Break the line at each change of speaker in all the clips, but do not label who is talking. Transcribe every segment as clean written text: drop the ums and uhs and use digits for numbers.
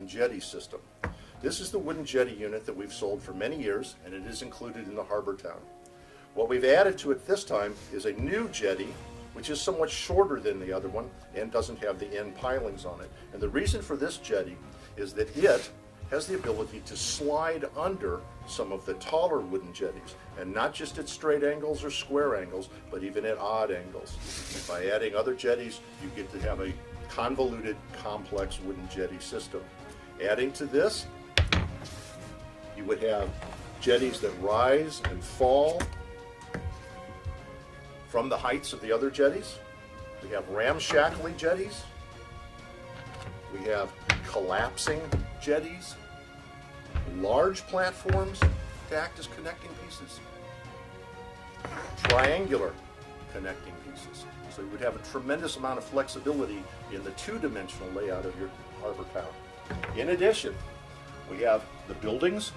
wooden jetty system. This is the wooden jetty unit that we've sold for many years, and it is included in the harbor town. What we've added to it this time is a new jetty, which is somewhat shorter than the other one and doesn't have the end pilings on it. And the reason for this jetty is that it has the ability to slide under some of the taller wooden jetties, and not just at straight angles or square angles, but even at odd angles. By adding other jetties, you get to have a convoluted, complex wooden jetty system. Adding to this, you would have jetties that rise and fall from the heights of the other jetties. We have ramshackly jetties. We have collapsing jetties, large platforms to act as connecting pieces, triangular connecting pieces. So you would have a tremendous amount of flexibility in the two-dimensional layout of your harbor town. In addition, we have the buildings,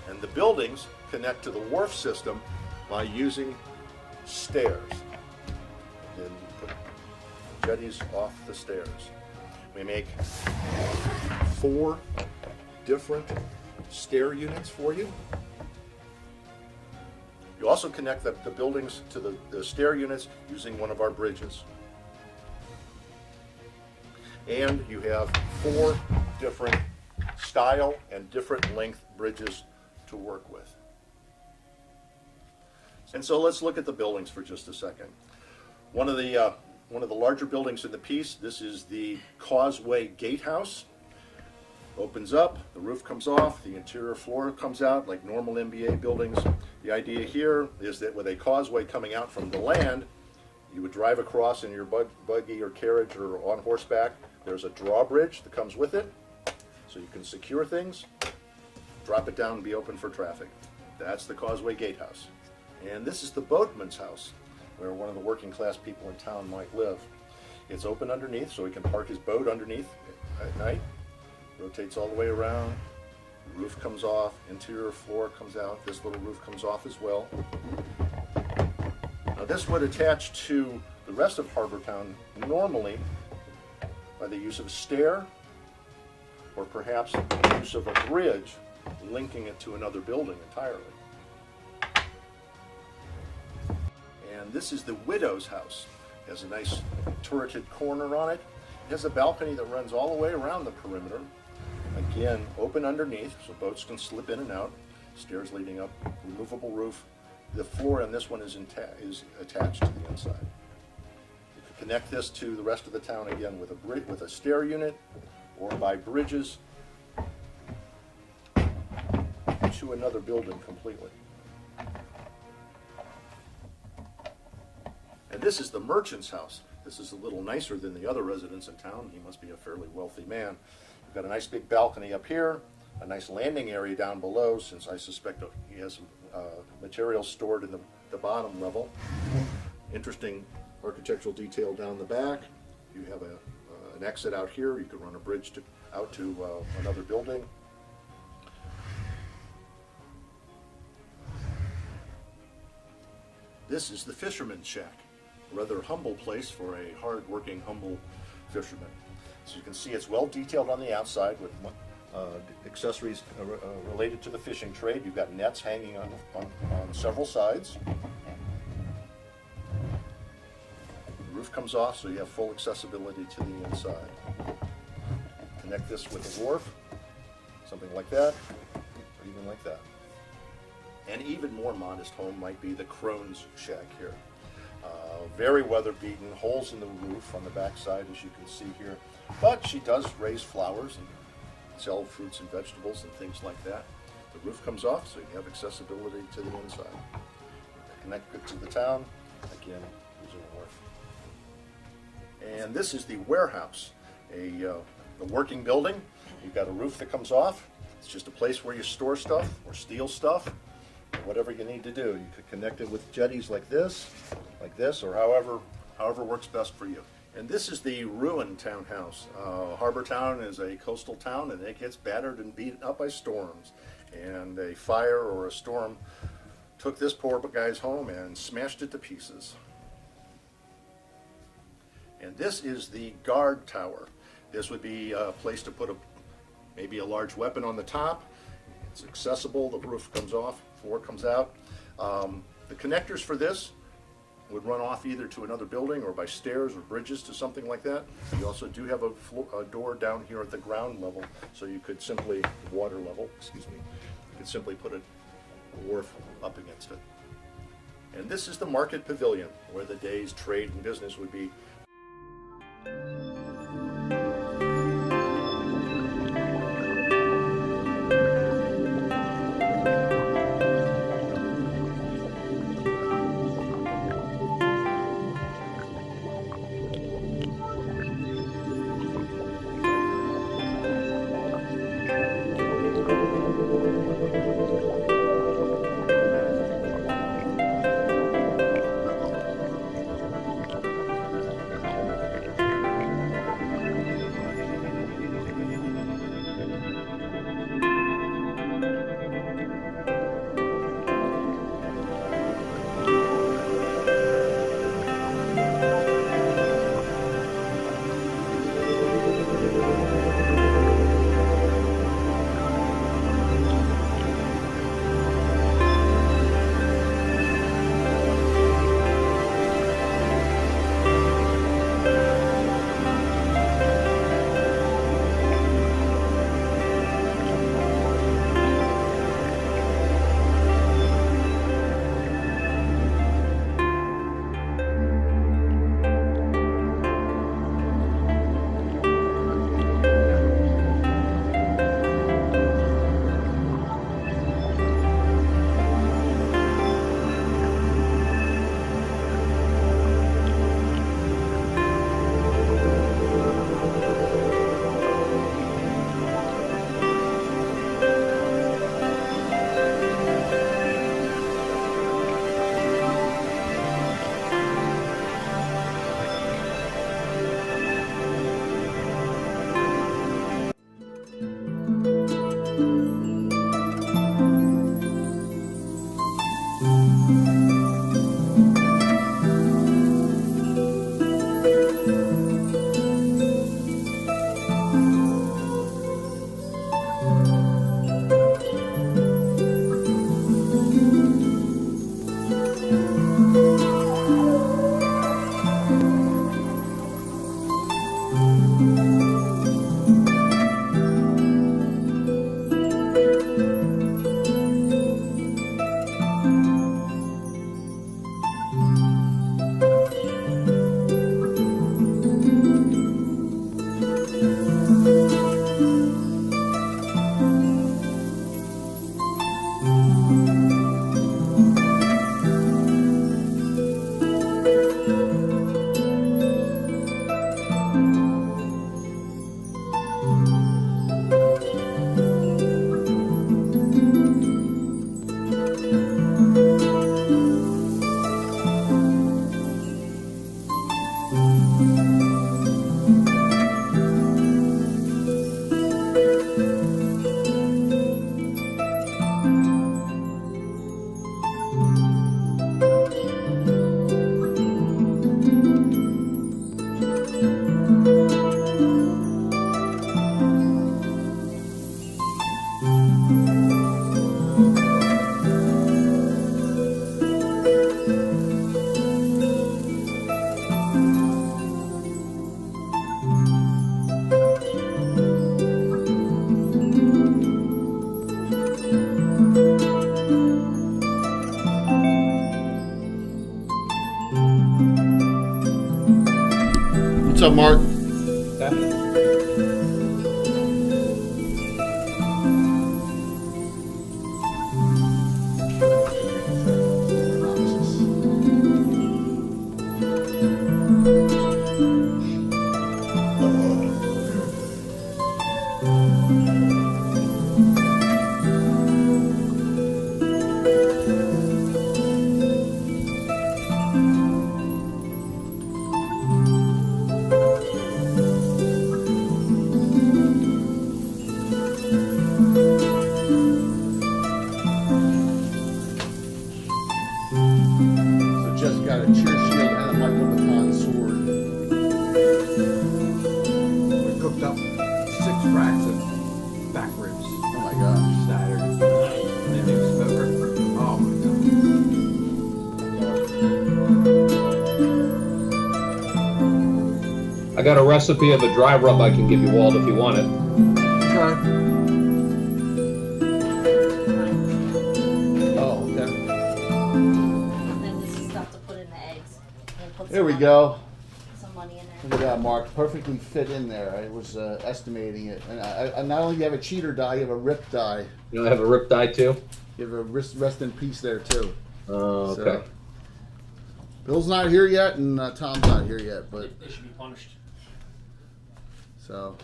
and the buildings connect to the wharf system by using stairs. Then you put jetties off the stairs. We make 4 different stair units for you. You also connect the buildings to the stair units using one of our bridges. And you have 4 different style and different length bridges to work with. And so let's look at the buildings for just a second. One of the larger buildings in the piece, this is the Causeway Gatehouse. Opens up, the roof comes off, the interior floor comes out like normal MBA buildings. The idea here is that with a causeway coming out from the land, you would drive across in your buggy or carriage or on horseback. There's a drawbridge that comes with it, so you can secure things, drop it down and be open for traffic. That's the Causeway Gatehouse. And this is the boatman's house, where one of the working class people in town might live. It's open underneath, so he can park his boat underneath at night. Rotates all the way around, roof comes off, interior floor comes out, this little roof comes off as well. Now this would attach to the rest of Harbor Town normally by the use of a stair, or perhaps the use of a bridge linking it to another building entirely. And this is the widow's house. It has a nice turreted corner on it. It has a balcony that runs all the way around the perimeter. Again, open underneath, so boats can slip in and out. Stairs leading up, removable roof. The floor on this one is attached to the inside. You can connect this to the rest of the town again with a stair unit, or by bridges to another building completely. And this is the merchant's house. This is a little nicer than the other residents in town. He must be a fairly wealthy man. We've got a nice big balcony up here, a nice landing area down below, since I suspect he has some materials stored in the bottom level. Interesting architectural detail down the back. You have an exit out here. You can run a bridge out to another building. This is the fisherman's shack. A rather humble place for a hard-working, humble fisherman. So you can see it's well detailed on the outside with accessories related to the fishing trade. You've got nets hanging on several sides. The roof comes off, so you have full accessibility to the inside. Connect this with a wharf, something like that, or even like that. An even more modest home might be the crone's shack here. Very weather-beaten, holes in the roof on the back side, as you can see here. But she does raise flowers and sell fruits and vegetables and things like that. The roof comes off, so you have accessibility to the inside. Connect it to the town, again, using a wharf. And this is the warehouse, a working building. You've got a roof that comes off. It's just a place where you store stuff or steal stuff, or whatever you need to do. You could connect it with jetties like this, or however works best for you. And this is the ruined townhouse. Harbor Town is a coastal town, and it gets battered and beaten up by storms. And a fire or a storm took this poor guy's home and smashed it to pieces. And this is the guard tower. This would be a place to put maybe a large weapon on the top. It's accessible, the roof comes off, floor comes out. The connectors for this would run off either to another building or by stairs or bridges to something like that. You also do have a door down here at the ground level, so you could simply, water level, excuse me, you could simply put a wharf up against it. And this is the market pavilion, where the day's trade and business would be.
What's up, Mark? Just got a cheer shield and a Michael Baton sword. We cooked up
back ribs.
Oh my gosh.
Cider. And a new smoker. Oh my god.
I got a recipe of a dry rub I can give you, Walt, if you want it.
Okay. Oh, okay.
And then this is stuff to put in the eggs. And put
There we
some
go.
some money in
Look
there.
at that, Mark. Perfectly fit in there. I was estimating it. And I not only do you have a cheater die, you have a rip die.
You know, I have a rip dye too.
You have a rest in peace there too.
Oh, okay.
So, Bill's not here yet, and Tom's not here yet, but
They should be punished.
so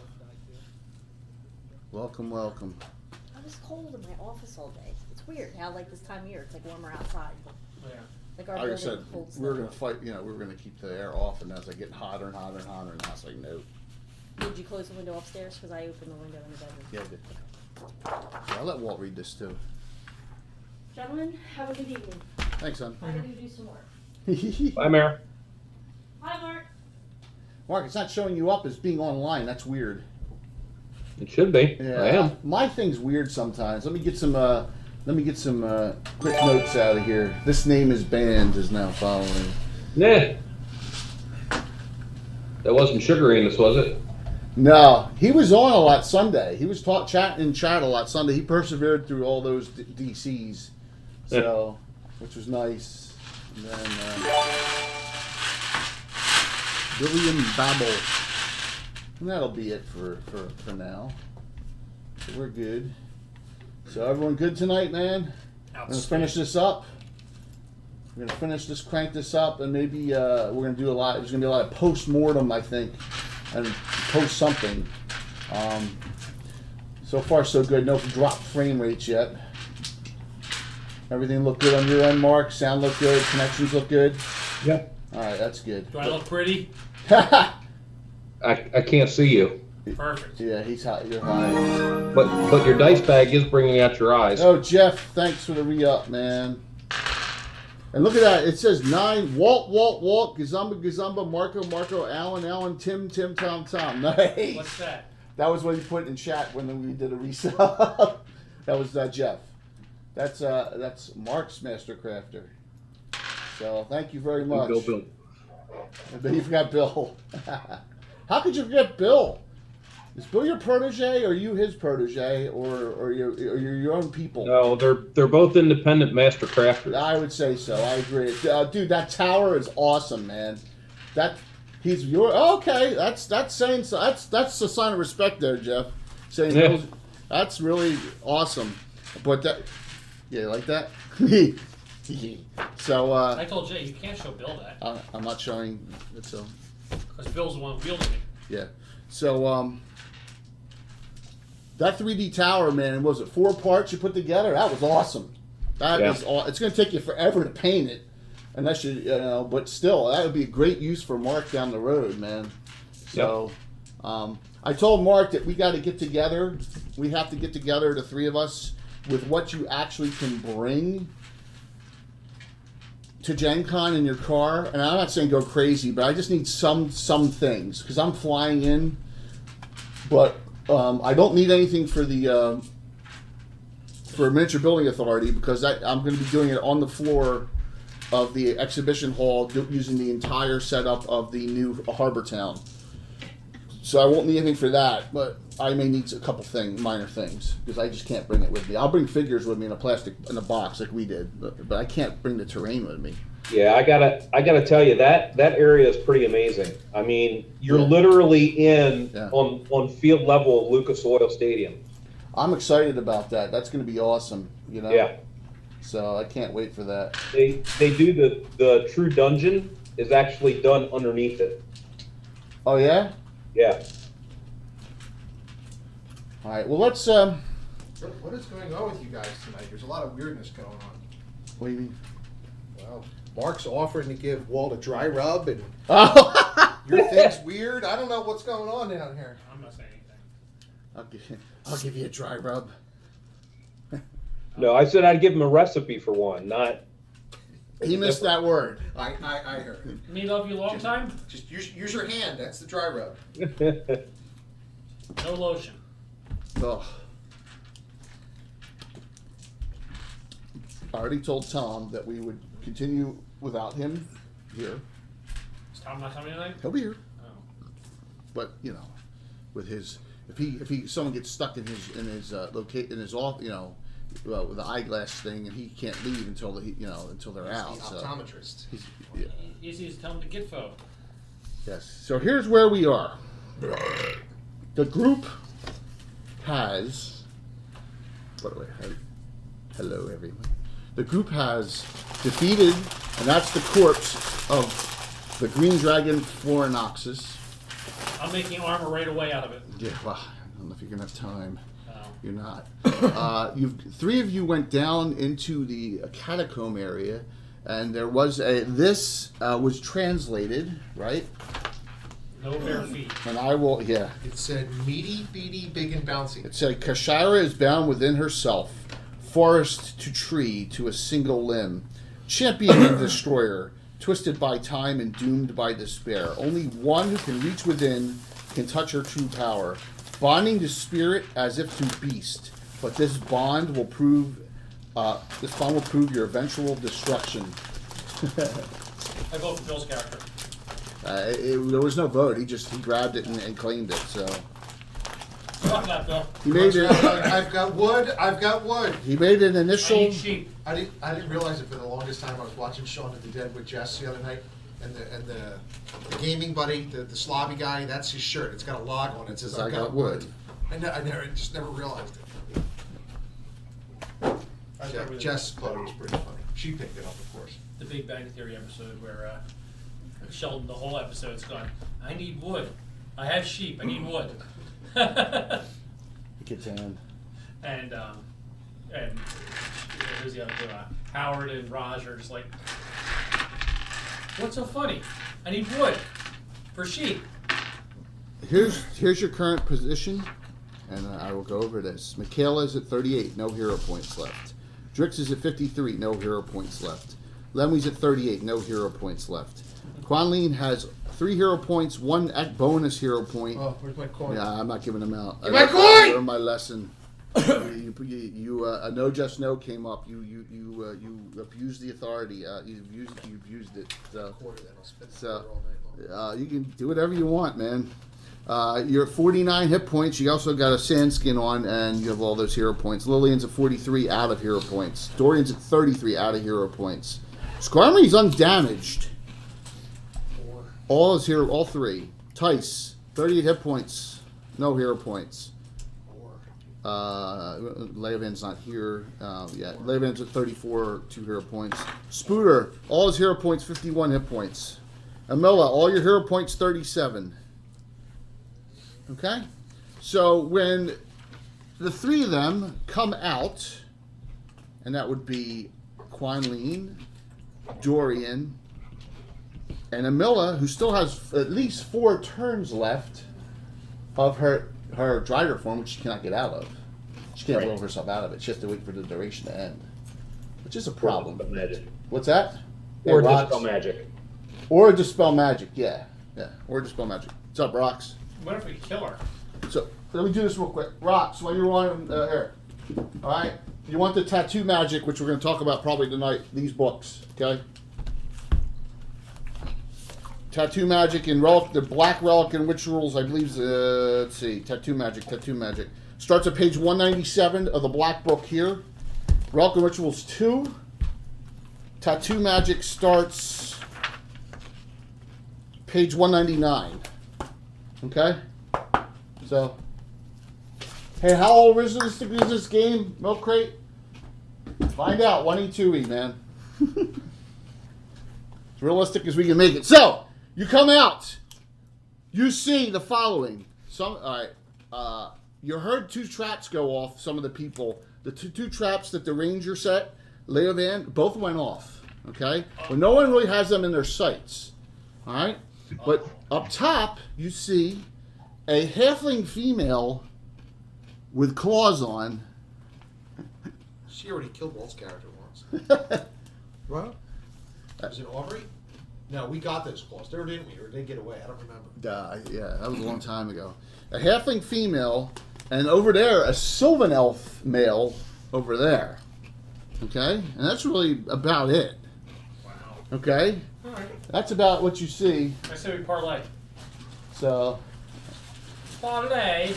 welcome.
I was cold in my office all day. It's weird how like this time of year it's like warmer outside. But,
Yeah.
like our
Like I
building
said,
holds
we were
stuff.
gonna fight. You know, we were gonna keep the air off, and as I get hotter and hotter and hotter, and I was like, no.
Did you close the window upstairs? Because I opened the window in the bedroom.
Yeah, I did. So I'll let Walt read this too.
Gentlemen, have a good evening.
Thanks, son.
I gotta do some work.
Bye, Mare.
Hi, Mark.
Mark, it's not showing you up as being online. That's weird.
It should be.
Yeah,
I am.
my thing's weird sometimes. Let me get some. Quick notes out of here. This name is banned is now following.
Nah. That wasn't Sugar Anus, was it?
No, he was on a lot Sunday. He was chatting in chat a lot Sunday. He persevered through all those DCs, so which was nice. And then William Babel, and that'll be it for now. So we're good. So everyone good tonight, man? I'm gonna finish this up. We're gonna finish this, crank this up, and maybe we're gonna do a lot. There's gonna be a lot of post-mortem, I think, and post something. So far, so good. No drop frame rates yet. Everything look good on your end, Mark. Sound look good. Connections look good.
Yep.
All right, that's good.
Do I look pretty?
I can't see you,
Perfect.
Yeah, he's hot. You're high.
but your dice bag is bringing out your eyes.
Oh, Jeff, thanks for the re-up, man. And look at that. It says 9. Walt, Gazamba, Marco, Alan, Tim, Tom. Nice.
What's that?
That was what he put in chat when we did a resub. That was Jeff. That's Mark's Master Crafter. So thank you very much.
Bill.
But you forgot Bill. How could you forget Bill? Is Bill your protege, or are you his protege, or you're your own people?
No, they're both independent master crafters.
I would say so. I agree, dude. That tower is awesome, man. He's your okay. That's saying so. That's a sign of respect there, Jeff. Saying
Yeah.
that's really awesome. But yeah, like that. So
I told Jay you can't show Bill that
I'm not showing it. So
because Bill's the one wielding it.
yeah. So that 3D tower, man, was it 4 parts you put together? That was awesome. That
Yeah.
is it's going to take you forever to paint it, unless you know. But still, that would be a great use for Mark down the road, man. So, I told Mark that we got to get together. We have to get together, the 3 of us, with what you actually can bring to Gen Con in your car. And I'm not saying go crazy, but I just need some things because I'm flying in. But I don't need anything for the for Miniature Building Authority because I'm going to be doing it on the floor of the exhibition hall using the entire setup of the new Harbor Town. So I won't need anything for that, but I may need a couple minor things because I just can't bring it with me. I'll bring figures with me in a box like we did, but I can't bring the terrain with me.
Yeah, I gotta tell you that area is pretty amazing. I mean, you're literally in on field level of Lucas Oil Stadium.
I'm excited about that. That's going to be awesome. You know.
Yeah.
So I can't wait for that.
They do the true dungeon is actually done underneath it.
Oh yeah.
Yeah.
All right. Well, let's.
What is going on with you guys tonight? There's a lot of weirdness going on.
What do you mean?
Well, Mark's offering to give Walt a dry rub, and
Oh.
your thing's weird. I don't know what's going on down here.
I'm not saying anything.
I'll give you a dry rub.
No, I said I'd give him a recipe for one, not.
He missed that word.
I heard.
Me love you long time.
Just use your hand. That's the dry rub.
No lotion.
Oh. I already told Tom that we would continue without him here.
Is Tom not coming tonight?
He'll be here,
Oh.
but you know, with his if someone gets stuck in his off, you know, with the eyeglass thing, and he can't leave until until they're out.
The
So
optometrist.
yeah.
Easy to tell him to get phone.
Yes. So here's where we are. The group has. By the way, hello everyone. The group has defeated, and that's the corpse of the Green Dragon Florinoxus.
I'm making armor right away out of it.
Yeah, well, I don't know if you're gonna have time.
Oh.
You're not. Three of you went down into the catacomb area, and there was this was translated, right?
No bare feet.
And I will, yeah.
It said meaty, beady, big, and bouncy.
It said, Kashira is bound within herself, forest to tree to a single limb, champion and destroyer, twisted by time and doomed by despair. Only one who can reach within can touch her true power, bonding to spirit as if to beast. But this bond will prove your eventual destruction.
I vote for Bill's character.
There was no vote. He grabbed it and claimed it. So
Fuck that, Bill.
he made it.
I've got wood. I've got wood.
He made an
I
initial.
eat sheep.
I didn't realize it for the longest time. I was watching Shaun of the Dead with Jess the other night, and the gaming buddy, the slobby guy, that's his shirt. It's got a log on it. It says
I got wood.
I just never realized
I
it.
remember
Jess thought it was pretty funny. She picked it up, of course.
the Big Bang Theory episode where Sheldon, the whole episode's gone, I need wood. I have sheep. I need wood.
Gets in.
and who's the other two? Howard and Raj are just like, what's so funny? I need wood for sheep.
Here's your current position, and I will go over this. Michaela's at 38, no hero points left. Drix is at 53, no hero points left. Lemmy's at 38, no hero points left. Quanline has 3 hero points, 1 bonus hero point.
Oh, where's my coin?
Yeah, I'm not giving them out.
My coin!
I learned my lesson. A no just no came up. You abused the authority. You abused it. So,
Quarter, then I'll spend the
So,
quarter all night long.
you can do whatever you want, man. You're at 49 hit points. You also got a sand skin on, and you have all those hero points. Lillian's at 43 out of hero points. Dorian's at 33 out of hero points. Skarmory's undamaged. All 3. Tice, 38 hit points. No hero points. Leovan's not here yet. Leovan's at 34, 2 hero points. Spooter, all his hero points, 51 hit points. Amilla, all your hero points, 37. Okay? So when the 3 of them come out, and that would be Quanline, Dorian, and Amilla, who still has at least 4 turns left of her driver form, which she cannot get out of. She can't blow herself out of it. She has to wait for the duration to end, which is a problem.
Magic.
What's that?
Or
Yeah,
dispel magic.
Or dispel magic. Yeah. Or dispel magic. What's up, Rox?
What if we kill her?
So let me do this real quick. Rox, while you're on here, all right. You want the tattoo magic, which we're going to talk about probably tonight. These books, okay? Tattoo Magic and Relic, the Black Relic and Witch Rules, I believe, let's see, Tattoo Magic. Starts at page 197 of the Black Book here. Relic and Witch Rules 2. Tattoo Magic starts page 199. Okay? So, hey, how old is this game, Milk Crate? Find out, 1E2E, man. As realistic as we can make it. So, you come out. You see the following. You heard 2 traps go off, some of the people. The two traps that the ranger set, Leovan, both went off. Okay? But no one really has them in their sights. Alright? But up top, you see a halfling female with claws on.
She already killed Walt's character once. What? Was it Aubrey? No, we got those claws. Or didn't we? Or did they get away? I don't remember.
Yeah, that was a long time ago. A halfling female, and over there, a Sylvan elf male over there. Okay, and that's really about it.
Wow.
Okay,
All right.
that's about what you see.
I say we parlay.
So
Parlay.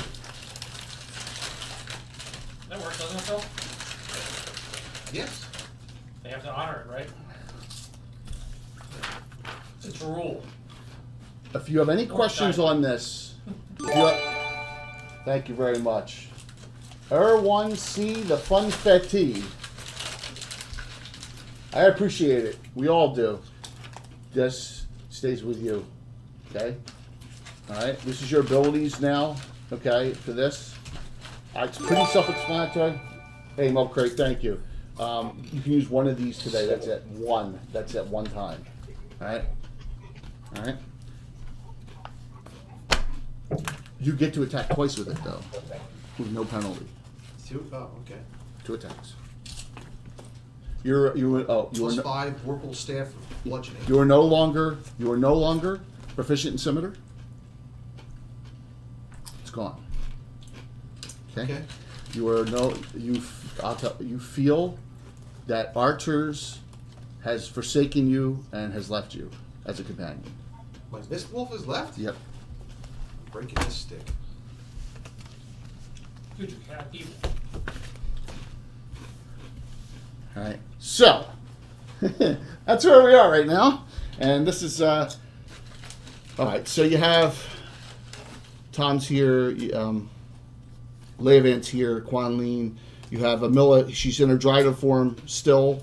That works, doesn't it, Phil?
Yes.
They have to honor it, right? It's a rule.
if you have any questions on this, thank you very much. R1C, the funfetti. I appreciate it. We all do. This stays with you. Okay? Alright? This is your abilities now. Okay? For this. It's pretty self-explanatory. Hey, Mo Crate, thank you. You can use one of these today. That's it. One. That's at one time. Alright? Alright? You get to attack twice with it, though. With no penalty.
Two? Oh, okay.
2 attacks. You're
Plus 5 Vorpal Staff bludgeoning.
you are no longer proficient in scimitar. It's gone. Okay.
Okay.
You feel that Archers has forsaken you and has left you as a companion.
Like, this wolf is left?
Yep.
Breaking this stick.
Good, you cat evil.
All right. So that's where we are right now, and this is all right. So you have Tom's here, Levan's here, Quan Lean. You have Amilla. She's in her Dryder form still,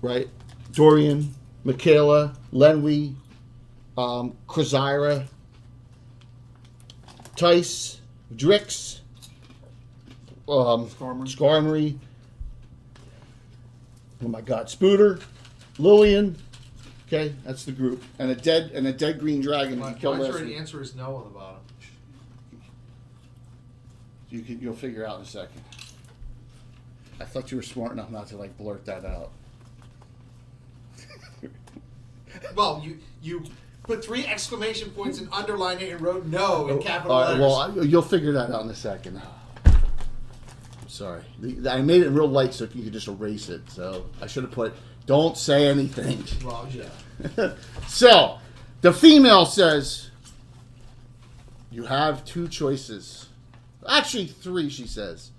right? Dorian, Michaela, Lenwy, Krazira, Tice, Drix, Skarmory. Oh my God, Spooter, Lillian. Okay, that's the group, and a dead green dragon.
My
You killed last
sure the
week.
answer is no on the bottom.
You'll figure out in a second. I thought you were smart enough not to like blurt that out.
Well, you put 3 exclamation points and underline it and wrote no in capital
All right,
letters.
well, you'll figure that out in a second. I'm sorry. I made it real light so you could just erase it. So I should have put, don't say anything.
Well, yeah.
So, the female says, you have 2 choices. Actually, 3, she says.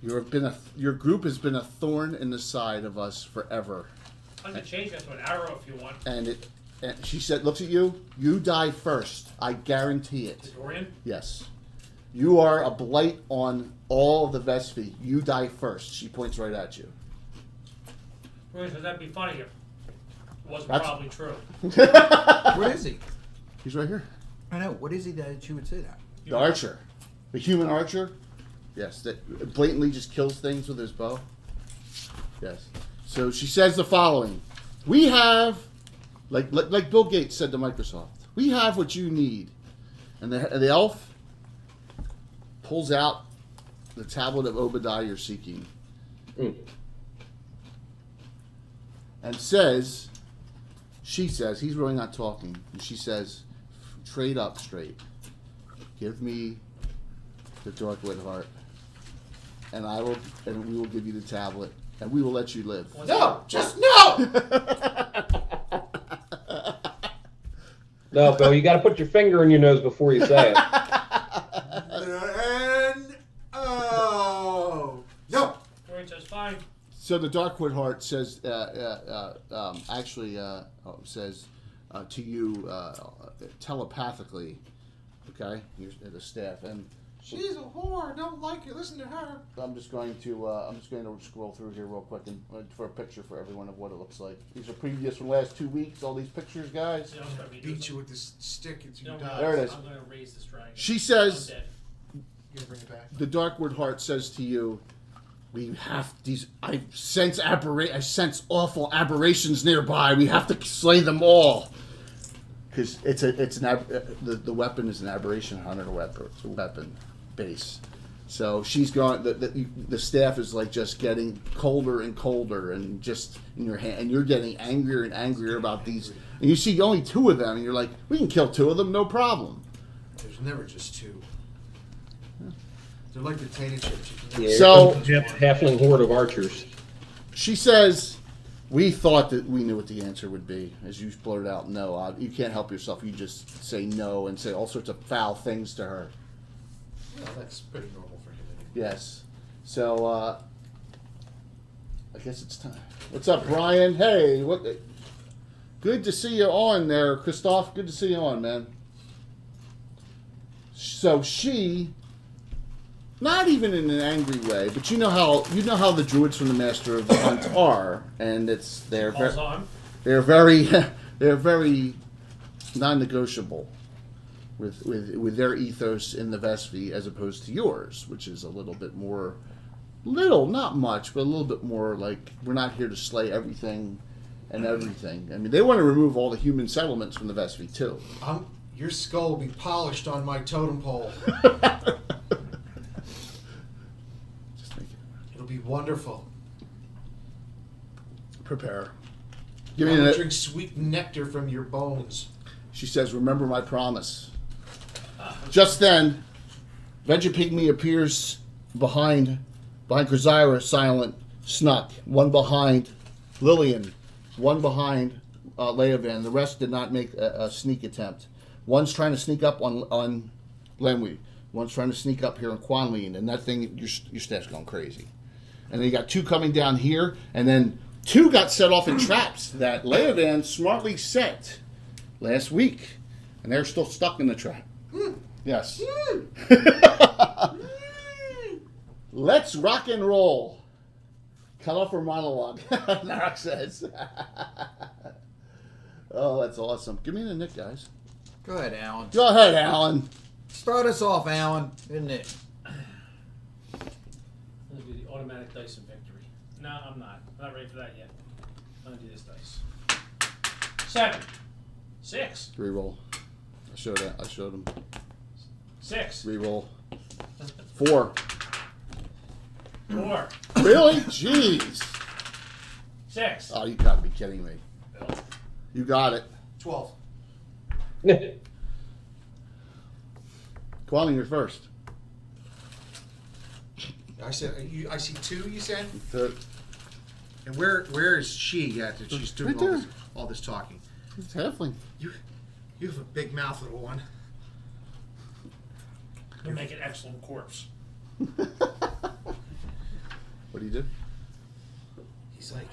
Your group has been a thorn in the side of us forever.
I can change that to an arrow if you want.
And she said, looks at you, you die first. I guarantee it.
Dorian?
Yes. You are a blight on all of the Vesve. You die first. She points right at you.
Dorian says that'd be funny if it wasn't
That's-
probably true.
What is he?
He's right here.
I know. What is he that you would say that?
The archer. The human archer. Yes, that blatantly just kills things with his bow. Yes. So she says the following. We have, like Bill Gates said to Microsoft, we have what you need. And the elf pulls out the tablet of Obadiah you're seeking. And says, she says, he's really not talking. And she says, trade up straight. Give me the Darkwood heart. And we will give you the tablet. And we will let you live.
No! Just no!
No, Bill, you got to put your finger in your nose before you say it.
And oh no!
Dorian says fine.
So the Darkwood heart says, says to you telepathically, okay, here's the staff, and
She's a whore. Don't like you. Listen to her.
I'm just going to scroll through here real quick and for a picture for everyone of what it looks like. These are previous from the last 2 weeks. All these pictures, guys.
You know, it's gonna be
Beat you with this stick until you
No,
die.
There it is.
I'm gonna raise this dragon.
She says,
I'm dead.
You gonna bring it back?
the Darkwood heart says to you, we have these. I sense awful aberrations nearby. We have to slay them all. Because the weapon is an aberration hunter weapon. It's a weapon base. So she's gone. The staff is like just getting colder and colder, and just in your hand, and you're getting angrier and angrier about these. And you see only 2 of them, and you're like, we can kill 2 of them, no problem.
There's never just 2. They're like potato chips. You can
Yeah,
So-
halfling horde of archers.
She says, we thought that we knew what the answer would be. As you blurt out, no. You can't help yourself. You just say no and say all sorts of foul things to her.
Well, that's pretty normal for him.
Yes. So, I guess it's time. What's up, Brian? Hey, what? Good to see you on there, Christoph. Good to see you on, man. So she, not even in an angry way, but you know how the druids from the Master of the Hunt are, and they're
Calls on.
very they're very non-negotiable with their ethos in the Vesve as opposed to yours, which is a little bit more, not much, but a little bit more like we're not here to slay everything and everything. I mean, they want to remove all the human settlements from the Vesve too.
Your skull will be polished on my totem pole.
Just make it
It'll be wonderful.
prepare.
I
Give me
will
a.
drink sweet nectar from your bones.
She says, "Remember my promise." Just then, Vegapygmy appears behind Krazira, silent, snuck. One behind Lillian, one behind Leovan. The rest did not make a sneak attempt. One's trying to sneak up on Lenwi. One's trying to sneak up here on Quanlene, and that thing, your staff's going crazy. And then you got two coming down here, and then two got set off in traps that Leovan smartly set last week, and they're still stuck in the trap. Yes. Let's rock and roll. Cut off her monologue, Narek says. Oh, that's awesome. Give me the nick, guys.
Go ahead, Alan.
Go ahead, Alan.
Start us off, Alan. Isn't it?
That'll be the automatic dice of victory. No, I'm not. I'm not ready for that yet. I'm gonna do this dice. 7. 6.
Reroll. I showed him.
6.
Reroll. 4.
4.
Really? Jeez.
6.
Oh, you gotta be kidding me. You got it.
12.
Quanlene, you're first.
I see 2. You said.
Third.
And where is she yet that she's doing
Right there.
all this talking?
It's halfling.
You have a big mouth, little one.
You'll make an excellent corpse.
What do you do?
He's like,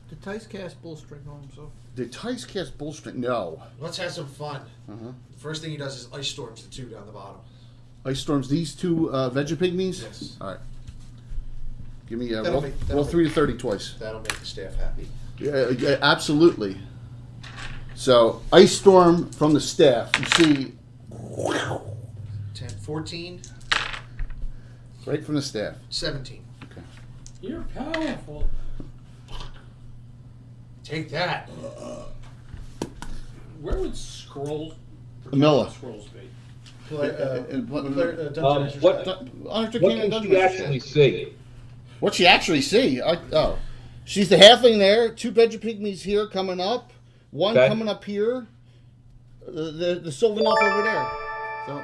Did Tice cast bullstring on himself?
Did Tice cast bullstring? No.
let's have some fun.
Uh-huh.
First thing he does is ice storms the 2 down the bottom.
Ice storms these two Vegapygmies?
Yes.
All right. Give me
That'll
roll,
make-
roll
that'll
3 to 30 twice.
That'll make the staff happy.
Yeah, absolutely. So, ice storm from the staff. You see,
10, 14,
right from the staff.
17.
Okay.
You're powerful.
Take that.
Where would scrolls?
Amilla.
Scrolls be?
What
Undertaking
can she actually see?
What'd she actually see? She's the halfling there. 2 Vegapygmies here coming up. One
Okay.
coming up here. The Sylvan elf over there. So,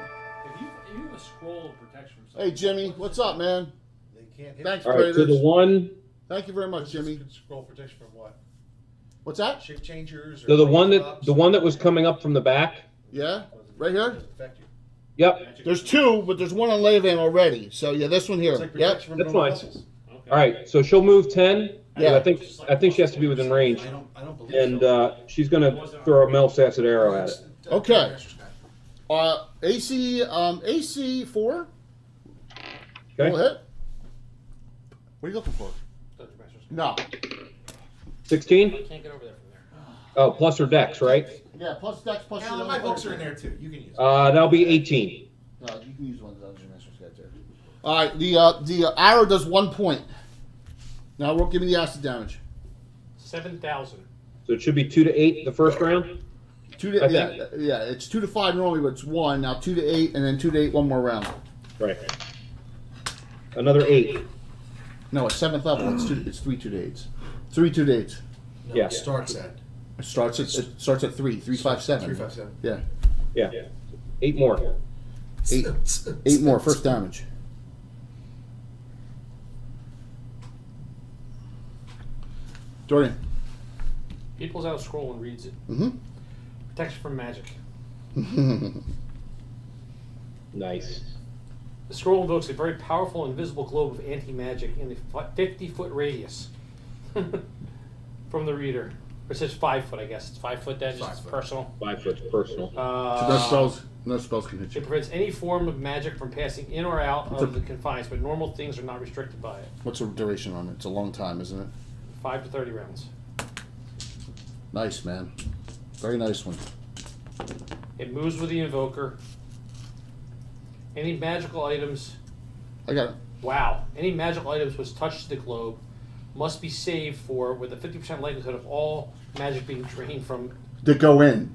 If you have a scroll of protection from
hey Jimmy, what's up, man?
They can't hit
Thanks,
All right, so
Predators.
the one,
Thank you very much, Jimmy.
Scroll protection from what?
What's that?
Shape changers? Or
so the one that was coming up from the back.
Yeah, right here.
Doesn't affect you.
Yep.
There's 2, but there's one on Leovan already. So yeah, this one here.
It's like
Yep.
protection from
That's
normal
fine.
missiles.
Okay.
All right, so she'll move 10.
Yeah.
I think she has to be within range,
I don't believe
and
so.
she's gonna throw a Mel's acid arrow at it.
Okay. AC 4.
Okay.
Roll hit. What are you looking for? No.
16.
Can't get over there from there.
Oh, plus her dex, right?
Yeah, plus dex, plus your
Alan, my books are in there too. You can use them.
That'll be 18.
No, you can use one of the Dungeon Master's Guide there. All right, the arrow does 1 point. Now, roll, give me the acid damage.
7,000.
So it should be 2 to 8 the first round.
2 to
I
yeah,
think-
yeah. It's 2 to 5 normally, but it's 1. Now 2 to 8, and then 2 to 8 one more round.
Right. Another 8.
No, it's 7th level. It's 3 2 to 8s. 3 2 to 8s.
No,
Yeah.
it starts at
It starts at 3. 3 5 7.
3, 5, 7.
Yeah.
Yeah. 8 more.
8 more first damage. Dorian.
He pulls out a scroll and reads it.
Mm-hmm.
Protection from magic.
Nice.
The scroll invokes a very powerful invisible globe of anti-magic in a 50-foot radius from the reader. It says 5 foot, I guess. It's 5 foot then, just
5 foot.
personal.
5 foot's personal.
So no spells can hit
It
you.
prevents any form of magic from passing in or out of the confines, but normal things are not restricted by it.
What's the duration on it? It's a long time, isn't it?
5 to 30 rounds.
Nice, man. Very nice one.
It moves with the invoker. Any magical items...
I got it.
Wow. Any magical items which touch the globe must be saved for with a 50% likelihood of all magic being drained from...
To go in,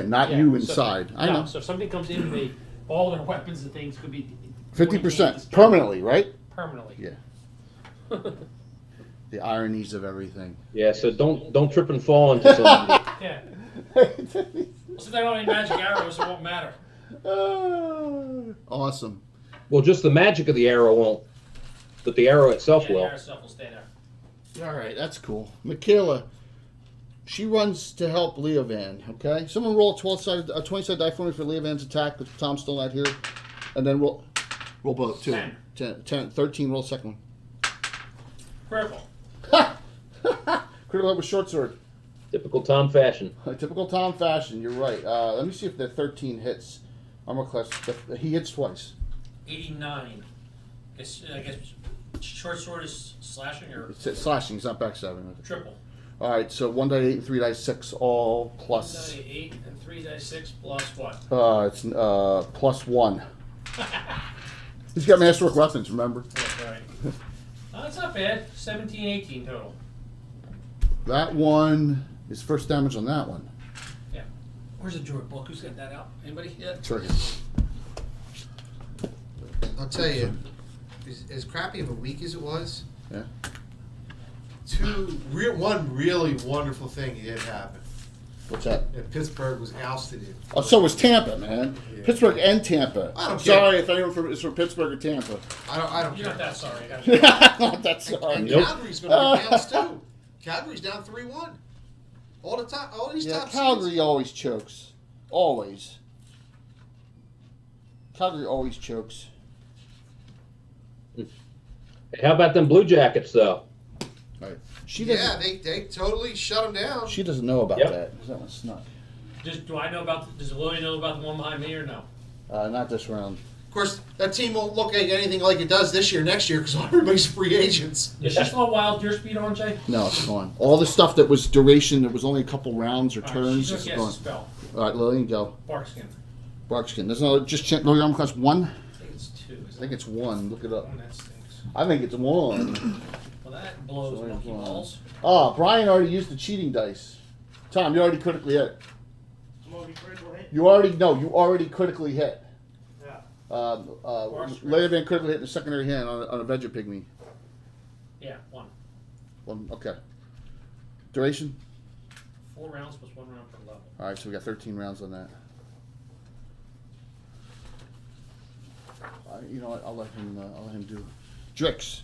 not
Yeah,
you
so-
inside. I
no,
know.
So if somebody comes in, all their weapons and things could be...
50% permanently, right?
Permanently.
Yeah. The ironies of everything.
Yeah, so don't trip and fall into something.
Yeah. So they don't need magic arrows, it won't matter.
Awesome.
Well, just the magic of the arrow won't, but the arrow itself
Yeah, the
will.
arrow itself will stay there.
All right, that's cool. Michaela, she runs to help Leovan, okay? Someone roll a 20-sided die for me for Leovan's attack, because Tom's still not here. And then roll both, too. 10, 13, roll the second one.
Critical.
Critical hit with short sword.
Typical Tom fashion.
Typical Tom fashion, you're right. Let me see if the 13 hits. Armor class, he hits twice.
89. I guess short sword is slashing or
It's slashing, he's not backstabbing.
triple.
All right, so 1 die 8 and 3 die 6, all plus.
1 die 8 and 3 die 6 plus what?
It's plus 1. He's got masterwork weapons, remember?
That's right. That's not bad. 17, 18 total.
That one is first damage on that one.
Yeah. Where's the drawer book? Who's got that out? Anybody? Yeah.
It's right here.
I'll tell you, as crappy of a week as it was,
Yeah.
one really wonderful thing did happen.
What's that?
And Pittsburgh was ousted in.
Oh, so was Tampa, man.
Yeah.
Pittsburgh and Tampa.
I don't
Sorry if anyone is from Pittsburgh or Tampa.
I don't
You're
care.
not that sorry. I gotta
Not that sorry.
And
Nope.
Calgary's going to be bounced too. Calgary's down 3-1. All the time, all these
Yeah,
top
Calgary
seeds.
always chokes. Always. Calgary always chokes.
How about them Blue Jackets, though?
Right. She doesn't.
Yeah, they totally shut them down.
She doesn't know about
Yep.
that. 'Cause that one's snuck.
do I know about? Does Willie know about the one behind me or no?
Not this round.
Of course, that team won't look like anything like it does this year, next year, because everybody's free agents.
Is she still a wild deer speed on, Jay?
No, it's gone. All the stuff that was duration, that was only a couple rounds or
All right,
turns,
she's
is
gonna
gone.
cast a spell.
All right, Lillian, go.
Barkskin.
Barkskin. There's no just check. No, your armor class 1.
I think it's 2.
I think it's 1. Look it up.
One that stinks.
I think it's 1.
Well, that blows
So
monkey
it's
balls.
Oh, Brian already used the cheating dice. Tom, you already critically hit. You already critically hit.
Yeah.
Leovan critically hit in the secondary hand on a Veggie Pygmy.
Yeah, 1.
1, okay. Duration?
4 rounds plus 1 round per level.
All right, so we got 13 rounds on that. You know what? I'll let him do. Drix.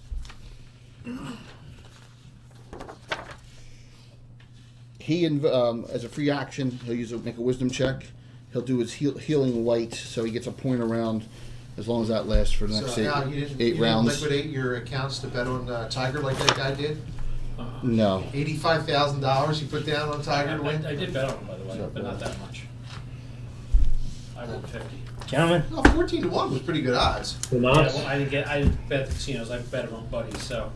He as a free action, he'll make a wisdom check. He'll do his healing light, so he gets a point around, as long as that lasts for the next
So now you
eight rounds.
liquidate your accounts to bet on Tiger like that guy did.
No.
$85,000 you put down on Tiger to win.
I did bet on him, by the way,
So,
but not that much. I won 50.
Gentlemen,
Oh, 14-1 was pretty good odds.
Yeah, well, I didn't bet at the casinos. I bet among buddies. So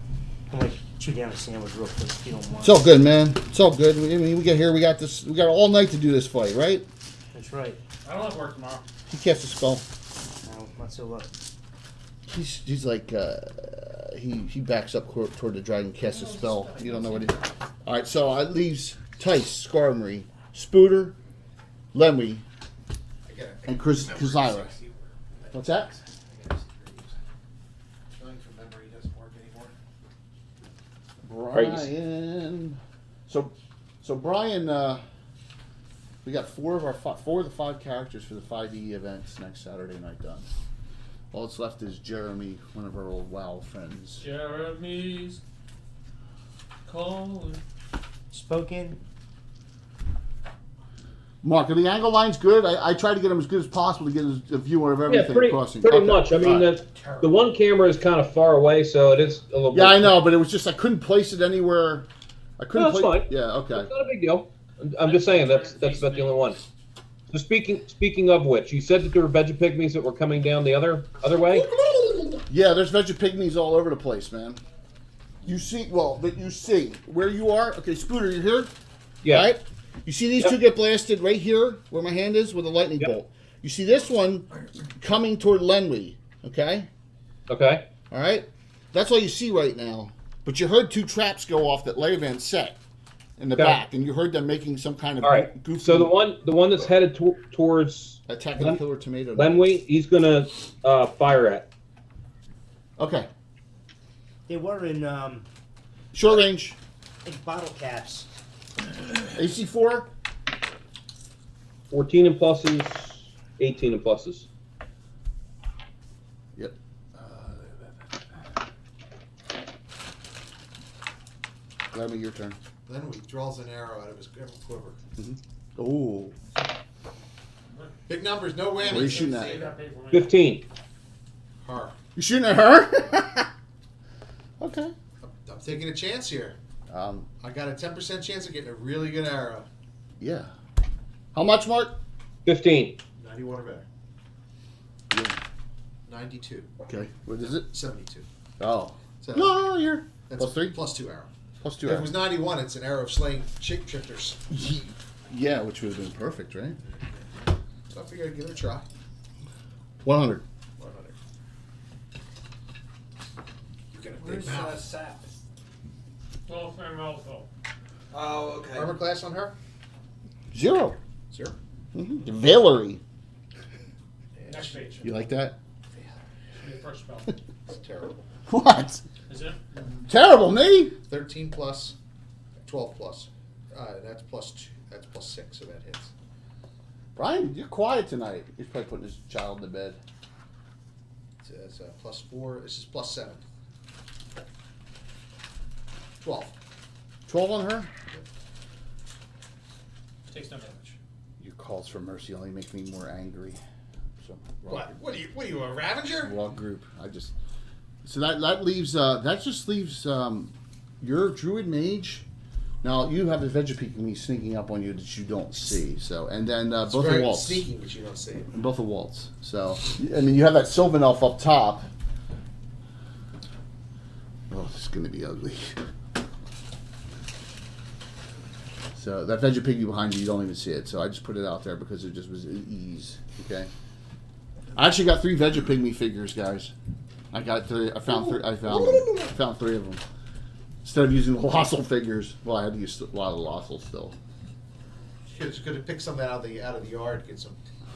I'm gonna chew down a sandwich real quick if you don't mind.
It's all good, man. It's all good. We get here. We got this. We got all night to do this fight, right?
That's right.
I don't have work tomorrow.
He casts a spell.
No, not so lucky.
He's like he backs up toward the dragon, casts a spell. You don't know what he. All right, so it leaves Tice, Skarmory, Spooter, Lemmy, and Kazira. What's that? Brian. So Brian, we got four of the 5 characters for the 5e events next Saturday night done. All that's left is Jeremy, one of our old WoW friends.
Jeremy's calling.
Spoken.
Mark, are the angle lines good? I try to get them as good as possible to get a view of
Yeah,
everything
pretty
crossing.
pretty
Okay.
much. I mean,
All right.
the one camera is kind of far away, so it is a little bit.
Yeah, I know, but it was just I couldn't place it anywhere. I couldn't.
No, that's
place.
fine.
Yeah. Okay.
It's not a big deal. I'm just saying that's about the only one. So speaking of which, you said that there were vegapygmies that were coming down the other way.
Yeah, there's vegapygmies all over the place, man. You see, well, but you see where you are. Okay, Scooter, you here?
Yeah.
Right? You see these two get blasted right here, where my hand is, with a lightning bolt. You see this one coming toward Lenwy. Okay.
Okay.
All right. That's all you see right now. But you heard two traps go off that Levan set in the
Okay.
back, and you heard them making some kind of
All right.
goofy.
So the one that's headed towards
Attack of the Killer Tomato.
Lenwy, he's gonna fire at.
Okay.
They were in
Short range.
like bottle caps.
AC4.
14 and pluses, 18 and pluses.
Yep. Gladly, your turn.
Then he draws an arrow out of his quiver.
Oh.
Big numbers, no whammies.
Where are you shooting
You
at?
got paid for me.
15.
Her.
You shooting at her? Okay.
I'm taking a chance here. I got a 10% chance of getting a really good arrow.
Yeah. How much, Mark?
15.
91 or better.
Yeah.
92.
Okay. What is it?
72.
Oh.
So
No, you're
that's
plus 3?
Plus 2 arrow.
Plus 2
If it
arrows.
was 91, it's an arrow of slaying shapeshifters.
Yeah, which would have been perfect, right?
So I figured I'd give it a try.
100.
100. You got a big
Where's
mouth.
Sap?
Well, fair mouthful.
Oh, okay.
Armor class on her?
0.
0.
Valerie.
Next page.
You like that?
Your first spell.
It's terrible.
What?
Is it?
Terrible, me?
13 plus, 12 plus. That's plus 2. That's plus 6, so that hits.
Brian, you're quiet tonight. He's probably putting his child to bed.
It's plus 4. This is plus 7. 12.
12 on her?
Takes no damage.
Your calls for mercy only make me more angry. So,
What are you, a Ravager?
wrong group. So that leaves that just leaves your druid mage. Now you have the vegapygmy sneaking up on you that you don't see. So and then
It's
both the
very
waltz
sneaky, but you don't see it.
and both the waltz. So I mean you have that Sylvan elf up top. Oh, this is gonna be ugly. So that vegapygmy behind you don't even see it. So I just put it out there because it just was ease. Okay. I actually got 3 vegapygmy figures, guys. I got 3. I found 3. I found 3 of them. Instead of using the Lossel figures, well, I had to use a lot of Lossel still.
You could have picked some out of the yard, get some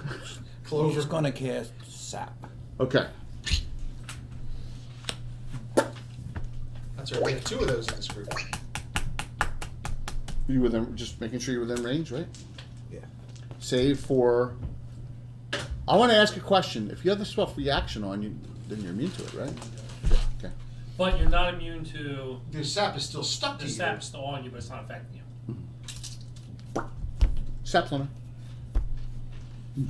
He's
clover.
gonna cast Sap.
Okay.
That's right. We have 2 of those in this group.
You within, just making sure you're within range, right?
Yeah.
Save for. I want to ask a question. If you have the spell reaction on you, then you're immune to it, right? Okay.
But you're not immune to
The sap is still stuck to
the
you.
sap's still on you, but it's not affecting you.
Saps on her.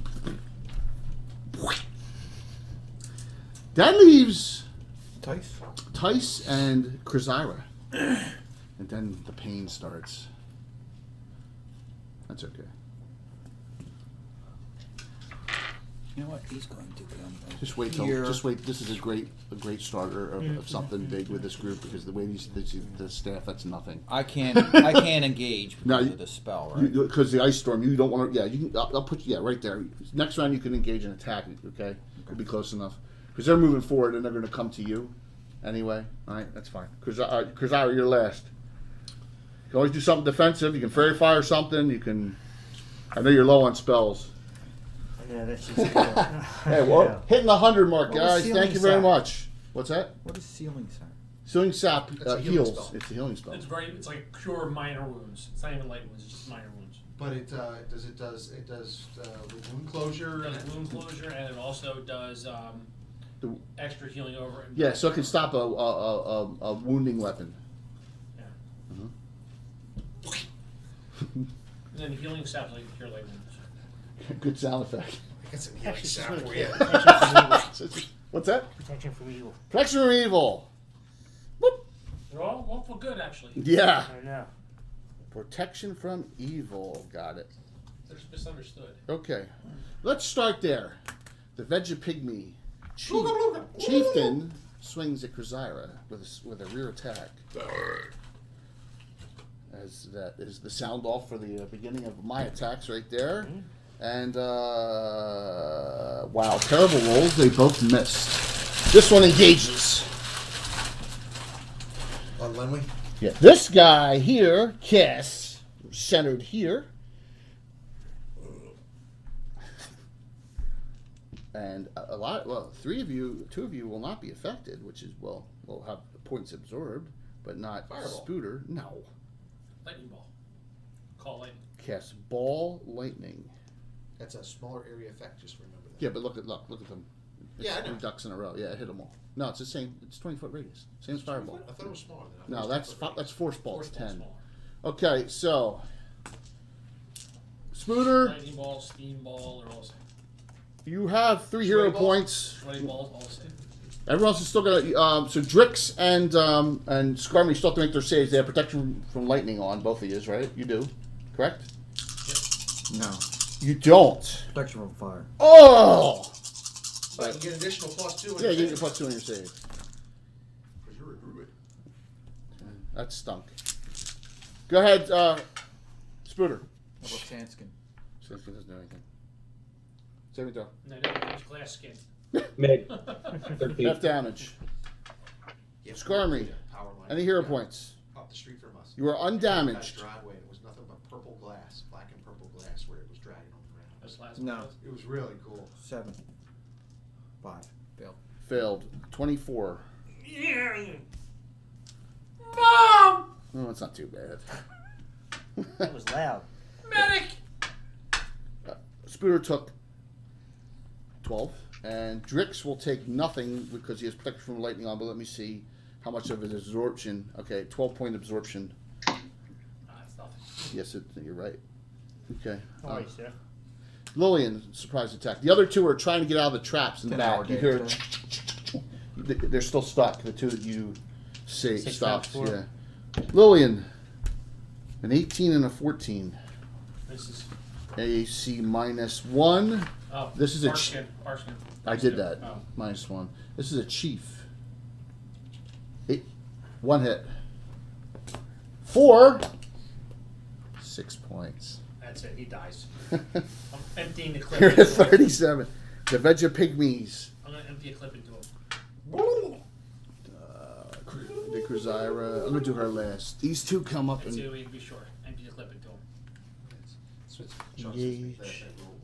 That leaves
Tice.
Tice and Krizira. And then the pain starts. That's okay.
You know what? He's going to come.
Just wait till.
here.
Just wait. This is a great starter of something big with this group because the way the staff, that's nothing.
I can't engage
No,
because
you-
of the spell, right?
Because the ice storm, you don't want to. Yeah, you can. I'll put you. Yeah, right there. Next round, you can engage and attack. Okay, it'll be close enough because they're moving forward and they're going to come to you anyway. All right, that's fine. Krizira, you're last. You can always do something defensive. You can fairy fire something. You can. I know you're low on spells.
Yeah, that's just.
Hey, well, hitting the 100 mark,
What was
guys.
Sealing
Thank you very
Sap?
much. What's that?
What is Sealing Sap?
Sealing sap
That's a healing
heals.
spell.
It's a healing spell.
It's like cure minor wounds. It's not even light wounds. It's just minor wounds.
But it does wound closure.
It does wound closure, and it also does
The-
extra healing over. And
Yeah, so it can stop a wounding weapon.
Yeah.
Mhm.
And then healing saps like cure lightning.
Good sound effect.
I got some healing
Actually,
sap
just
for
wanna
you.
protection from evil.
What's that?
Protection from evil.
Protection from evil. Whoop.
They're all for good, actually.
Yeah.
I know.
Protection from evil. Got it.
They're just misunderstood.
Okay. Let's start there. The Vegapygmy chieftain swings at Krazira with a rear attack. As that is the sound off for the beginning of my attacks right there. And wow, terrible rolls. They both missed. This one engages.
On Lenway?
Yeah. This guy here, Kiss, centered here. And two of you will not be affected, which is, will have points absorbed, but not
Fireball.
Spooter. No.
Lightning ball. Call lightning.
Cast ball lightning.
That's a smaller area effect, just remember that.
Yeah, but look at them. It's
Yeah, I know.
3 ducks in a row. Yeah, it hit them all. No, it's the same. It's 20-foot radius. Same as fireball.
I thought it was smaller than that.
No, that's force ball. It's 10.
Smaller.
Okay, so Spooter,
Lightning ball, steam ball, they're all the same.
you have 3 hero
ball?
points.
Sweaty balls, all the same.
Everyone else is still gonna. So Drix and Skarmy still have to make their saves. They have protection from lightning on both of you, right? You do, correct?
No.
You don't.
Protection from fire.
Oh!
But you get additional +2.
Yeah, you get your +2 on your save.
Because you're a druid.
That stunk. Go ahead, Spooter.
How about Sanskin?
Sanskin doesn't do anything. Saving throw.
No, it's glass skin.
Meg, 13.
Half damage.
Yeah,
Skarmy.
Power line.
Any hero
Yeah,
points?
Up the street from us.
You are
That
undamaged.
driveway, it was nothing but purple glass, black and purple glass, where it was dragging on the ground.
That's last
No.
one.
It was really cool.
7. 5. Failed.
Failed. 24.
Mom!
Oh, it's not too bad.
That was loud.
Medic!
Spooter took 12. And Drix will take nothing because he has protection from lightning on, but let me see how much of his absorption. Okay, 12-point absorption.
That's nothing.
Yes, you're right. Okay.
All right, sir.
Lillian, surprise attack. The other two are trying to get out of the traps in the
10-hour
back. You
day,
hear
so.
they're still stuck. The two that you say
6
stopped.
rounds, 4.
Yeah. Lillian, an 18 and a 14.
This is.
AC -1.
Oh,
This is a
Arskin. Arskin.
I did that.
Oh.
-1. This is a chief. 1 hit. 4. 6 points.
That's it. He dies. I'm emptying the clip.
You're
into
at
him.
37. The Vegapygmies.
I'm gonna empty a clip into him.
The Krazira. I'm gonna do her last. These two come up
Let's see
and
we can be sure. Empty the clip into him.
So it's Charles
Engage.
was that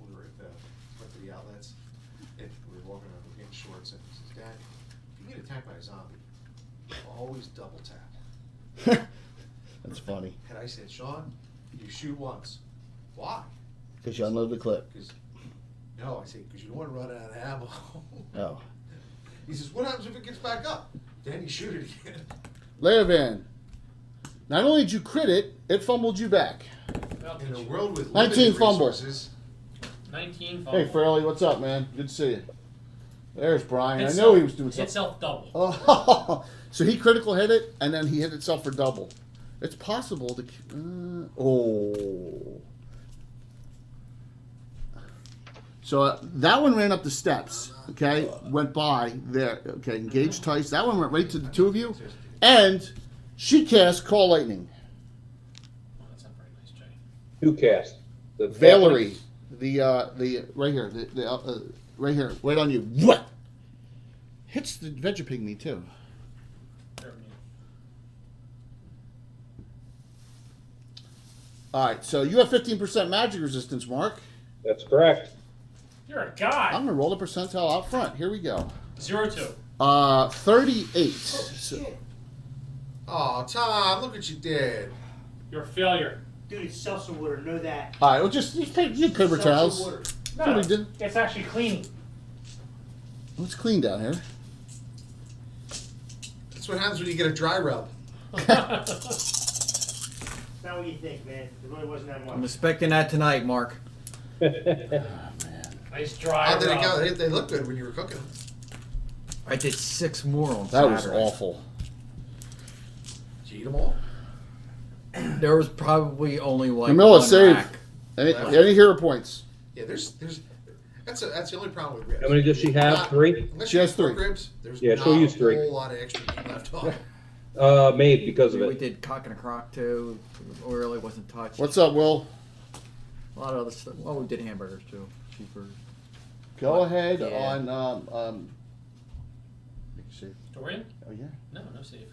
we were at went to the outlets, and we were walking around, we were getting shorts, and he says, Dad, if you get attacked by a zombie, always double tap.
that's funny.
And I said, Sean, you shoot once. Why?
Because you unload the clip.
Because, no, I said, because you don't want to run out of ammo.
Oh.
He says, what happens if it gets back up? Then you shoot it again.
Leovan. Not only did you crit it, it fumbled you back.
Well,
In a world with
19
limited
fumble.
resources,
19 fumble.
Hey, Fairley, what's up, man? Good to see you. There's Brian.
Hit
I know he
self-
was doing
Hit
something.
self double.
Oh, so he critical hit it, and then he hit itself for double. It's possible to. Oh. So that one ran up the steps. Okay, went by there. Okay, engaged Tice. That one went right to the two of you, and she cast Call Lightning.
Oh, that's not very nice, Jay.
Who cast? The
Valerie, the right here, right here, right on you. What? Hits the Vegapygmy too.
There we go.
All right, so you have 15% magic resistance, Mark.
That's correct.
You're a guy.
I'm gonna roll the percentile out front. Here we go.
0-2.
38. So,
oh, Tom, look what you did.
You're a failure.
Dude, it's seltzer water. Know that.
all right, well, just take you paper
Seltzer
towels.
water.
That's what we did.
It's actually clean.
It's clean down here.
That's what happens when you get a dry rub.
It's not what you think, man. It really wasn't that
I'm
much.
expecting that tonight, Mark.
Nice dry
How did it
rub.
go? They look good when you were cooking them.
I did 6 more on
That was
Saturday.
awful.
Did you eat them all?
There was probably only like
Camilla,
one
save.
rack.
Any hero points?
Yeah, there's that's the only problem with ribs.
How many does she have?
Not-
3?
Unless
She
you
has
have pork
3.
ribs, there's
Yeah,
not
she'll use
a
3.
whole lot of extra meat left on.
Made because of
We
it.
did cock and a crock too. It really wasn't touched.
What's up, Will?
A lot of other stuff. Well, we did hamburgers too. Cheaper.
Go ahead
Yeah.
on see.
Dorian?
Oh yeah,
No, no save.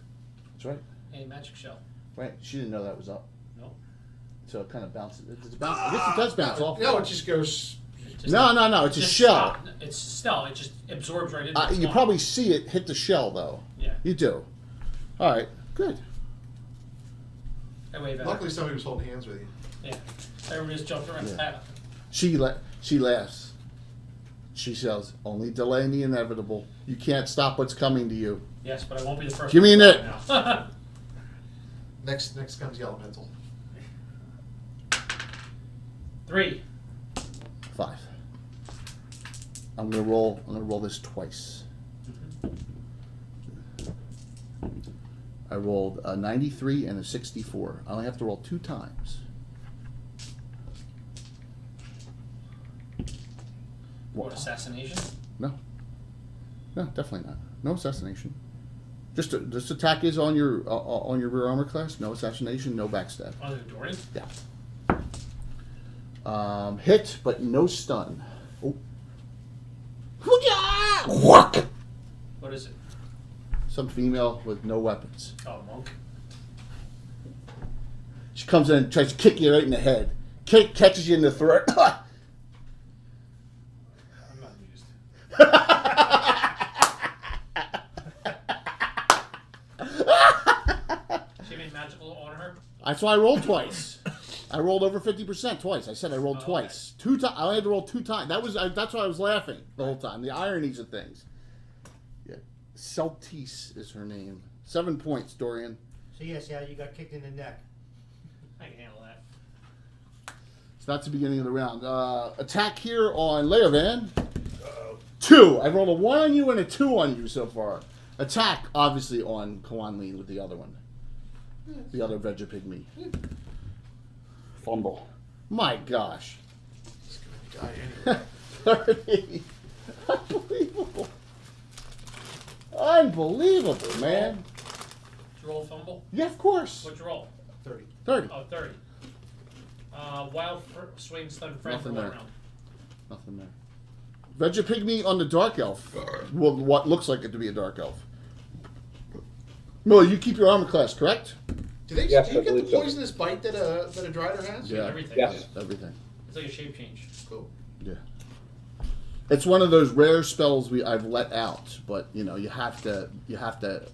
that's right.
A magic shell.
Right, she didn't know that was up.
No.
So it kind of bounces. It's bounce. I guess it does bounce off.
No, it just goes.
Just-
No. It's a
just
shell.
stop. It's still. It just absorbs right into the
You
spine.
probably see it hit the shell though.
Yeah.
You do. All right. Good.
I wave at
Luckily,
her.
somebody was holding hands with you.
Yeah. Everybody just jumped around.
Yeah. She laughs. She says, "Only delaying the inevitable. You can't stop what's coming to you."
Yes, but I won't be the first.
Give me
one
a
to
nit.
now.
Next comes the elemental.
3.
5. I'm gonna roll this twice. I rolled a 93 and a 64. I only have to roll 2 times.
What, assassination?
No, definitely not. No assassination. Just attack is on your rear armor class. No assassination. No backstab.
Oh, the Dorian?
Yeah. Hit, but no stun. Oh.
What is it?
Some female with no weapons.
Oh, monk.
She comes in and tries to kick you right in the head. Catches you in the throat.
I'm not amused. She made magical on her?
That's why I rolled twice. I rolled over 50% twice. I said I rolled twice. 2 times. I only had to roll 2 times. That's why I was laughing the whole time. The ironies of things. Yeah. Celtice is her name. 7 points, Dorian.
So yes, yeah, you got kicked in the neck.
I can handle that.
It's not the beginning of the round. Attack here on Leovan. 2. I rolled a 1 on you and a 2 on you so far. Attack, obviously, on Kawan Lee with the other one. The other Vegapygmy. Fumble. My gosh.
It's gonna die anyway.
30. Unbelievable. Unbelievable, man.
Did you roll a fumble?
Yeah, of course.
What'd you roll?
30.
30.
Oh, 30. Wild swing stun friend for
Nothing
1
there.
round.
Nothing there. Vegapygmy on the Dark Elf. Well, what looks like it to be a Dark Elf. Miller, you keep your armor class, correct?
Yes,
do you
I
get the
believe so.
poisonous bite that a Drider has?
Yeah.
Everything.
Yes.
Everything.
It's like a shape change.
Cool.
Yeah. It's one of those rare spells I've let out, but you know you have to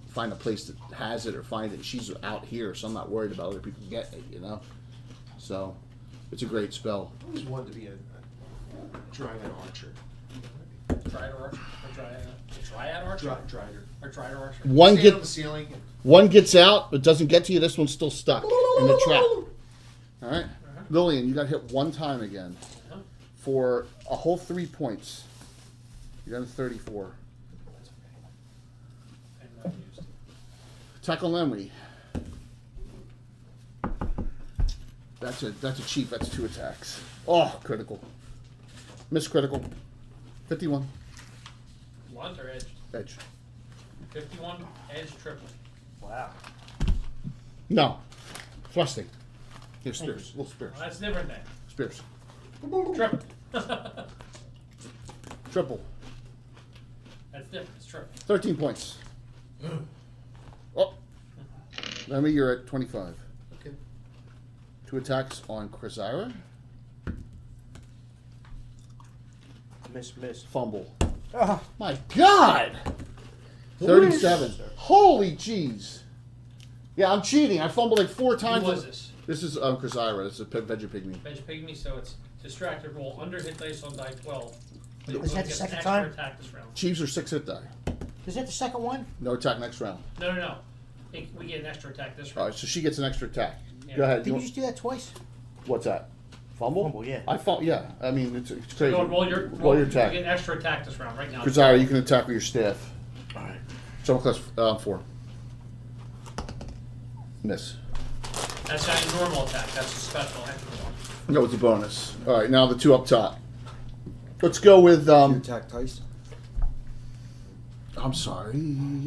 find a place that has it or find it. She's out here, so I'm not worried about other people getting it. You know, so it's a great spell.
I always wanted to be a Dryad archer.
Dryad archer? Or Dryad archer?
Drider.
Or Dryad archer?
One
Stand on the
get
ceiling.
one gets out, but doesn't get to you. This one's still stuck in the trap. All right, Lillian, you got hit 1 time again
Uh-huh.
for a whole 3 points. You got a 34.
That's okay. I'm not amused.
Attack on Lemmy. That's a cheat. That's 2 attacks. Oh, critical. Miss critical. 51.
Blunt or edged?
Edge.
51, edge, triple.
Wow.
No. Thrusting. Here, spears. Little spears.
Well, that's different then.
Spears.
Triple.
Triple.
That's different. It's triple.
13 points. Oh. Lemmy, you're at 25.
Okay.
2 attacks on Chrysaira.
Miss.
Fumble.
Ah.
My God! 37. Holy jeez. Yeah, I'm cheating. I fumbled like 4 times.
Who was this?
This is Chrysaira. This is Vegapygmy.
Vegapygmy, so it's distracted roll under hit dice on die 12. But
Is that the
gets
second
an extra
time?
attack this round.
Chiefs are 6 hit die.
Is that the second one?
No attack next round.
No. We get an extra attack this
All
round.
right, so she gets an extra attack.
Yeah.
Go ahead.
Did you just do that twice?
What's that? Fumble?
Fumble, yeah.
I fumble. Yeah. I mean, it's crazy.
Go and roll your
Roll your attack.
You get extra attack this round right now.
Kazara, you can attack with your staff.
All right.
Trouble class 4. Miss.
That's not a normal attack. That's a special extra one.
No, it's a bonus. All right, now the 2 up top. Let's go with.
You attack Tice.
I'm sorry.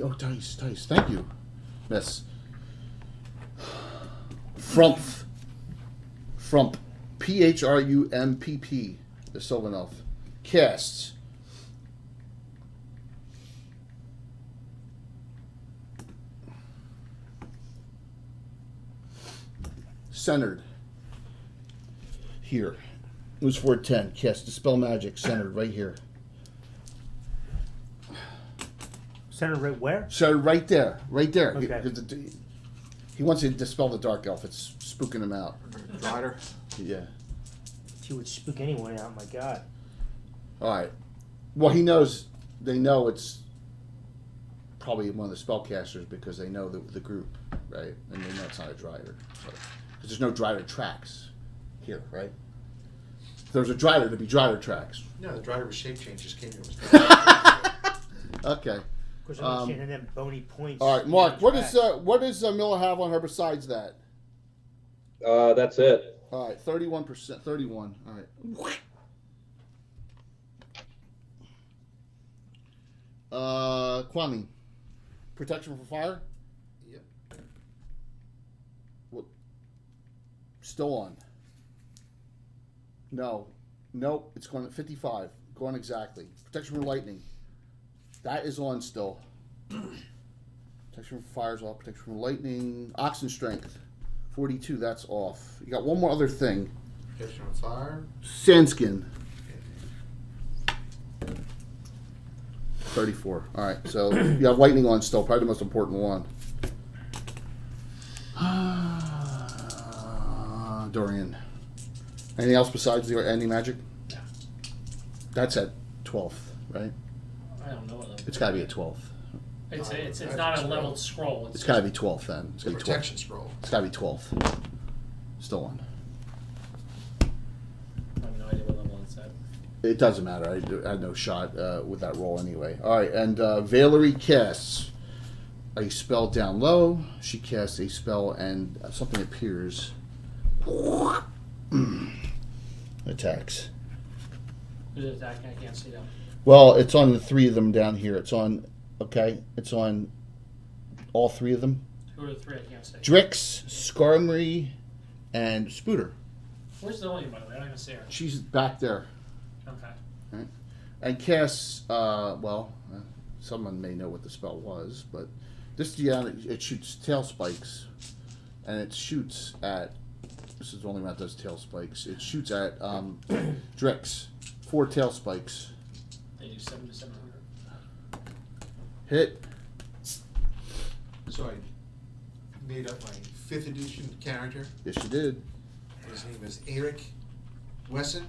Oh, Tice. Thank you. Miss. Frump. P-H-R-U-M-P-P. The Sylvan Elf. Casts. Centered. Here. Moves forward 10. Cast Dispel Magic. Centered right here.
Center right where?
So right there. Right there.
Okay.
He wants to dispel the Dark Elf. It's spooking him out.
Rider.
Yeah.
He would spook anyone out. My God.
All right. Well, he knows. They know it's probably one of the spellcasters because they know the group, right? And they know it's not a Drider. Because there's no Drider tracks here, right? If there was a Drider, there'd be Drider tracks.
No, the driver was shape changes came here.
Okay.
Of course, I'm not seeing them bony points.
All right, Mark.
on the
What does Miller have on her besides that?
That's it.
All right, 31%. 31. All right. Kwame. Protection from fire?
Yep.
What? Still on. No. Nope. It's going at 55. Going exactly. Protection from lightning. That is on still. Protection from fire is off. Protection from lightning. Oxen strength. 42. That's off. You got one more other thing.
Protection on fire.
Sandskin. 34. All right. So you have lightning on still. Probably the most important one. Dorian. Anything else besides the anti-magic?
No.
That's at 12th, right?
I don't know what level.
It's got to be at 12th.
It's not a leveled scroll.
It's got to be 12th then. It's got to be 12th.
Protection scroll.
It's got to be 12th. Still on.
I have no idea what level it's at.
It doesn't matter. I had no shot with that roll anyway. All right, and Valerie casts a spell down low. She casts a spell and something appears. Attacks.
Who's attacking? I can't see them.
Well, it's on the 3 of them down here. It's on, okay, it's on all 3 of them.
Who are the 3? I can't see.
Drix, Skarmory, and Spooter.
Where's the Lillian, by the way? I don't even see her.
She's back there.
Okay.
Right? And casts, someone may know what the spell was, but this it shoots tail spikes, and it shoots at, this is the only one that does tail spikes, it shoots at Drix. 4 tail spikes.
They do 7 to 700.
Hit.
So I made up my 5th edition character.
Yes, you did.
His name is Eric Wesson.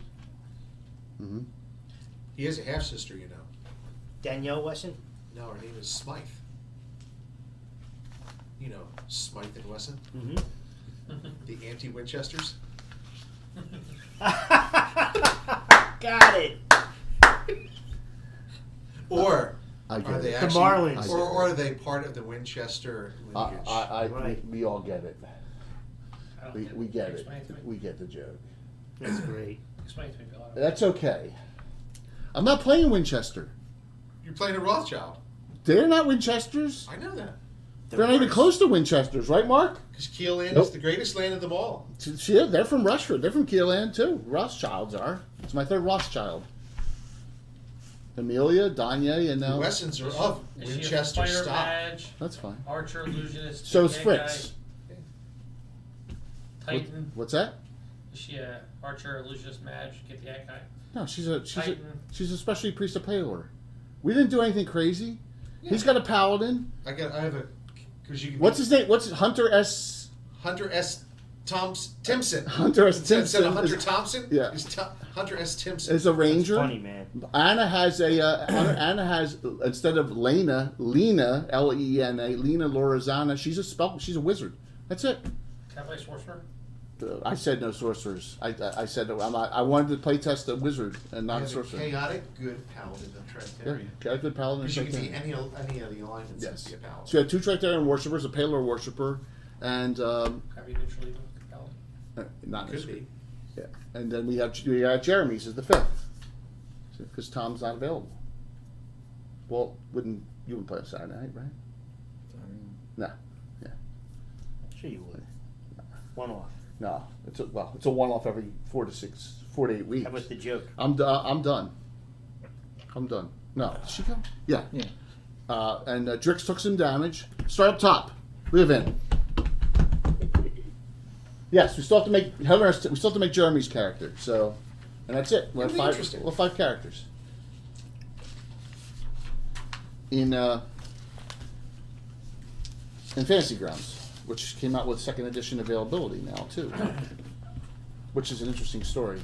Mm-hmm.
He has a half sister, you know.
Danielle Wesson.
No, her name is Smythe. You know, Smythe and Wesson,
Mm-hmm.
the anti-Winchesters.
Got it.
Or
I get
are they
it.
The
actually,
Marlins.
or are they part of the Winchester lineage?
Right.
We all get it.
I don't
We get it.
Explain it to me.
We get the joke.
That's great.
Explain it to me, Bill.
That's okay. I'm not playing Winchester.
You're playing a Rothschild.
They're not Winchesters.
I know that.
They're not even close to Winchesters, right, Mark?
Because Keel Land
Nope.
is the greatest land of them all.
Yeah, they're from Rushford. They're from Keeland, too. Rothschilds are. It's my 3rd Rothschild. Amelia, Danye, and
The
now...
Wessons are of
Is she a
Winchester
fighter
stock.
mage,
That's fine.
archer, illusionist,
So is
bad
Fritz.
guy, Titan?
What's that?
Is she a archer, illusionist, mage? Get the guy.
No, she's
Titan.
a specialty priest of Palor. We didn't do anything crazy. He's got a paladin.
I have a, because you can.
What's his name? What's Hunter S.
Hunter S. Timpson.
Hunter S.
Instead of
Timpson
Hunter
is-
Thompson.
yeah.
It's Hunter S. Timpson.
is a ranger.
Funny, man.
Anna has Anna has instead of Lena, Lena Lena Lorazana. She's a wizard. That's it.
Can I play sorcerer?
I said no sorcerers. I said I'm not, I wanted to play test a wizard and not a
You have
sorcerer.
chaotic, good paladin and
Yeah,
Tractarian.
got a good paladin.
Because you can be
Tractarian.
any of the alignments
Yes.
and be a paladin.
So you have 2 Tractarian worshippers, a Palor worshipper, and
Can I be neutral even with the paladin?
not
Could
this
be.
Yeah, and then we got Jeremy's as the 5th, because Tom's not available. Well, you wouldn't play on Saturday night, right? No,
Sure you would. One off.
no. It's a one-off every 4 to 8 weeks.
That was the joke.
I'm done. No, did she come? Yeah.
Yeah.
And Drix took some damage. Start up top. Live in. Yes, we still have to make we still have to make Jeremy's character. So, and that's it. We'll have
It'll be interesting.
We'll have 5 characters. In Fantasy Grounds, which came out with 2nd edition availability now too, which is an interesting story.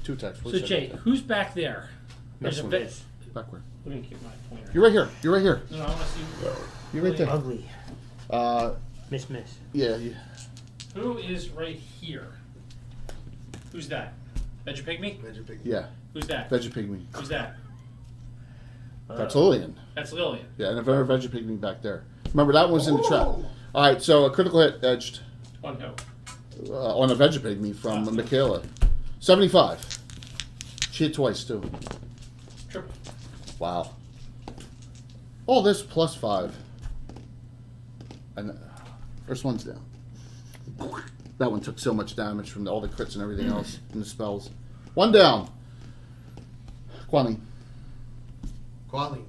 2 texts.
So Jay, who's back there? There's a
one.
bit.
Backward.
Let me get my pointer.
You're right here. You're right here.
No, I want to see
You're right there.
Ugly. Miss.
Yeah.
who is right here. Who's that? Veggie Pygmy?
Major big.
Yeah.
Who's that?
Veggie Pygmy.
Who's that?
That's Lillian.
That's Lillian.
Yeah, and a very Veggie Pygmy back there. Remember, that one's in the trap. All right, so a critical hit edged
Oh no.
on a Veggie Pygmy from Michaela. 75. She hit twice, too.
Triple.
Wow. All this plus 5. And first one's down. That one took so much damage from all the crits and everything else and the spells. 1 down. Kwani.
Quadling.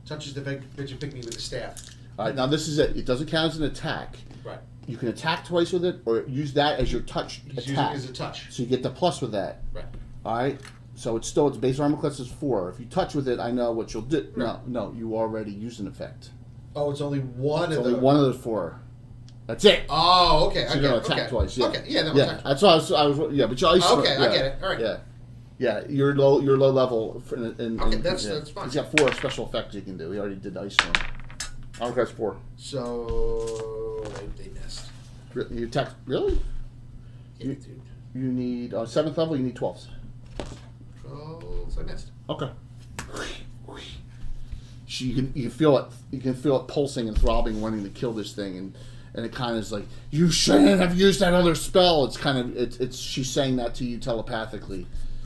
Touches the Major Pygmy with a staff.
All right, now this is it. It doesn't count as an attack.
Right.
You can attack twice with it or use that as your touch
He's using
attack.
it as a touch.
So you get the plus with that.
Right.
All right. So it's base armor class is 4. If you touch with it, I know what you'll do. No, you already used an effect.
Oh, it's only one
It's
of
only
the.
one of those 4. That's it.
Oh, okay.
So you're gonna attack twice. Yeah.
Okay. Yeah. That
Yeah.
attack.
That's why I was. Yeah, but you always.
Okay,
yeah,
I get it. All right.
Yeah. Yeah, you're low level.
Okay, that's fine.
He's got 4 special effects he can do. He already did Ice Storm. Armor class 4.
So they missed.
You attack really?
Yeah, dude.
You need 7th level. You need 12s.
Oh, so I missed.
Okay. You can feel it. You can feel it pulsing and throbbing, wanting to kill this thing, and it kind of is like, you shouldn't have used that other spell. It's kind of it's she's saying that to you telepathically,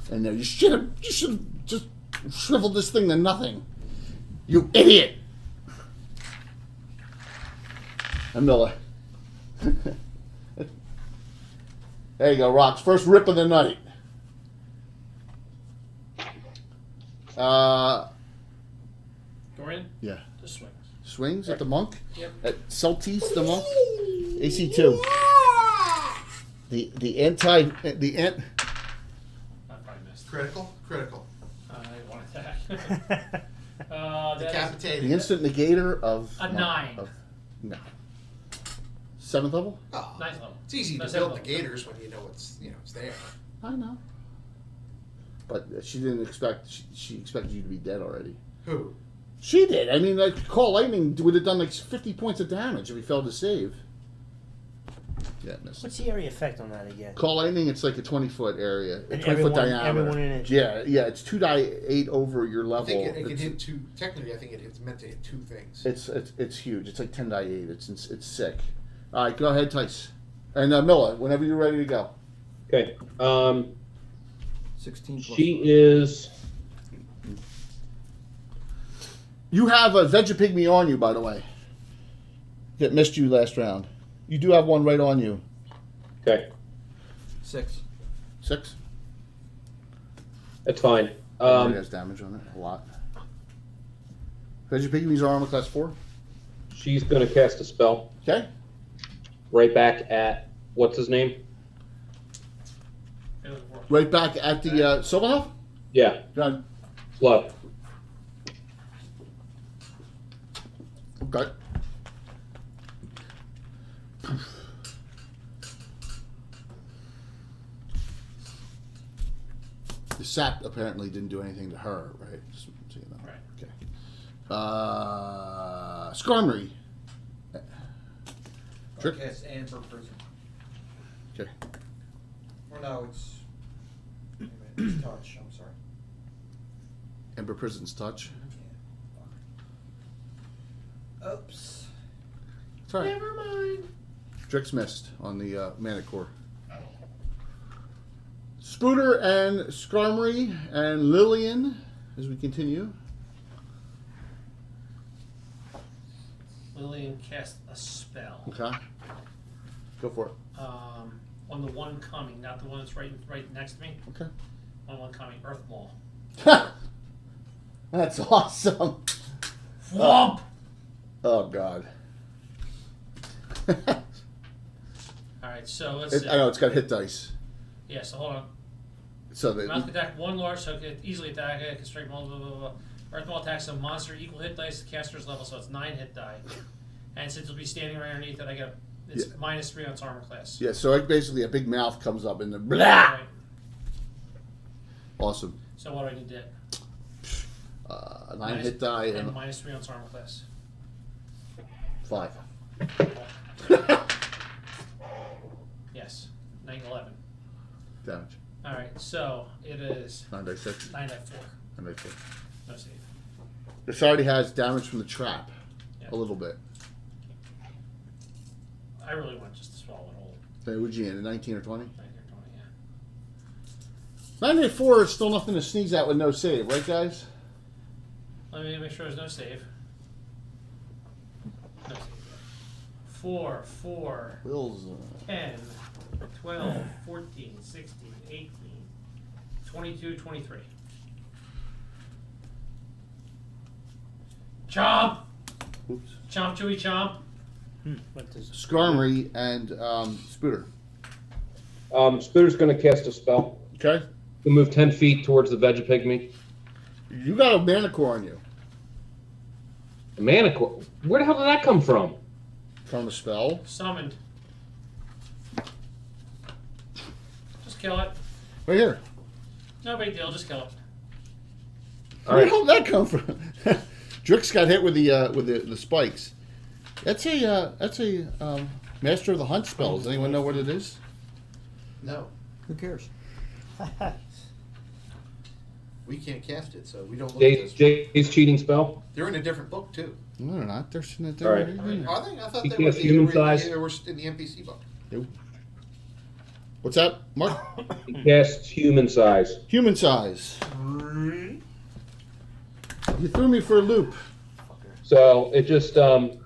and you should have just shriveled this thing to nothing. You idiot. Amilla. There you go, Rocks. First rip of the night.
Dorian?
Yeah.
The swings.
Swings at the monk.
Yep.
At Celtice the monk. AC2. The anti the ant.
I probably missed.
Critical.
I want to attack. That is
Decapitated.
The instant negator of
a 9.
No. 7th level.
Oh,
Ninth level.
it's easy
No,
to
seventh
build
level.
negators when you know it's there.
I know. But she didn't expect. She expected you to be dead already.
Who?
She did. I mean, like Call Lightning would have done like 50 points of damage if he failed to save. Yeah, missed.
What's the area effect on that again?
Call Lightning, it's like a 20-foot area, a
And
20-foot
everyone-
diameter.
everyone in it.
Yeah, it's 2d8 over your
I
level.
think it can
It's-
hit two. Technically, I think it's meant to hit 2 things.
It's huge. It's like 10d8. It's sick. All right, go ahead, Tice. And Milla, whenever you're ready to go.
Okay.
16 plus.
She is.
You have a Veggie Pygmy on you, by the way. That missed you last round. You do have one right on you.
Okay.
6.
6?
That's fine.
It has damage on it, a lot. Veggie Pygmy's armor class 4.
She's going to cast a spell
Okay.
right back at what's his name?
Right back at the Silverhawk?
Yeah,
Done.
Love.
Okay. The sap apparently didn't do anything to her, right? Just so you know.
Right.
Okay. Skarmory. Sure.
Cast Amber Prison.
Okay.
Or no, it's. Wait a minute, it's touch. I'm sorry.
Ember Prison's touch.
Yeah. Oops.
It's all right.
Never mind.
Drix missed on the Manicore. Spooter and Skarmory and Lillian as we continue.
Lillian cast a spell.
Okay. Go for it.
On the one coming, not the one that's right next to me.
Okay.
On one coming, Earth Maul.
That's awesome.
Whomp!
Oh God.
Alright, so let's see.
I know it's got hit dice.
Yeah, so hold on.
So
Mouth can attack one large, so it can easily attack it, can strike multiple, blah, blah, blah. Earth Maul attacks a monster equal hit dice to caster's level, so it's 9 hit die. And since it'll be standing right underneath it, I get it's -3 on its armor class.
yeah, so basically a big mouth comes up and the blah.
Right.
Awesome.
So what do I need to hit?
9 hit die
and
and
-3 on its armor class.
5.
Yes, 9/11.
Damage.
All right, so it is
9 dice 6.
9/4.
9 dice 6.
No save.
This already has damage from the trap.
Yeah.
A little bit.
I really want just to swallow it whole.
So would you in 19 or 20?
19 or 20, yeah.
9/4 is still nothing to sneeze at with no save, right guys?
Let me make sure there's no save. No save. 4, 4,
Will's
10, 12, 14, 16, 18, 22, 23. Chomp!
oops.
Chomp, chewy, chomp.
What does
Skarmory and Spooter.
Spooter's going to cast a spell.
Okay?
He'll move 10 feet towards the Vegapygmy.
You got a Manicore on you
The Manicore. Where the hell did that come from?
from the spell.
Summoned. Just kill it.
Right here.
No big deal, just kill it.
Where the hell did that come from? Drix got hit with the spikes. That's a Master of the Hunt spell. Does anyone know what it is?
No,
Who cares?
we can't cast it, so we don't look at this.
Jay's cheating spell.
They're in a different book too.
No, they're not. They're sitting
All right.
Are they? I thought
He
they were,
cast human size.
they were in the NPC book.
What's that, Mark?
He casts human size.
Human size. You threw me for a loop.
So it just it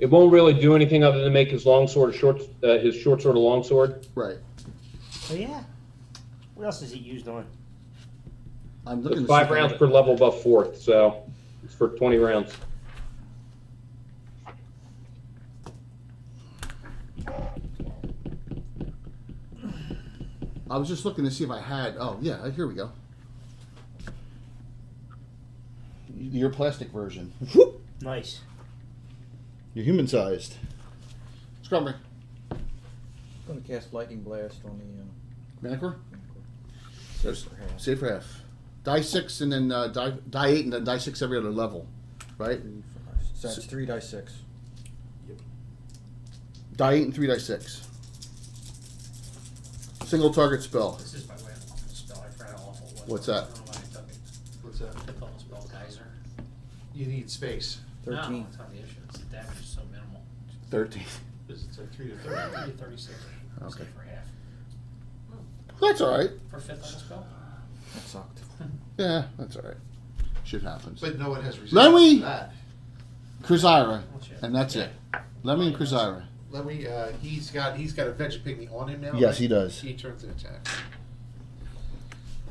won't really do anything other than make his long sword his short sword a long sword.
Right.
Oh yeah. What else is it used on?
I'm looking.
It's
to see
5
if I
rounds
have
per level above 4th, so it's for 20 rounds.
I was just looking to see if I had. Oh yeah, here we go. Your plastic version.
Nice.
You're human sized. Scrummer.
I'm going to cast Lightning Blast on the.
Manicore?
Saves for half.
Save for half. Die 6 and then die 8 and then die 6 every other level. Right?
3, 5, so that's 3 die 6.
Die 8 and 3 die 6. Single target spell.
This is by way of awful spell. I forgot how awful it was.
What's that?
I don't know why I took it.
What's that?
I thought it was spell geyser.
You need space.
13.
No, it's not the issue. It's the damage is so minimal.
13.
Because it's like 3 to 30.
3 to 36.
Okay.
Save for half.
That's alright.
For 5th on the spell?
That sucked.
Yeah, that's alright. Shit happens.
But no one has resistance
Let me-
to that.
Krizira.
What's your-
And that's it. Let me and Krizira.
Let me. He's got a Vegapygmy on him now.
Yes,
right?
he does.
He turns an attack.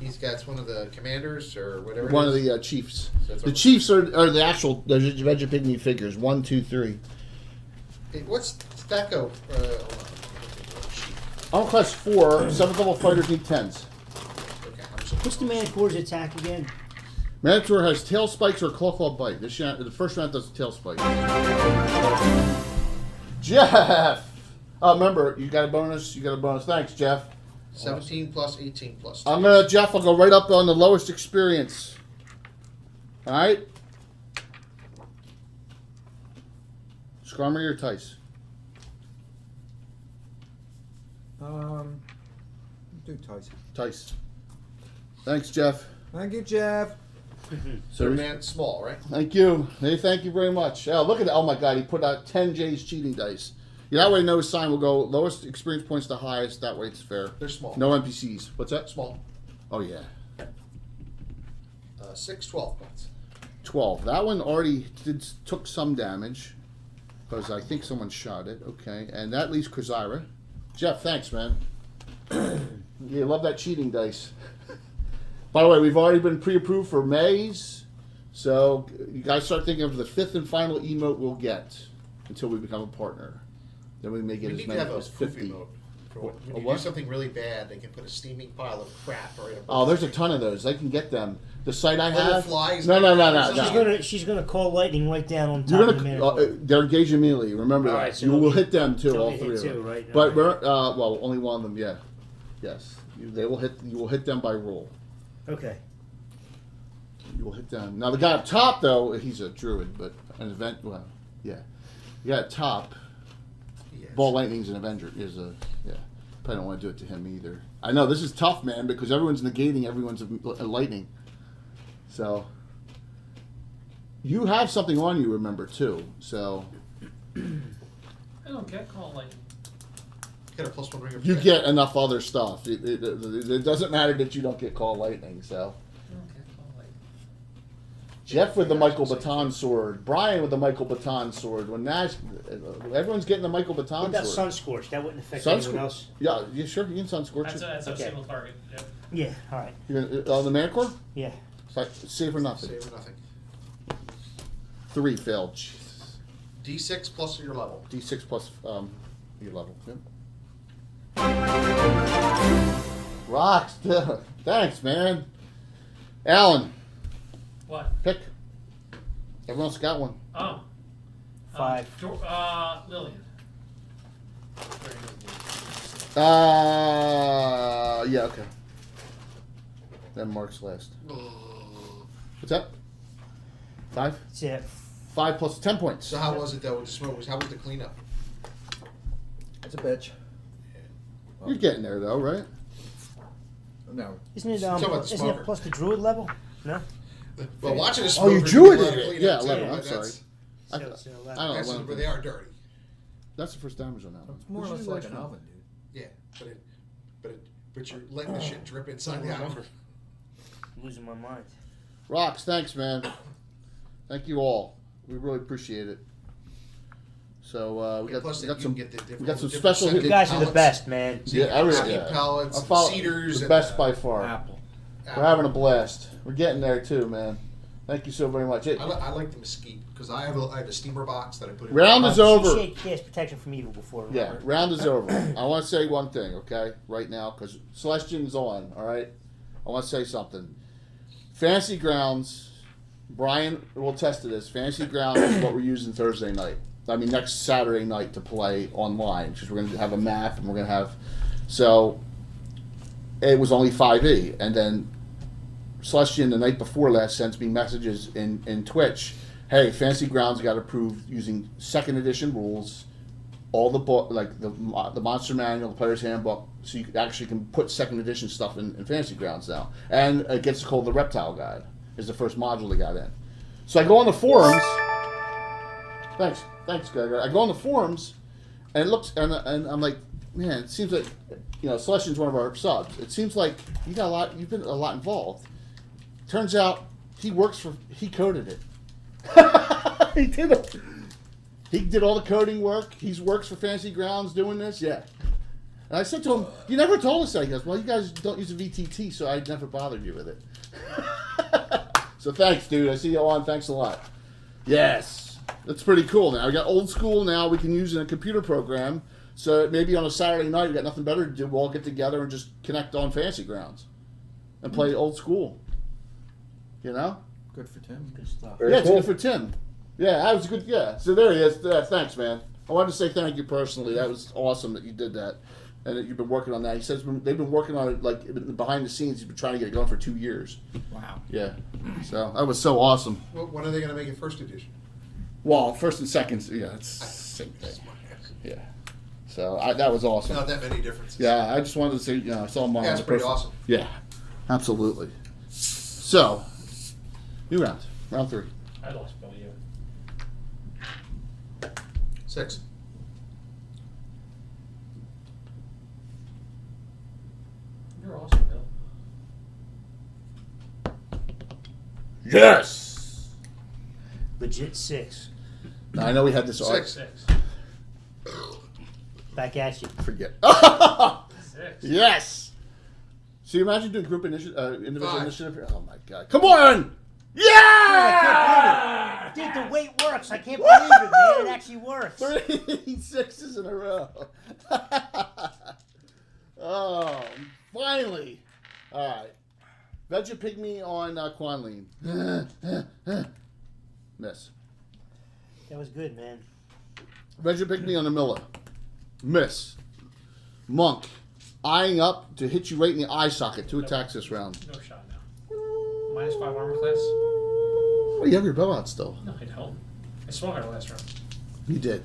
He's got one of the commanders or whatever.
One
it
of
is.
the Chiefs.
So it's
The
a-
Chiefs are the actual Vegapygmy figures. 1, 2, 3.
Hey, what's that go? Hold on.
Armor class 4, 7th level fighters need 10s.
Okay, I'm just
What's the Manicore's attack again?
Manitor has tail spikes or claw bite. The first round does tail spike. Jeff! Remember, you got a bonus. Thanks, Jeff.
17 plus 18 plus.
I'm gonna, Jeff, I'll go right up on the lowest experience. Alright? Skarmory or Tice?
Do Tice.
Tice. Thanks, Jeff.
Thank you, Jeff.
So
Third man small, right?
thank you. Hey, thank you very much. Oh, look at that. Oh my God, he put out 10 J's cheating dice. Yeah, that way no sign will go lowest experience points to highest. That way it's fair.
They're small.
No NPCs. What's that?
Small.
Oh yeah.
6, 12 points.
12. That one already took some damage because I think someone shot it. Okay, and that leaves Krazira. Jeff, thanks, man. Yeah, love that cheating dice. By the way, we've already been pre-approved for May's, so you guys start thinking of the 5th and final emote we'll get until we become a partner. Then we may get
We
as
need to
many
have a
as
poopy
50.
mode. For when
A
you
what?
do something really bad, they can put a steaming pile of crap right above.
Oh, there's
the
a ton of those. I can get them. The site I
Little
have.
flies
No.
She's gonna call lightning right down on top
You're
of the
gonna.
man.
They're engaged immediately. Remember
All
that.
right, so
you
they'll
will
get-
hit them too.
they'll
All
get
three
hit
of them.
too, right?
But
Okay.
we're well, only one of them. Yeah. Yes. They will hit. You will hit them by rule.
Okay.
You will hit them. Now the guy up top though, he's a druid, but an event. Well, yeah. The guy up top.
Yes.
Ball Lightning's an Avenger. Is a yeah. Probably don't want to do it to him either. I know this is tough, man, because everyone's negating everyone's a lightning. So you have something on you, remember too. So
I don't get call lightning.
Get a +1 ring of
you
protection.
get enough other stuff. It doesn't matter that you don't get call lightning. So
I don't get call lightning.
Jeff with the Michael Baton sword, Brian with the Michael Baton sword. When Nash, everyone's getting the Michael
What
Baton
about
sword.
Sunscorch? That wouldn't affect
Sun
anyone
Scorch-
else.
Yeah, you sure you can sun scorch
That's
it?
a
Okay.
single target. Yep.
Yeah. All right.
You're gonna, the Manticore?
Yeah.
Save or nothing.
Save or nothing.
3 failed. Jesus.
D6 plus your level.
D6 plus your level. Yep. Rocks. Thanks, man. Alan,
What?
pick. Everyone else got one.
Oh.
5.
Lillian. Very good.
Yeah, okay. Then Mark's last. What's that? 5?
That's it.
5 plus 10 points.
So how was it though with the smoke? How was the cleanup?
It's a bitch.
You're getting there though, right?
No.
Isn't it?
Talk about the
Isn't
smoker.
it plus the druid level? No.
Well, watching a
Oh,
smoker.
you
can
drew
be a
it
lot
in
of
it.
cleanup,
Yeah,
too,
11.
but
I'm sorry.
that's-
I
So it's an 11.
don't know.
That's
what I'm
but they are dirty.
That's the first damage on that one.
It's more or less like an oven, dude.
Yeah, but you're letting the shit drip inside the oven.
I'm losing my mind.
Rocks, thanks, man. Thank you all. We really appreciate it. So we
Yeah,
got,
plus
we
that
got
you
some
can get the different-
we got some
different
special.
scented
You guys are the
pellets.
best, man.
So you
Yeah,
got
yeah.
pellets,
I follow-
cedars,
the
and
best by far.
Apple.
We're having a blast. We're getting there too, man. Thank you so very much. It,
I like the mesquite because I have a steamer box that I put in.
Round is over.
She has protection from evil before.
Yeah,
remember?
round is over. I want to say one thing, okay, right now, because Celestian's on, all right? I want to say something. Fantasy Grounds, Brian will test to this. Fantasy Grounds is what we're using Thursday night. I mean, next Saturday night to play online, because we're going to have a map and we're going to have. So, it was only 5e. And then Celestian the night before last sends me messages in Twitch. Hey, Fantasy Grounds got approved using 2nd edition rules. All the book, like the monster manual, the player's handbook, so you actually can put 2nd edition stuff in Fantasy Grounds now. And it gets called the Reptile Guide. Is the first module they got in. So I go on the forums. Thanks, Gregor. I go on the forums, and it looks, and I'm like, man, it seems like, Celestian's one of our subs. It seems like you got a lot. You've been a lot involved. Turns out he coded it. He did it. He did all the coding work. He works for Fantasy Grounds doing this. Yeah. And I said to him, you never told us that. He goes, well, you guys don't use a VTT, so I never bothered you with it. So thanks, dude. I see you on. Thanks a lot. Yes. That's pretty cool now. We got old school now we can use in a computer program. So maybe on a Saturday night, we got nothing better to do. We'll all get together and just connect on Fantasy Grounds and play old school. You know?
Good for Tim.
Good stuff.
Very
Yeah, it's
cool.
good for Tim. Yeah, that was good. Yeah, so there he is. Thanks, man. I wanted to say thank you personally. That was awesome that you did that, and that you've been working on that. He says they've been working on it like behind the scenes. He's been trying to get it going for 2 years.
Wow.
Yeah, so that was so awesome.
When are they going to make it 1st edition?
Well, first and second, yeah, it's same thing. Yeah. So that was awesome.
Not that many differences.
Yeah, I just wanted to say, I saw mom.
Yeah, it's pretty awesome.
Yeah, absolutely. So, new round. Round 3.
I lost Bill, you.
6.
You're awesome, Bill.
Yes!
Legit 6.
Now, I know we had this.
6.
6.
Back at you.
Forget.
6.
Yes! So you imagine doing group individual
5.
initiative? Oh my god. Come on! Yeah!
Dude, the weight works. I can't believe it, man. It actually works.
3 6s in a row. Oh, finally. All right. Veggie Pygmy on Quan Lean. Miss.
That was good, man.
Veggie Pygmy on the Miller. Miss. Monk. Eyeing up to hit you right in the eye socket. 2 attacks this round.
No shot now. -5 armor class?
Oh, you have your bow out still.
No, I don't. I swung her last round.
You did.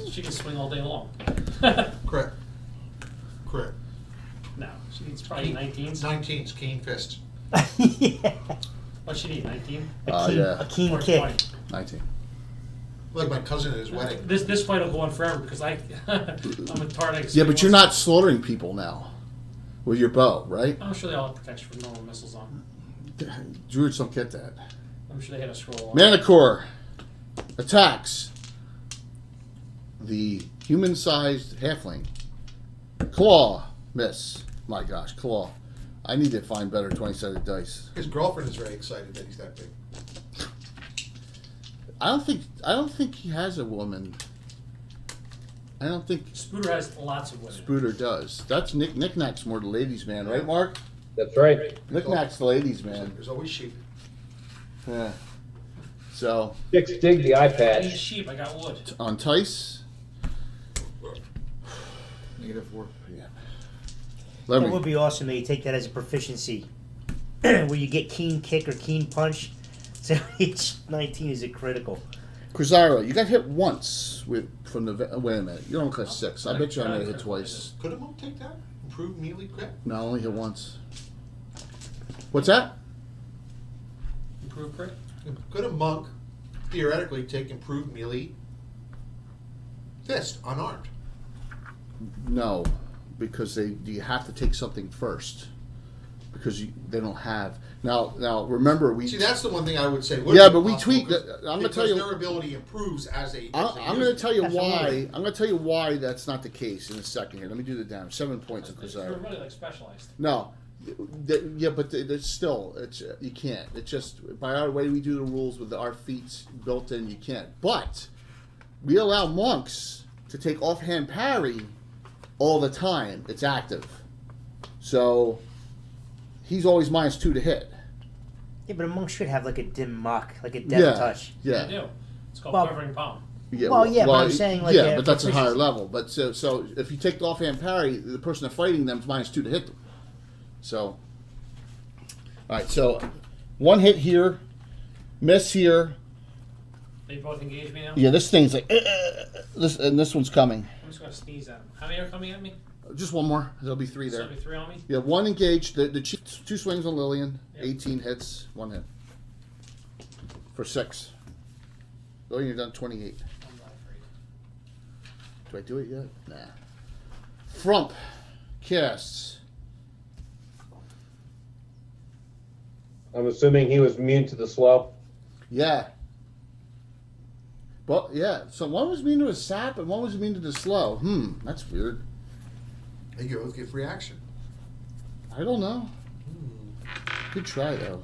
She can swing all day long.
Correct. Correct.
No, she needs probably 19s.
19's keen fist.
Yeah.
What she need, 19?
Yeah.
A keen
Or
kick.
20?
19.
Like my cousin at his wedding.
This fight will go on forever because I'm a Tardik.
Yeah, but you're not slaughtering people now with your bow, right?
I'm sure they all have protection from normal missiles on.
Druids don't get that.
I'm sure they had a scroll on.
Manicore attacks the human-sized halfling. Claw, miss. My gosh, claw. I need to find better 20-sided dice.
His girlfriend is very excited that he's that big.
I don't think he has a woman. I don't think
Spooter has lots of women.
Spooter does. That's Knick-Knack's more the ladies' man, right, Mark?
That's right.
Knick-Knack's the ladies' man.
There's always sheep.
Yeah. So
Chicks dig the eye
I need
patch.
sheep, I got wood.
on Tice,
-4.
yeah.
That
Let
would
me.
be awesome that you take that as a proficiency. Where you get keen kick or keen punch. So each 19 is a critical.
Cruzaro, you got hit once from the. Wait a minute, you don't got 6. I bet you I made hit twice.
Could a monk take that? Improved melee crit?
No, I only hit once. What's that?
Improved crit?
Could a monk theoretically take improved melee fist unarmed?
No, because you have to take something first. Because they don't have now. Remember we.
See, that's the one thing I would say.
Yeah, but we tweak. I'm gonna tell you.
their ability improves as a.
I'm going to tell you why.
Absolutely.
I'm going to tell you why that's not the case in a second here. Let me do the damage. 7 points of
They're
Cruzaro.
really like specialized.
No, yeah, but it's still you can't. It's just by our way we do the rules with our feats built in. You can't. But we allow monks to take offhand parry all the time. It's active, so he's always -2 to hit.
Yeah, but a monk should have like a dim mock, like a death touch.
They
Yeah.
do. It's called
Well-
covering palm.
Yeah,
Well, yeah, but I'm saying, like,
yeah,
a
but that's a higher
proficiency.
level. But so if you take the offhand parry, the person that's fighting them is -2 to hit them. So, all right. So, 1 hit here, miss here.
They both engage me now?
Yeah, this thing's like this, and this one's coming.
I'm just going to sneeze at them. How many are coming at me?
Just one more. There'll be 3
So
there.
there'll be 3 on me?
Yeah, 1 engaged. The 2 swings on Lillian.
Yep.
18 hits, 1 hit for 6. Lillian, you're done 28.
I'm not afraid.
Do I do it yet? Nah. Frump casts.
I'm assuming he was immune to the slow.
Yeah. Well, yeah. So one was immune to a sap and one was immune to the slow. That's weird.
They both get free action.
I don't know. Good try though.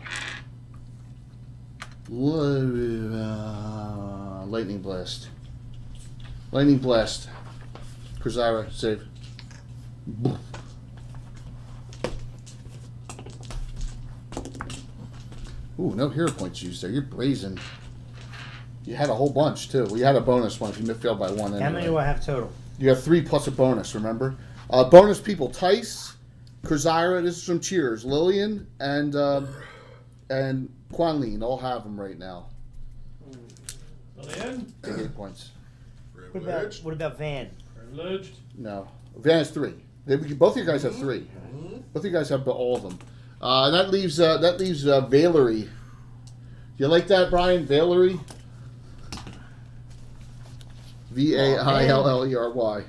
Lightning blast. Lightning blast. Cruzara, save. Ooh, no hero points used there. You're brazen. You had a whole bunch too. We had a bonus one if you failed by 1.
How many
anyway.
do I have total?
You have 3 plus a bonus, remember? Bonus people, Tice, Cruzira, this is from Cheers, Lillian, and Quan Lean all have them right now.
Lillian?
Take 8 points.
What about Van?
Privileged.
No. Van has 3. Both of you guys have 3. Both of you guys have all of them. And that leaves Valerie. You like that, Brian? Valerie? Vaillery.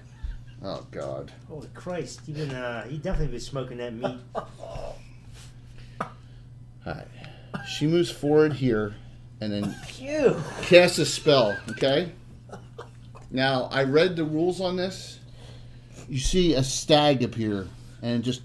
Oh God.
Holy Christ! You definitely been smoking that meat.
Alright. She moves forward here and then
Phew.
casts a spell, okay? Now, I read the rules on this. You see a stag appear and just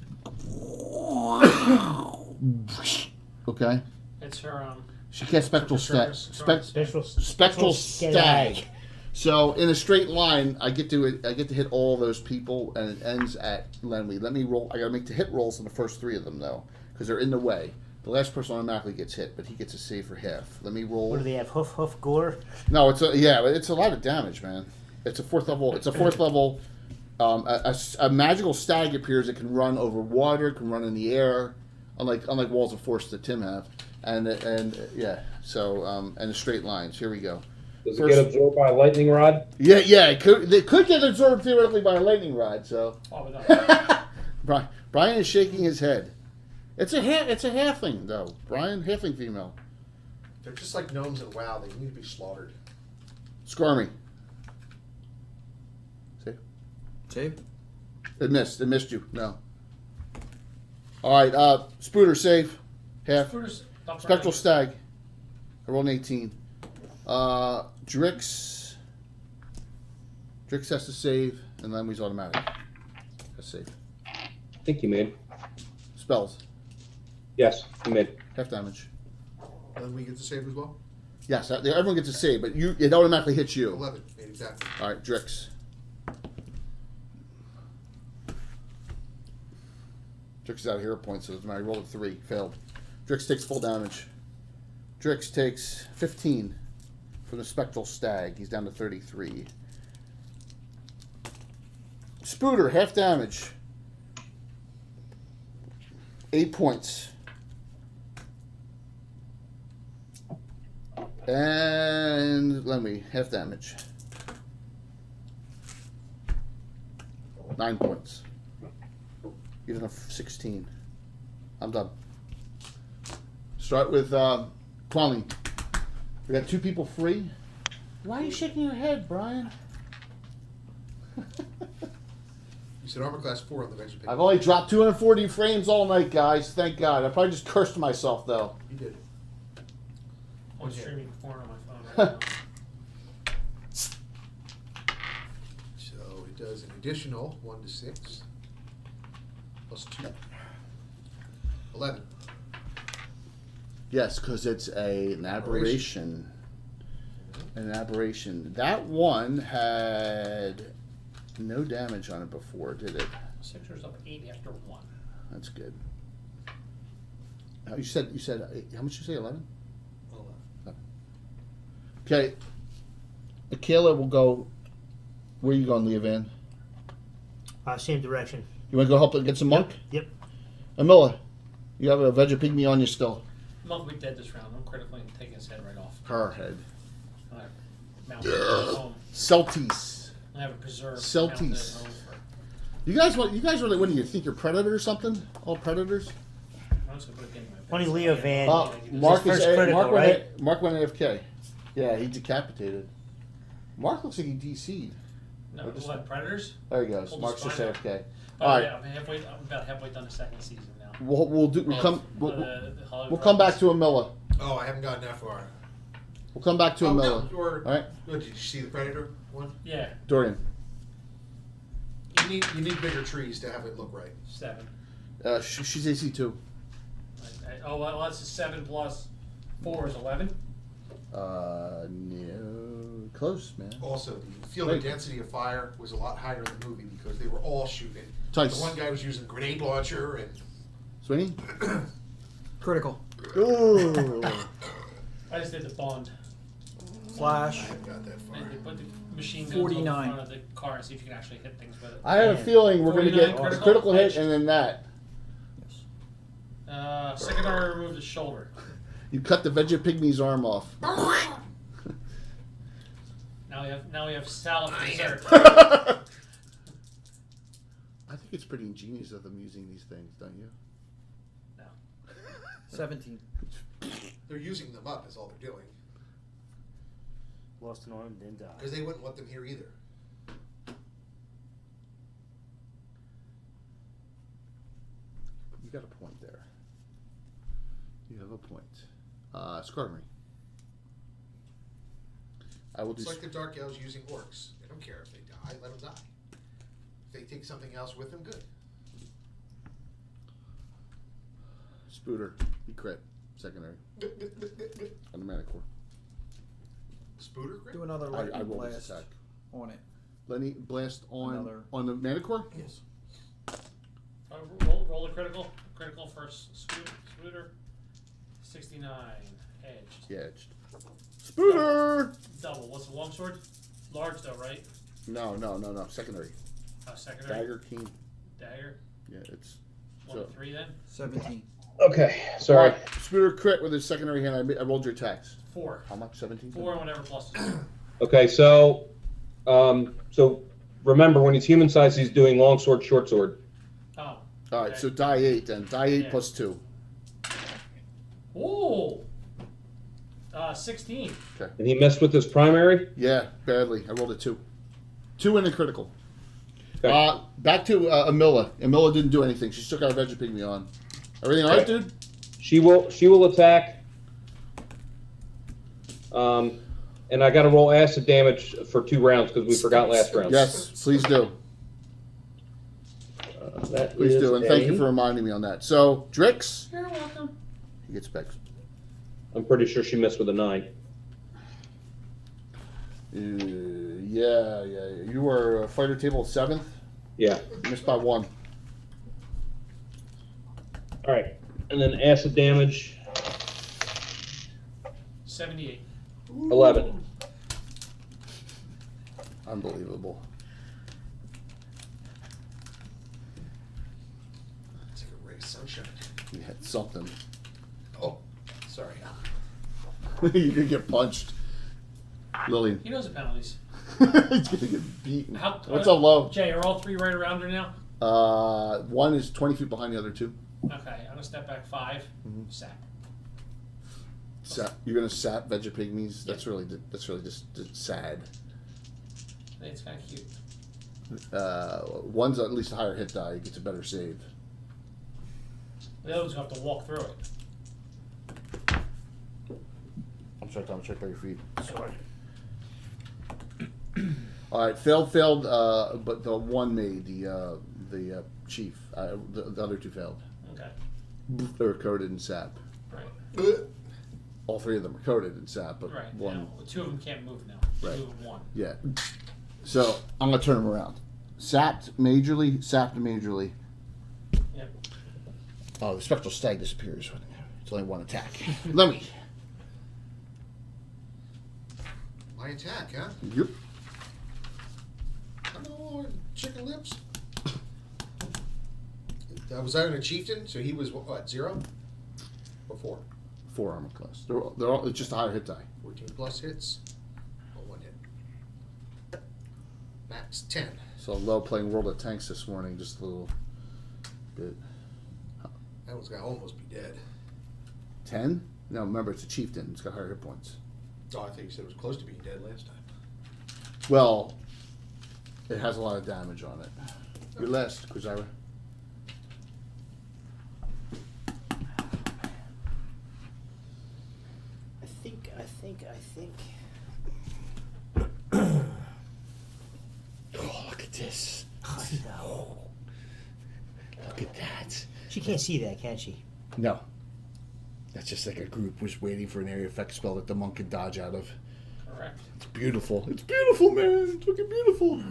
okay?
It's her,
She casts spectral stag.
Special
Spectral stag. So in a straight line, I get to hit all those people, and it ends at Lenley. Let me roll. I gotta make the hit rolls on the first 3 of them though, because they're in the way. The last person automatically gets hit, but he gets a save for half. Let me roll.
What do they have? Hoof gore?
No, it's a lot of damage, man. It's a 4th level. It's a 4th level. A magical stag appears. It can run over water. Can run in the air, unlike walls of force that Tim have, and yeah. So and the straight lines. Here we go.
Does it get absorbed by a lightning rod?
Yeah. It could get absorbed theoretically by a lightning rod. So Brian is shaking his head. It's a halfling though, Brian. Halfling female.
They're just like gnomes in WoW. They need to be slaughtered.
Squirmy. See?
Save.
It missed. It missed you. No. All right. Spooter save. Half. Spectral stag. I rolled an 18. Drix has to save, and Lemley's automatic. That's safe.
I think you made.
Spells.
Yes, you made.
Half damage.
Then we get to save as well.
Yes, everyone gets a save, but it automatically hits you.
11. Made exactly.
All right, Drix. Drix is out of hero points, so I rolled a 3. Failed. Drix takes full damage. Drix takes 15 from the spectral stag. He's down to 33. Spooter, half damage. 8 points. And Lemmy, half damage. 9 points. Even a 16. I'm done. Start with Kwame. We got 2 people free. Why are you shaking your head, Brian?
You said armor class 4 on the Vesve page.
I've only dropped 240 frames all night, guys. Thank God. I probably just cursed myself, though.
You did.
I'm streaming porn on my phone right now.
So it does an additional 1 to 6. Plus 2. 11.
Yes, because it's an aberration. An aberration. That one had no damage on it before, did it?
Sixers up 8 after 1.
That's good. You said how much did you say? 11?
11.
Okay. Akela will go. Where are you going, Leah Van?
Same direction.
You want to go help get some monk?
Yep.
Amilla, you have a veg pygmy on you still.
Monk will be dead this round. I'm critically taking his head right off.
Her head.
I have mounted it at home.
Celtics.
I have a preserve.
Celtics.
mounted at home for-
You guys really, what do you think, you're predator or something? All predators?
I'm just gonna put it in my
Funny
bag.
Leo Van.
Mark
His first critical, right?
Mark went AFK. Yeah, he decapitated. Mark looks like he DC'd.
No,
just-
what, Predators?
There he goes.
We'll
Mark's
just
just
find
AFK.
Oh,
All right.
yeah, I'm about halfway done the second season now.
We'll come
Hollywood
back
Rockets.
to Amilla.
Oh, I haven't gotten that far.
We'll come back to
Oh,
Amilla.
no, or,
All right,
did you see the Predator one?
Yeah,
Dorian.
You need bigger trees to have it look right.
7.
She's AC 2.
Oh, well, that's a 7 plus 4 is 11.
No, close, man.
Also, the field of density of fire was a lot higher in the movie because they were all shooting.
Tice.
The one guy was using a grenade launcher and
Sweeney.
Critical.
Ooh.
I just did the Bond.
Flash.
I haven't got that far.
They put the machine guns
49.
on the front of the car and see if you can actually hit things with it.
I have a feeling we're going to get
49
a critical hit
critical.
and then that.
Secondary remove the shoulder.
You cut the veggie pygmy's arm off.
Now we have salad for dessert.
I think it's pretty ingenious of them using these things, don't you?
No.
17.
They're using them up, is all they're doing.
Lost an arm, then died.
Because they wouldn't want them here either.
You got a point there. You have a point. Skarmory. I will do.
It's like the Dark Elves using orcs. They don't care if they die, let them die. If they take something else with them, good.
Spooter. You crit. Secondary. On the Manicore.
Spooter crit?
Do another
I
lightning
roll this
blast
attack.
on it.
Lenny blast on
Another.
on the Manicore?
Yes.
Roll a critical. Critical for Scooter. 69. Edged.
Yeah, edged. Spooter!
Double. What's the longsword? Large though, right?
No. Secondary.
Secondary.
Dagger, keen.
Dagger.
Yeah, it's
1 to 3 then.
17.
Okay, sorry.
Alright, Spooter crit with his secondary hand. I rolled your attacks.
4.
How much? 17?
4 and whatever plus.
Okay, so remember when he's human sized, he's doing long sword, short sword.
Oh.
Alright,
Okay.
so die 8 then. Die 8
Yeah.
plus 2.
Ooh. 16.
Okay.
And he messed with his primary.
Yeah, badly. I rolled a 2. 2 and a critical.
Okay.
Back to Amilla. Amilla didn't do anything. She still got a Veggie Pygmy on. Everything alright,
Okay.
dude?
She will attack. And I got to roll acid damage for 2 rounds because we forgot last round.
Yes, please do.
That
Please
is
do. And thank
a-
you for reminding me on that. So, Drix,
You're welcome.
he gets back.
I'm pretty sure she missed with a 9.
Yeah. You were fighter table 7th.
Yeah.
You missed by 1.
All right. And then acid damage
78.
11.
Unbelievable.
It's like a ray of sunshine.
You had something.
Oh, sorry.
You could get punched. Lillian.
He knows the penalties.
He's gonna get beaten. What's up, low?
Jay, are all 3 right around her now?
1 is 20 feet behind the other 2.
Okay, I'm gonna step back 5. Sap.
You're gonna sap Veggie Pygmies. That's really just sad.
It's kind of cute.
1's at least a higher hit die. He gets a better save.
The others have to walk through it.
I'm sorry, Tom. Check by your feet.
Sorry.
All right, failed. But the 1 made the chief. The other 2 failed.
Okay.
They were coated in sap.
Right.
All 3 of them are coated in sap, but
Right.
1.
Now, 2 of them can't move now. They
Right.
move 1.
Yeah. So I'm gonna turn him around. Sapped majorly.
Yep.
Oh, the spectral stag disappears. It's only 1 attack. Let me.
My attack, huh?
Yep.
Hello, chicken lips. Was I on a chieftain? So he was what? 0 or 4?
4 armor class. They're all. It's just a higher hit die.
14 plus hits. Oh, 1 hit. Max 10.
So low playing World of Tanks this morning, just a little bit.
That one's gonna almost be dead.
10? No, remember it's a chieftain. It's got higher hit points.
Oh, I think you said it was close to being dead last time.
Well, it has a lot of damage on it. Your last, Kuzara.
I think.
Oh, look at this. Look at that.
She can't see that, can she?
No. That's just like a group was waiting for an area effect spell that the monk could dodge out of.
Correct.
It's beautiful. It's beautiful, man. It's looking beautiful.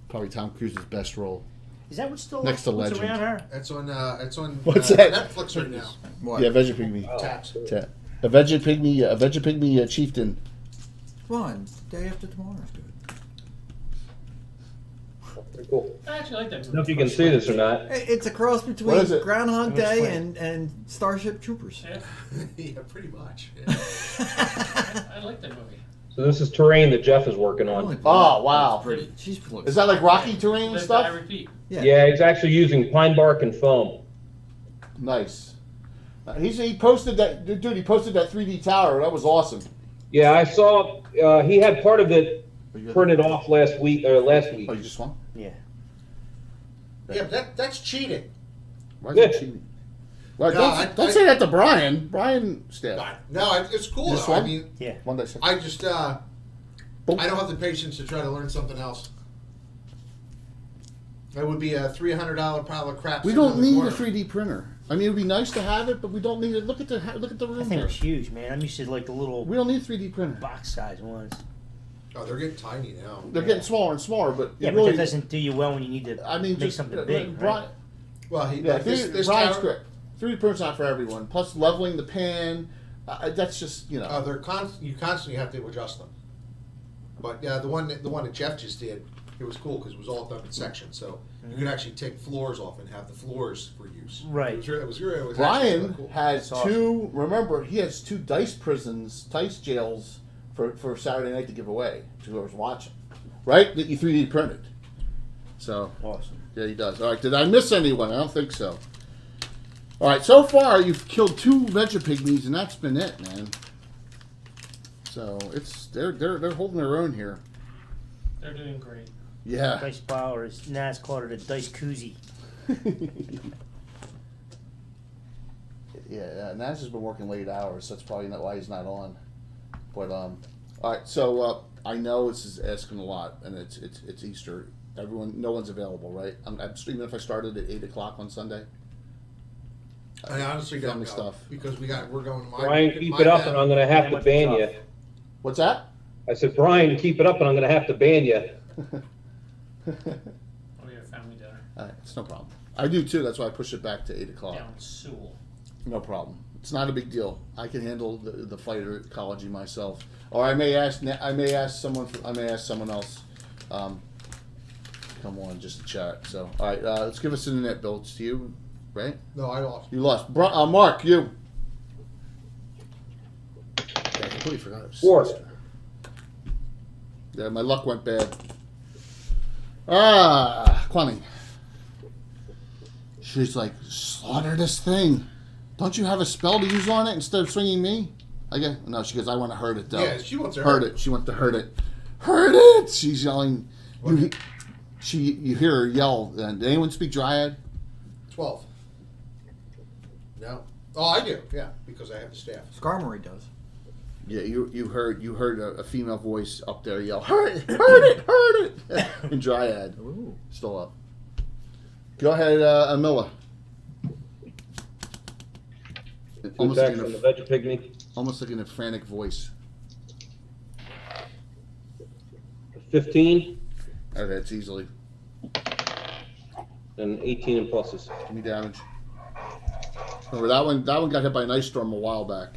Probably Tom Cruise's best role.
Is that what's still
Next to
what's
Legend.
around her?
That's on.
What's that?
Netflix right now.
What?
Yeah, Veggie Pygmy.
Taps.
A Veggie Pygmy chieftain.
Come on. Day after tomorrow is good.
Pretty cool.
I actually like that
I don't
movie.
know if you can see this or not.
It's a cross
What
between
is it?
Groundhog
Let me
Day
explain.
and Starship Troopers.
Yeah,
Yeah, pretty much. Yeah.
I like that movie.
So this is terrain that Jeff is working on.
Oh, wow.
Pretty. She's
Is that like rocky terrain and
Live,
stuff?
die, repeat.
Yeah, he's actually using pine bark and foam.
Nice. He posted that, dude. He posted that 3D tower. That was awesome.
Yeah, I saw he had part of it printed off last week.
Oh, you just won?
Yeah.
Yeah, but that's cheating.
Why is it cheating? Well,
No,
don't say that to Brian. Brian Staff.
No, it's cool.
This
Though. I
one?
mean,
Yeah.
One day.
I just I don't have the patience to try to learn something else. That would be a $300 pile of crap.
We
sitting
don't
in the
need
corner.
a 3D printer. I mean, it would be nice to have it, but we don't need it. Look at the
That
room
thing
here.
was huge, man. I'm used to like the little
We don't need a 3D printer.
box size ones.
Oh, they're getting tiny now.
They're getting smaller and smaller, but
Yeah,
it
but
really
that doesn't do you well when you need to
I mean,
make
just
something big,
Brian,
right?
Well,
yeah,
this
Brian's
tower,
correct. 3D printer's not for everyone. Plus, leveling the pan, that's just you know.
you constantly have to adjust them. But yeah, the one that Jeff just did, it was cool because it was all done in sections, so you could actually take floors off and have the floors for use.
Right.
It was actually
Brian
really cool.
has
That's awesome.
two. Remember, he has 2 dice prisons, dice jails for Saturday night to give away to whoever's watching. Right? That you 3D printed. So
Awesome.
yeah, he does. All right. Did I miss anyone? I don't think so. All right. So far, you've killed 2 Vegapygmies, and that's been it, man. So they're holding their own here.
They're doing great.
Yeah.
Dice pile, or as Nas called it, a dice koozie.
Yeah, Naz has been working late hours, so that's probably not why he's not on. But all right, so I know this is asking a lot, and it's Easter. No one's available, right? I'm streaming if I started at 8 o'clock on Sunday.
I honestly don't know
Family stuff.
because we're going to my.
Brian, keep it up, and I'm going to have to ban you.
What's that?
I said, Brian, keep it up, and I'm going to have to ban you.
Oh, we have family dinner
All right, it's no problem. I do too. That's why I push it back to 8 o'clock.
down in Sewell.
No problem. It's not a big deal. I can handle the fighter ecology myself. Or I may ask someone else. Come on, just to chat. So, all right, let's give us an internet bill. It's to you, right?
No, I lost.
You lost. Mark, you. Yeah, I completely forgot it was
4.
Easter. Yeah, my luck went bad. Kwame. She's like, slaughter this thing. Don't you have a spell to use on it instead of swinging me? No, she goes, I want to hurt it though.
Yeah, she wants to
hurt it. She wants to hurt it. Hurt it! She's yelling. You hear her yell. Did anyone speak Dryad?
12. No. Oh, I do. Yeah, because I have the staff.
Skarmory does.
Yeah, you heard a female voice up there yell, hurt it, hurt it, hurt it, in Dryad.
Ooh.
Still up. Go ahead, Amilla. Almost
Attack from the Vegapygmy.
like in a frantic voice.
15
Okay, it's easily.
and 18 in pluses.
Give me damage. Remember that one got hit by an ice storm a while back.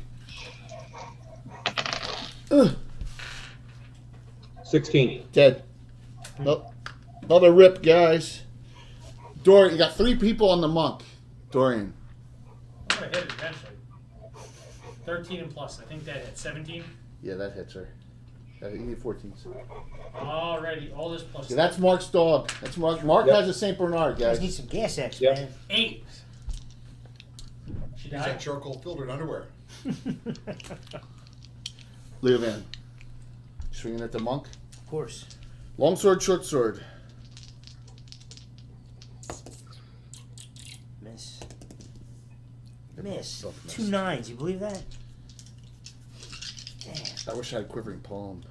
16.
Dead. Nope. Another rip, guys. Dorian, you got 3 people on the monk. Dorian.
I'm gonna hit it eventually. 13 and plus. I think that hit 17.
Yeah, that hits her. You need 14.
Alrighty, all this plus.
Yeah, that's Mark's dog. That's Mark. Mark
Yep.
has a Saint Bernard,
You guys
guys.
need some gas X,
Yep.
man.
8. She
Use that
died.
charcoal filtered underwear.
Leovan. Swinging at the monk.
Of course.
Long sword, short sword.
Miss. Miss.
Both missed.
2 9s. You believe that? Damn.
I wish I had quivering palm.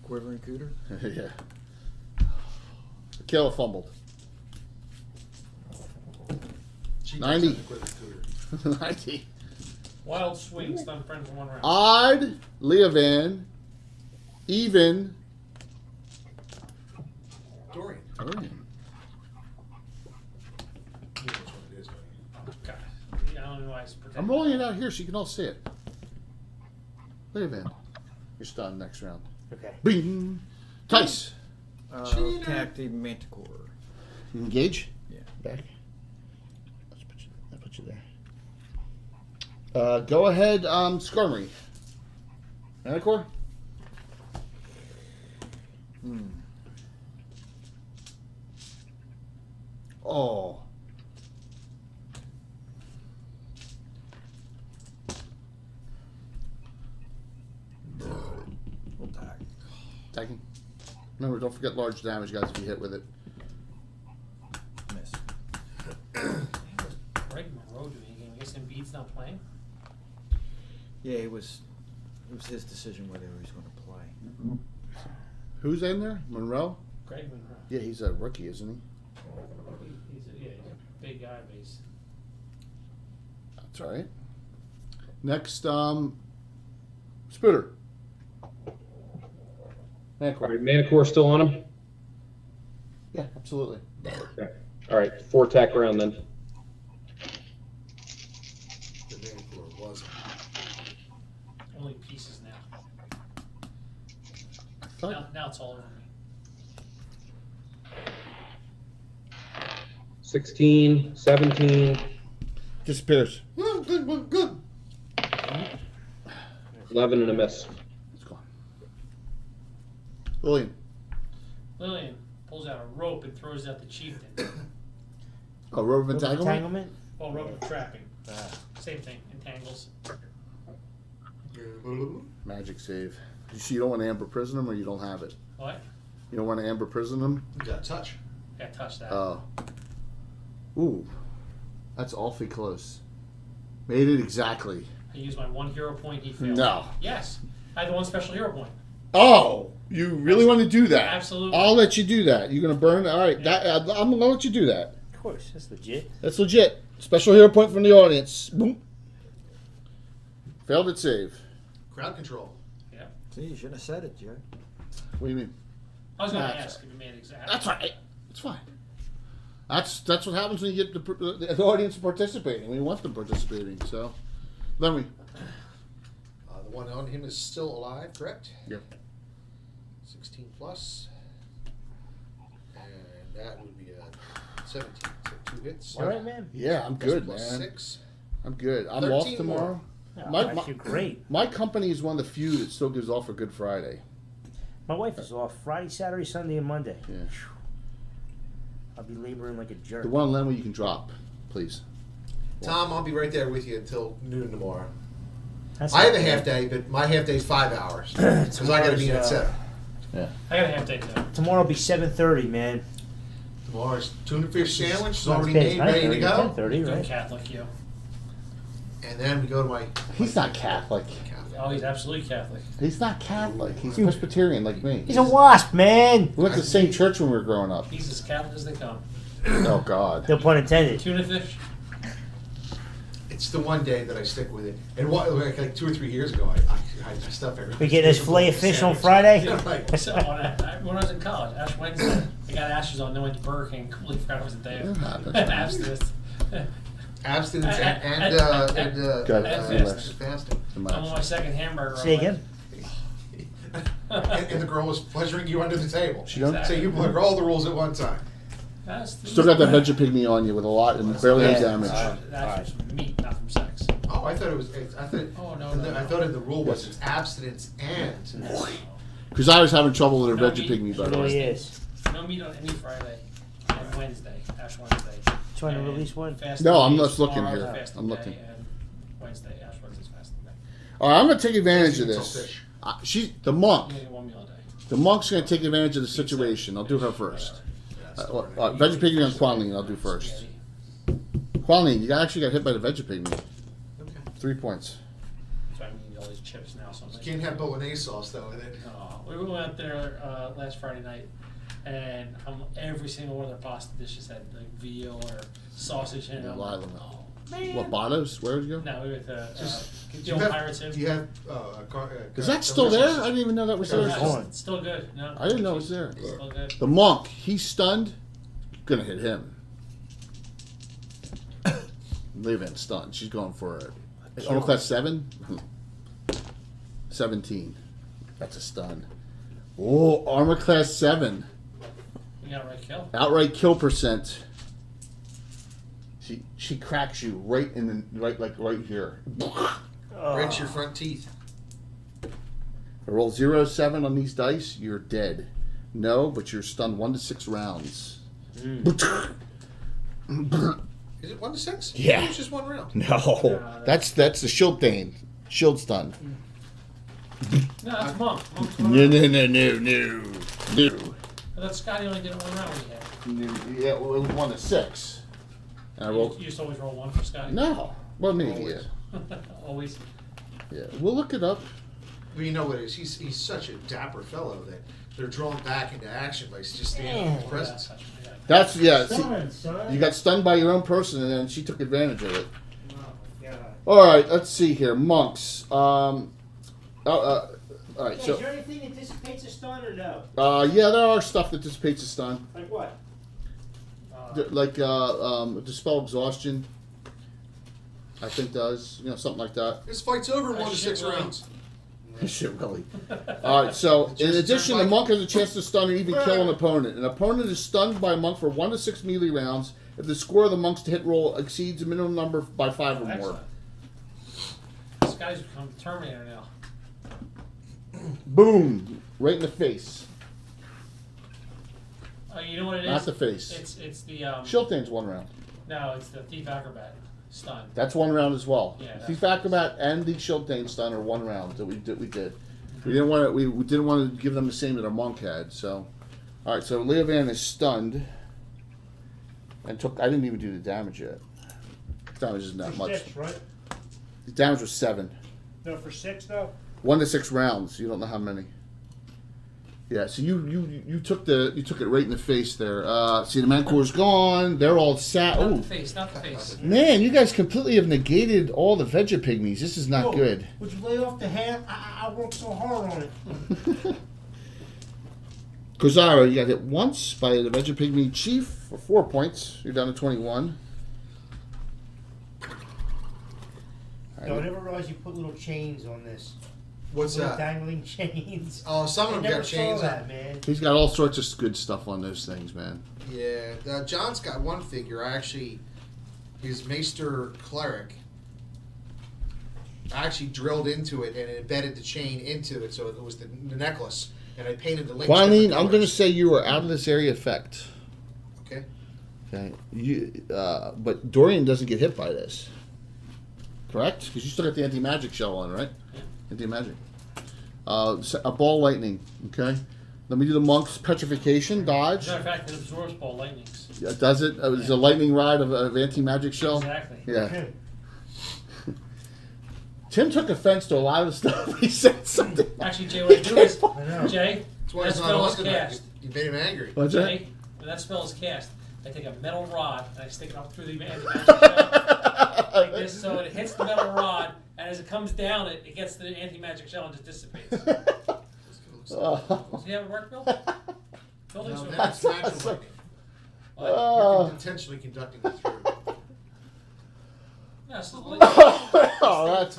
Quivering Cooter.
Yeah. Kayla fumbled.
She
90.
does have the quiver cooter.
90.
Wild swing, stun friend for 1 round.
Odd, Leovan, even.
Dorian.
Dorian.
You know which one it is, don't you?
Oh, God. Yeah, I don't know why I was pretending.
I'm rolling it out here so you can all see it. Leovan. You're stunned next round.
Okay.
Bing. Tice.
Attack the Manticore.
You engage?
Yeah.
Back. I'll put you there. Go ahead, Skarmory. Manticore? Oh.
We'll tag.
Tagging. Remember, don't forget large damage, guys, if you hit with it.
Miss.
Greg Monroe doing a game. I guess Embiid's not playing.
Yeah, it was his decision whether he was going to play.
Who's in there? Monroe?
Greg Monroe.
Yeah, he's a rookie, isn't he?
He's a big guy, but he's
That's all right. Next, Spooter.
All right, Manicore still on him?
Yeah, absolutely.
Okay. All right, 4 attack round then.
The Manicore wasn't.
only pieces now.
I thought,
Now it's all over me.
16, 17,
disappears.
Good.
11 and a miss.
It's gone. William.
Lillian pulls out a rope and throws out the chieftain.
Oh, rope of entanglement?
Entanglement?
Well, rope of trapping. Same thing, entangles.
Magic save. You don't want to amber prison him, or you don't have it?
What?
You don't want to amber prison him?
You got touch.
Yeah, touch that.
Oh. Ooh. That's awfully close. Made it exactly.
I used my 1 hero point, he failed.
No.
Yes. I had the 1 special hero point.
Oh, you really want to do that?
Absolutely.
I'll let you do that. You're gonna burn. All right, I'm gonna let you do that.
Of course, that's legit.
That's legit. Special hero point from the audience. Boom. Failed at save.
Crowd control.
Yeah.
See, you shouldn't have said it, Jerry.
What do you mean?
I was going to
That's
ask if it made exact.
That's right. It's fine. That's what happens when you get the audience participating. We want them participating. So, then we.
The one on him is still alive, correct?
Yep.
16 plus. And that would be a 17. So 2 hits.
All right, man.
Yeah, I'm good,
Plus
man.
6.
I'm good. I'm
13
off tomorrow.
Oh,
My-
you're great.
My company is one of the few that still gives off for Good Friday.
My wife is off Friday, Saturday, Sunday, and Monday.
Yeah.
I'll be laboring like a jerk.
The one lemon you can drop, please.
Tom, I'll be right there with you until noon tomorrow.
That's
I have
not
a
bad.
half day, but my half day is 5 hours. Because I got to be in at 7.
I got a half day too.
Tomorrow will be 7:30, man.
Tomorrow's tuna fish sandwich is
Not
already
bad.
made, ready to
9:30,
go.
10:30,
Good
right?
Catholic, you.
And then we go to my
He's not Catholic.
Catholic.
Oh, he's absolutely Catholic.
He's not Catholic. He's Presbyterian like me.
He's a wasp, man.
We went to the same church when we were growing up.
He's as Catholic as they come.
Oh, God.
No pun intended.
Tuna fish.
It's the one day that I stick with it. And what, like 2 or 3 years ago, I stuff everything.
We get his filet of fish on Friday.
Yeah, right.
So when I was in college, Ash Wednesday, I got Ashes on. Then went to Burger King. Completely forgot it was a day
It
of
happens.
abstinence.
Abstinence and
Good.
fasting.
I'm on my second hamburger.
Say
I'm like,
again?
And the girl was pleasuring you under the table.
She don't-
So you broke all the rules at one time.
Still got that veggie pygmy on you with a lot and barely any
Yeah.
damage.
That's from meat, not from sex.
Oh, I thought it was. I thought.
Oh, no,
I
no.
thought the rule was it's abstinence and.
Because I was having trouble with her
No
veggie
meat.
pygmy,
It
by the
really
way.
is.
No meat on any Friday. And Wednesday, Ash Wednesday.
Trying to
And
release one?
fasting
No, I'm
day is
just looking
tomorrow,
here.
fasting
I'm
day,
looking.
And Wednesday, Ash Wednesday's fasting day.
All right, I'm going to take advantage of
It's
this.
all fish.
The monk.
You only get 1 meal a day.
The monk's going to take advantage of the situation. I'll do her first. Veggie pygmy on Quanling, I'll do first. Quanling, you actually got hit by the veggie pygmy.
Okay.
3 points.
So I'm eating all these chips now. So I'm
You
like,
can't have bolognese sauce though with it.
we went out there last Friday night, and every single one of their pasta dishes had like veal or sausage in
Yeah,
them.
Lila.
Oh man!
What, Botto's? Where did you go?
No, we went to
Do
the
you
old
have,
Pirates Inn.
do you have
Is that still there? I didn't even know that was there.
It's on.
It's still good. No,
I didn't know it was there.
It's still good.
The monk, he's stunned. Gonna hit him. Leave stunned. She's going for it. Armor class 7? 17. That's a stun. Oh, armor class 7.
You got a right kill.
Outright kill percent. She cracks you right in the right here.
breaks your front teeth.
I roll 0-7 on these dice, you're dead. No, but you're stunned 1 to 6 rounds.
Is it 1 to 6?
Yeah.
It's just 1 round.
No, that's the shield thing. Shield stun.
No, that's Monk. Monk's one
No,
round.
no.
I thought Scotty only did it 1 round when he had.
Yeah, well, it was 1 to 6. And I rolled.
You used to always roll 1 for Scotty?
No, well, maybe yeah.
Always.
Yeah, we'll look it up.
Well, you know what it is? He's such a dapper fellow that they're drawn back into action by just standing in his presence.
That's yeah. See,
Son, son.
you got stunned by your own person, and then she took advantage of it.
Oh, my God.
All right, let's see here, monks. All right,
Hey,
so
is there anything that dissipates a stun or no?
yeah, there are stuff that dissipates a stun,
Like what?
like dispel exhaustion. I think does something like that.
This fight's over in 1 to
Shit,
6
really.
rounds.
Shit, really. All right, so in addition, the monk has a chance to stun or even kill an opponent. An opponent is stunned by a monk for 1 to 6 melee rounds if the score of the monk's hit roll exceeds a minimum number by 5 or more.
Excellent. This guy's become Terminator now.
Boom! Right in the face.
You know what it is?
Not the face.
It's the
Shield thing's 1 round.
No, it's the Thief Acrobat stun.
That's 1 round as well.
Yeah, that's
Thief Acrobat and the Shield thing stun are 1 round that we did. We didn't want to. We didn't want to give them the same that our monk had. So, all right. So Leovan is stunned and took. I didn't even do the damage yet. Damage isn't that
For
much.
6, right?
The damage was 7.
No, for 6 though.
1 to 6 rounds. You don't know how many. Yeah. So you took it right in the face there. See, the Mancor's gone. They're all sat.
Not
Oh
the face, not the face.
man, you guys completely have negated all the Vegapygmies. This is not
Whoa,
good.
Would you lay off the hand? I worked so hard on it.
Kozara, you got hit once by the Vegapygmy Chief for 4 points. You're down to 21.
No, I never realized you put little chains on this.
What's
Little
that?
dangling chains.
Oh, some
I
of them
never
got
saw
chains
that,
on.
man.
He's got all sorts of good stuff on those things, man.
Yeah, John's got one figure. His Maester Cleric. I actually drilled into it and embedded the chain into it, so it was the necklace. And I painted the links.
Quilene,
different
I'm going to
colors.
say you are out of this area effect.
Okay.
Okay. But Dorian doesn't get hit by this. Correct? Because you still got the anti-magic shell on, right?
Yeah.
Anti-magic. A ball lightning, okay? Let me do the monk's petrification, dodge.
As a matter of fact, it absorbs ball lightnings.
Yeah, does it? It's a lightning rod of anti-magic shell?
Exactly.
Yeah. Tim took offense to a lot of the stuff he said something.
Actually, Jay, what I do is,
I know.
Jay,
That's why
that
it's not
spell is
on tonight.
cast.
You made him angry.
What's that?
Jay, when that spell is cast, I take a metal rod and I stick it up through the anti-magic shell. Like this, so it hits the metal rod, and as it comes down, it gets the anti-magic shell and just dissipates.
Oh.
See how it worked, Bill? Buildings
No,
are
that's natural lightning.
Oh.
You're intentionally conducting it through.
Yeah, it's just
Oh, that's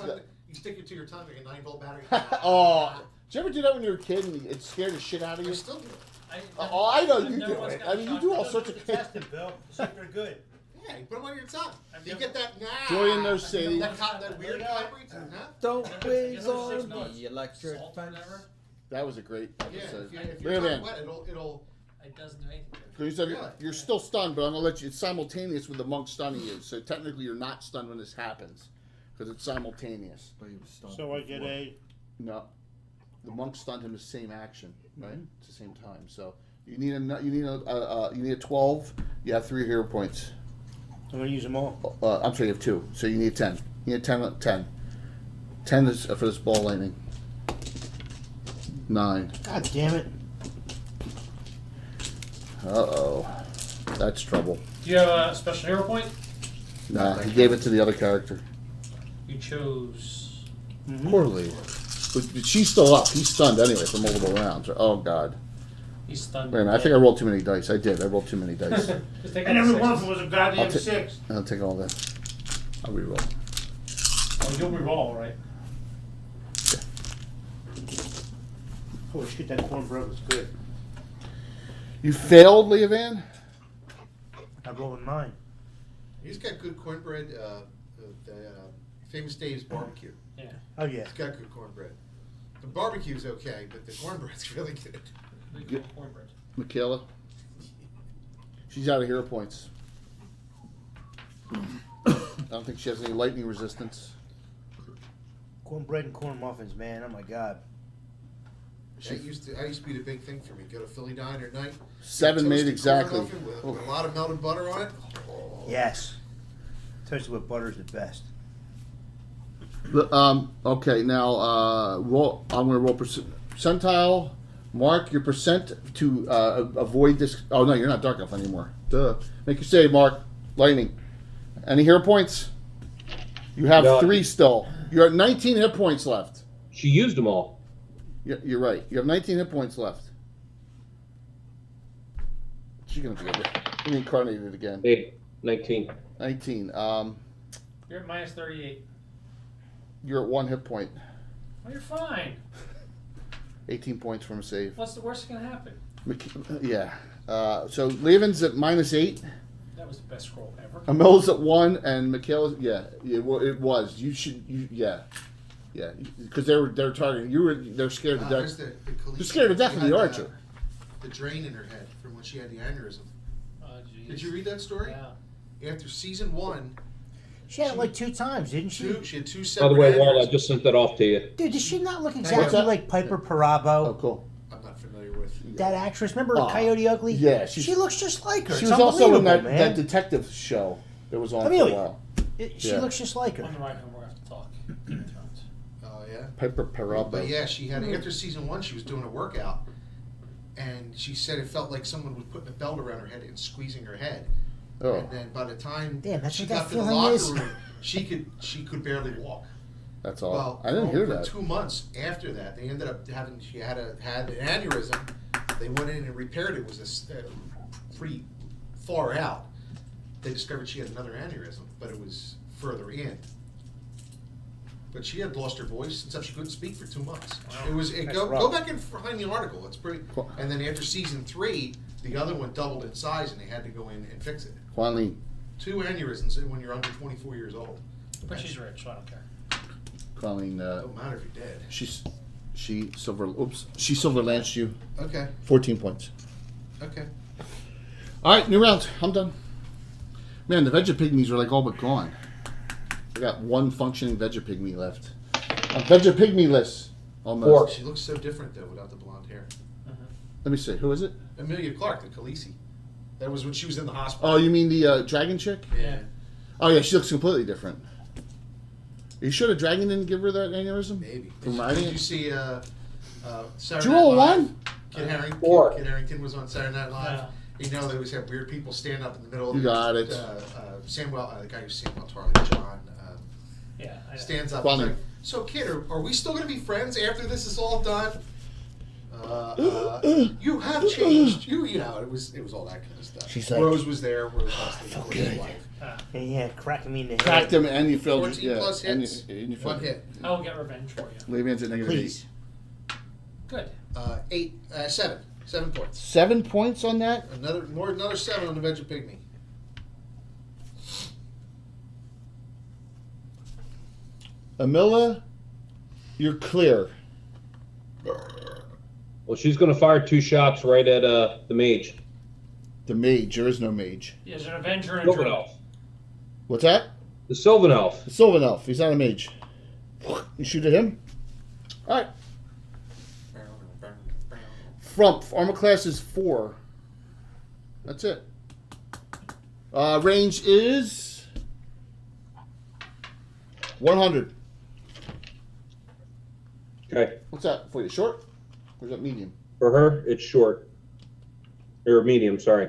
You stick it to your tongue like a 9-volt battery.
oh. Did you ever do that when you were a kid and it scared the shit out of
I
you?
still do it.
Oh, I know
I've
you
never
do
once
it.
got
I mean, you
shocked.
do all sorts of
Test it, Bill. See if they're good.
Yeah, you put them on your tongue.
I've
You
never-
get that.
Dorian knows Sadie.
That weird vibrate. Huh?
Don't
I guess
whiz
there's
on
no
the electric
salt or
fence.
whatever.
That was a great
Yeah,
episode.
if your
Leovan,
tongue's wet, it'll.
It doesn't do anything.
you said
Really?
you're still stunned, but I'm gonna let you. It's simultaneous with the monk stunning you, so technically you're not stunned when this happens, because it's simultaneous.
But he was stunned
So I get
before.
a.
No, the monk stunned him the same action, right? At the same time. So you need a 12. You have 3 hero points.
I'm gonna use them all.
I'm sorry, you have 2. So you need 10. You need 10. 10 is for this ball lightning. 9.
God damn it.
Uh-oh. That's trouble.
Do you have a special hero point?
Nah, he gave it to the other character.
You chose.
Poorly. But she's still up. He's stunned anyway for multiple rounds. Oh, God.
He's stunned.
Wait a minute. I think I rolled too many dice. I did. I rolled too many dice.
Just take
And
out
every
the
one of
sixes.
them was a goddamn
I'll ta-
6.
I'll take all that. I'll re-roll.
Oh, you'll re-roll, right?
Holy shit, that cornbread was good.
You failed, Leovan?
I rolled a 9.
He's got good cornbread. Famous Dave's barbecue.
Yeah.
Oh yeah.
He's got good cornbread. The barbecue's okay, but the cornbread's really good.
We call it cornbread.
Michaela. She's out of hero points. I don't think she has any lightning resistance.
Cornbread and corn muffins, man. Oh my god.
That used to be the big thing for me. Go to Philly Diner at night.
7 made
toasted
exactly.
corn muffin with a lot of melted butter on it. Oh.
Yes. Toasted with butter is the best.
Okay, now roll. I'm going to roll percentile. Mark your percent to avoid this. Oh no, you're not dark elf anymore. Duh. Make your save, Mark. Lightning. Any hero points? You have
No.
3 still. You're at 19 hit points left.
She used them all.
You're right. You have 19 hit points left. She's gonna do it. Reincarnated again.
19.
19.
You're at minus 38.
You're at 1 hit point.
Well, you're fine.
18 points from a save.
What's the worst that can happen?
Yeah. So Levin's at -8.
That was the best scroll ever.
Amil's at 1, and Michaela's it was. You should because they're targeting they're scared to
There's
death.
the Khaleesi.
They're scared to death
She
of
had
the archer.
The drain in her head from when she had the aneurysm.
Oh, jeez.
Did you read that story?
Yeah.
After season 1,
She had it like 2 times, didn't she?
she had 2
By
separate
the way, Walt, I
aneurysms.
just sent that off to you.
Dude, does she not look
What's
exactly
that?
like Piper Parabo?
Oh, cool.
I'm not familiar with.
That actress, remember
Oh,
Coyote Ugly?
yeah,
she looks just like her.
She
It's
was also in that
unbelievable, man.
detective show that was on for a
Amelia.
while.
She
Yeah.
looks just like her.
On the right home, we're going to have to talk. Game of Thrones.
Oh yeah.
Piper Parabo.
But yeah, she had after season 1, she was doing a workout, and she said it felt like someone was putting a belt around her head and squeezing her head.
Oh.
And then by the time
Damn, that's
she
what that
got to the
feeling
locker
is.
room, she could barely walk.
That's all.
Well,
I didn't hear
over
that.
2 months after that, they ended up having she had an aneurysm. They went in and repaired it. It was this pretty far out. They discovered she had another aneurysm, but it was further in. But she had lost her voice and stuff. She couldn't speak for 2 months.
Wow.
It was
That's
go
rough.
back and find the article. It's pretty.
Cool.
And then after season 3, the other one doubled in size, and they had to go in and fix it.
Quan Lee.
2 aneurysms when you're under 24 years old.
But she's rich, so I don't care.
Quan Lee.
Don't matter if you're dead.
She silver lanced you.
Okay.
14 points.
Okay.
All right, new round. I'm done. Man, the Vegapygmies are like all but gone. I got 1 functioning Vegapygmy left. I'm Vegapygmy-less. Almost.
4.
She looks so different though without the blonde hair.
Let me see. Who is it?
Amelia Clark, the Khaleesi. That was when she was in the hospital.
Oh, you mean the dragon chick?
Yeah.
Oh, yeah, she looks completely different. Are you sure the dragon didn't give her that aneurysm?
Maybe.
From
Did
riding
you
it?
see Saturday
Did you roll
Night Live?
1?
Kid Harington.
4.
Kid Harington was on Saturday Night Live.
Yeah.
You know, they always have weird people stand up in the middle of
You
the
got it.
Samuel, the guy who's Samuel Tarly, John,
Yeah, I know.
stands up.
Funny.
He's like, so, kid, are we still going to be friends after this is all done? You have changed. You know, it was all that kind of stuff.
She's like,
Rose was there. Rose was his
good.
wife.
Yeah, cracking me in the head.
Cracked him and you filled
14 plus
and
hits,
and you
1 hit.
I will get revenge for you.
Levian's at -8.
Please.
Good.
7 points.
7 points on that?
Another 7 on the Vegapygmy.
Amila, you're clear.
Well, she's going to fire 2 shots right at the mage.
The mage. There is no mage.
Yeah, there's an Avenger and a
Sylvan
Druid.
Elf.
What's that?
The Sylvan Elf.
The Sylvan Elf. He's not a mage. You shoot at him? Alright. Frump. Armor class is 4. That's it. Range is 100.
Okay.
What's that for you? Short? Or is that medium?
For her, it's short. Or medium, sorry.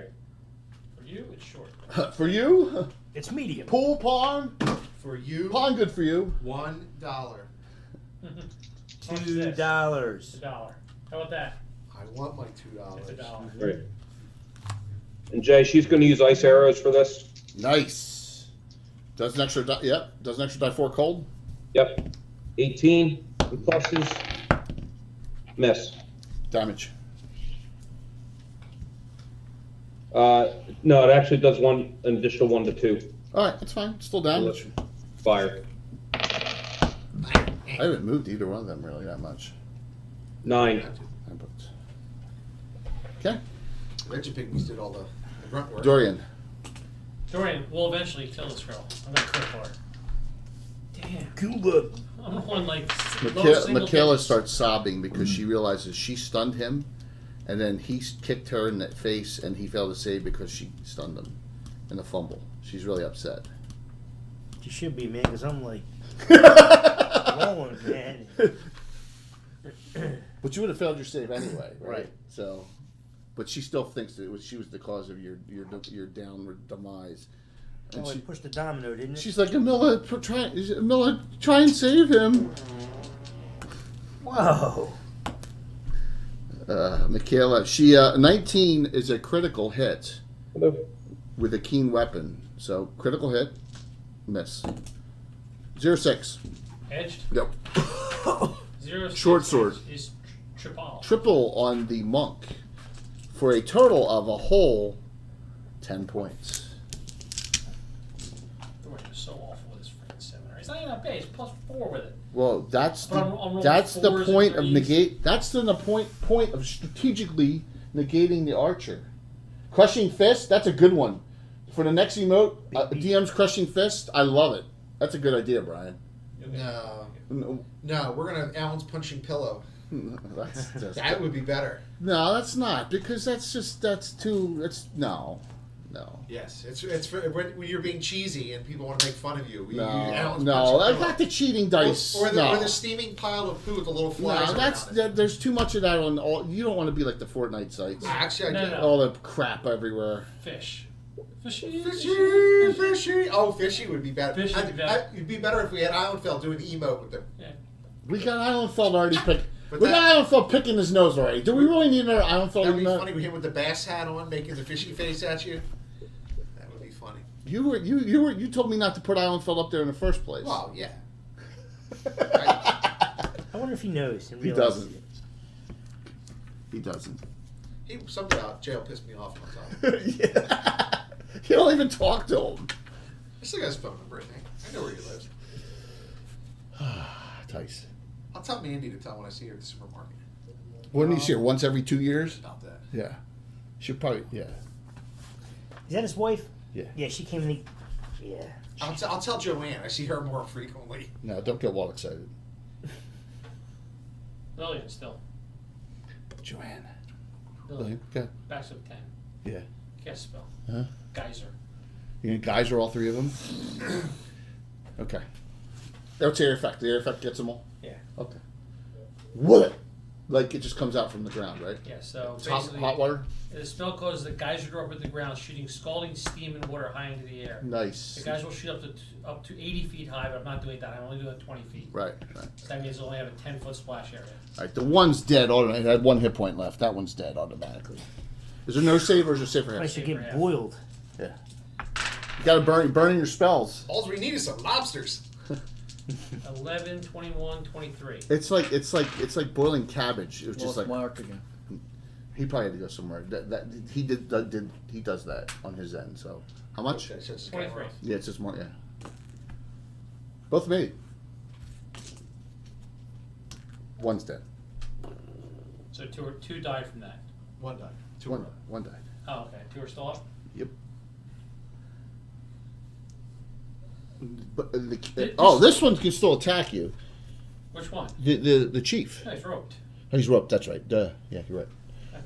For you, it's short.
For you?
It's medium.
Pool pond?
For you,
Pond good for you.
$1.
What's this?
$2.
$1. How about that?
I want my
It's
$2.
$1.
Right. And Jay, she's going to use ice arrows for this.
Nice. Does an extra die. Yep. Does an extra die 4 cold.
Yep. 18 and pluses. Miss.
Damage.
No, it actually does an additional 1 to 2
Alright, that's fine. Still damage.
fire.
I haven't moved either one of them really that much.
9.
I booked. Okay.
Reggie Pygmies did all the grunt work.
Dorian.
Dorian will eventually kill this girl. I'm gonna crit for her. Damn.
Cuba.
I'm on like low single
Michaela
digits.
starts sobbing because she realizes she stunned him, and then he kicked her in the face, and he failed to save because she stunned him in the fumble. She's really upset.
You should be, man, because I'm like rolling, man.
But you would have failed your save anyway, right?
Right.
So, but she still thinks that she was the cause of your downward demise. And
Oh, it pushed the domino, didn't it?
she's like, Amila, try and save him.
Whoa.
Michaela, she 19 is a critical hit with a keen weapon. So critical hit, miss. 0-6.
Edged.
Yep.
0
Short sword.
is triple.
Triple on the monk for a total of a whole 10 points.
Dorian is so awful with his freaking seminar. It's not even that bad. It's +4 with it.
Well, that's
But I'm rolling
the
fours
point
and
of
threes.
negate. That's the point of strategically negating the archer. Crushing fist. That's a good one for the next emote. DM's crushing fist. I love it. That's a good idea, Brian.
No, we're gonna have Alan's punching pillow.
That's just,
That would be better.
no, that's not because that's too. It's no.
Yes, it's for when you're being cheesy and people want to make fun of you.
No,
Alan's
no,
punching
I
pillow.
got the cheating dice.
Or
no.
the steaming pile of poo with the little flies.
No,
around it.
there's too much of that on all. You don't want to be like the Fortnite sites.
Actually, I
No,
did.
no.
All the crap everywhere.
Fish. Fishy.
Fishy. Oh, fishy would be better.
Fishy would be better.
It'd be better if we had Islandfeld do an emote with them.
Yeah.
We got Islandfeld already picked.
But
We
that-
got Islandfeld picking his nose already. Do we really need another Islandfeld?
That'd be
emote?
funny with him with the bass hat on, making the fishy face at you. That would be funny.
You told me not to put Islandfeld up there in the first place.
Well, yeah.
I wonder if he knows. And
He
realizes
doesn't.
it.
He doesn't.
Something about jail pissed me off one time.
Yeah. You don't even talk to him.
I still got his phone number, I think. I know where he lives.
Tice.
I'll tell Mandy to tell when I see her at the supermarket.
When do you see her? Once every 2 years?
About that.
Yeah. She'll probably. Yeah.
Is that his wife?
Yeah.
Yeah, she came in the. Yeah.
I'll tell Joanne. I see her more frequently.
No, don't get well excited.
Lillian still.
Joanne.
Lillian.
Okay.
Backs of 10.
Yeah.
Cast spell.
Huh?
Geyser.
You guys are all three of them? Okay. What's the air effect? The air effect gets them all?
Yeah.
Okay. What? Like it just comes out from the ground, right?
Yeah, so
It's hot,
basically,
hot water?
the spell causes the geyser to orbit the ground, shooting scalding steam and water high into the air.
Nice.
The geyser will shoot up to 80 feet high, but I'm not doing that. I'm only doing 20 feet.
Right, right.
So that means I only have a 10-foot splash area.
All right, the one's dead automatically. It had 1 hit point left. That one's dead automatically. Is there no save or is there save for
I
him?
should
Save for
get
half.
boiled.
Yeah. You gotta burn your spells.
All we need is some lobsters.
11, 21, 23.
It's like boiling cabbage. It was just
Lost
like
Mark again.
he probably had to go somewhere. He does that on his end. So how much?
Okay, so it's
23.
Yeah, it's just more. Yeah. Both made. One's dead.
So two died from that.
One died. Two
One,
more.
one died.
Oh, okay. 2 are still up?
Yep. But
This-
this one can still attack you.
Which one?
The chief.
No, he's roped.
Oh, he's roped. That's right. Duh. Yeah, you're right.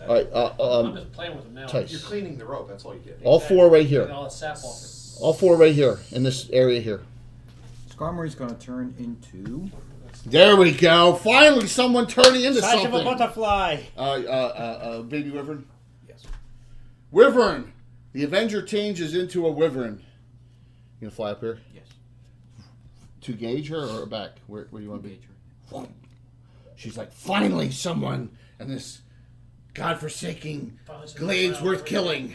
All right.
I'm just playing with him now.
Tice.
You're cleaning the rope. That's all you get.
All 4 right here.
Get all that sap off it.
All 4 right here in this area here.
Skarmory's going to turn into.
There we go. Finally, someone turning into
Size of a
something.
butterfly.
Baby wyvern.
Yes.
Wyvern. The Avenger changes into a wyvern. You gonna fly up here
Yes.
to gauge her or back? Where do you want to be?
Engage her.
She's like, finally, someone, and this godforsaken
Finally, some
glade's
ground
worth
over
killing.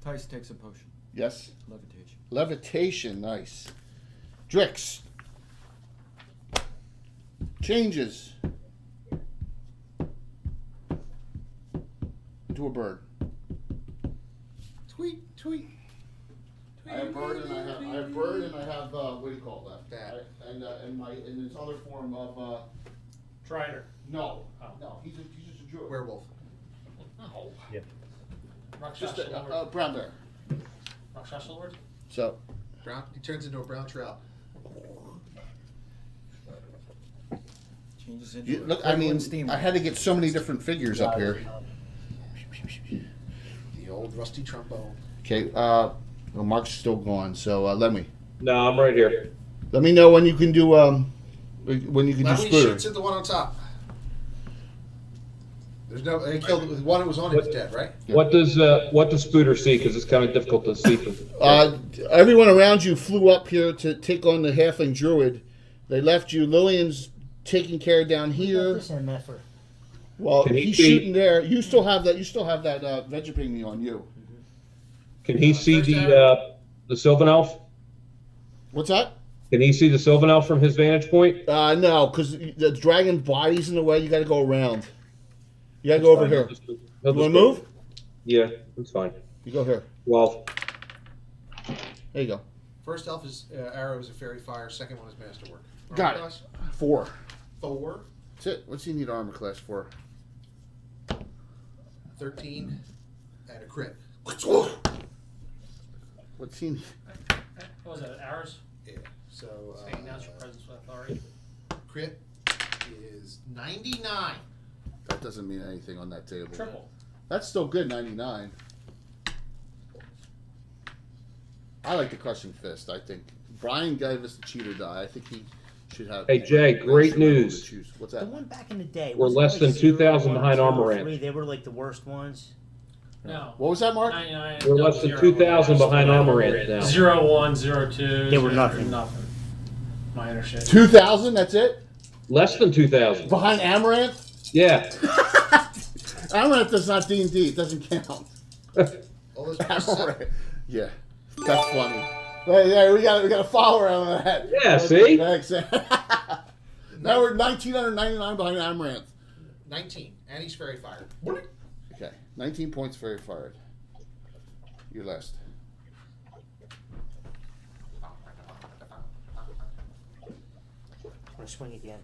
Tice takes a potion.
Yes.
Levitation.
Levitation, nice. Drix. Changes into a bird.
Tweet, tweet.
I have bird and I have what do you call that?
Bat.
And in its other form of
Trider.
no,
Oh.
no, he's just a druid.
Werewolf.
Oh.
Yeah.
Rakshasa
Just
Lord.
brown bear.
Rakshasa Lord?
So,
Brown, he turns into a brown trout.
Changes into
you,
a
look, I mean,
Cleveland steamer.
I had to get so many different figures up here.
The old rusty trombone.
Okay, well, Mark's still gone, so let me
No, I'm right here.
know when you can do when you can do
Lemmy
Spooter.
shoots at the one on top. There's no. They killed the one that was on it. Was dead, right?
What does Spooter see? Because it's kind of difficult to see from.
Everyone around you flew up here to take on the halfling druid. They left you. Lillian's taking care down here.
This MFer.
Well,
Can he
he's
see-
shooting there. You still have that. You still have that Vegapigme on you.
Can he see the Sylvan Elf?
What's that?
Can he see the Sylvan Elf from his vantage point?
No, because the dragon body's in the way. You got to go around. You got to go over here.
He'll
You want to
just
move?
Yeah, that's fine.
You go here.
Well,
There you go.
First elf is arrow is a fairy fire. Second one is masterwork.
Got
Armor
it.
class?
4.
4,
That's it. What's he need armor class for?
13, and a crit.
What's he need?
What was that, arrows?
Yeah. So
Say announce your presence with authority.
crit is 99.
That doesn't mean anything on that table.
Triple.
That's still good, 99. I like the crushing fist. I think Brian gave us the cheater die. I think he should have.
Hey, Jay, great news.
To choose. What's
The
that?
one back in the day.
We're
wasn't it
less
like
than 2,000
0,
behind
1,
Armor
2,
Ranch.
3? They were like the worst ones.
No.
What was that, Mark?
99.
we're less than 2,000 behind Armorant now.
0, 1, 0, 2.
They were nothing.
Nothing. Minor shit.
2,000. That's it.
Less than 2,000.
Behind Amaranth.
Yeah.
Amaranth is not D&D. It doesn't count.
All those
Amaranth. Yeah, that's funny. Yeah, we got a follower on that.
Yeah, see?
Thanks. Now we're 1,999 behind Amaranth.
19, and he's fairy fire.
Okay, 19 points very fired. You're last.
Or swing again.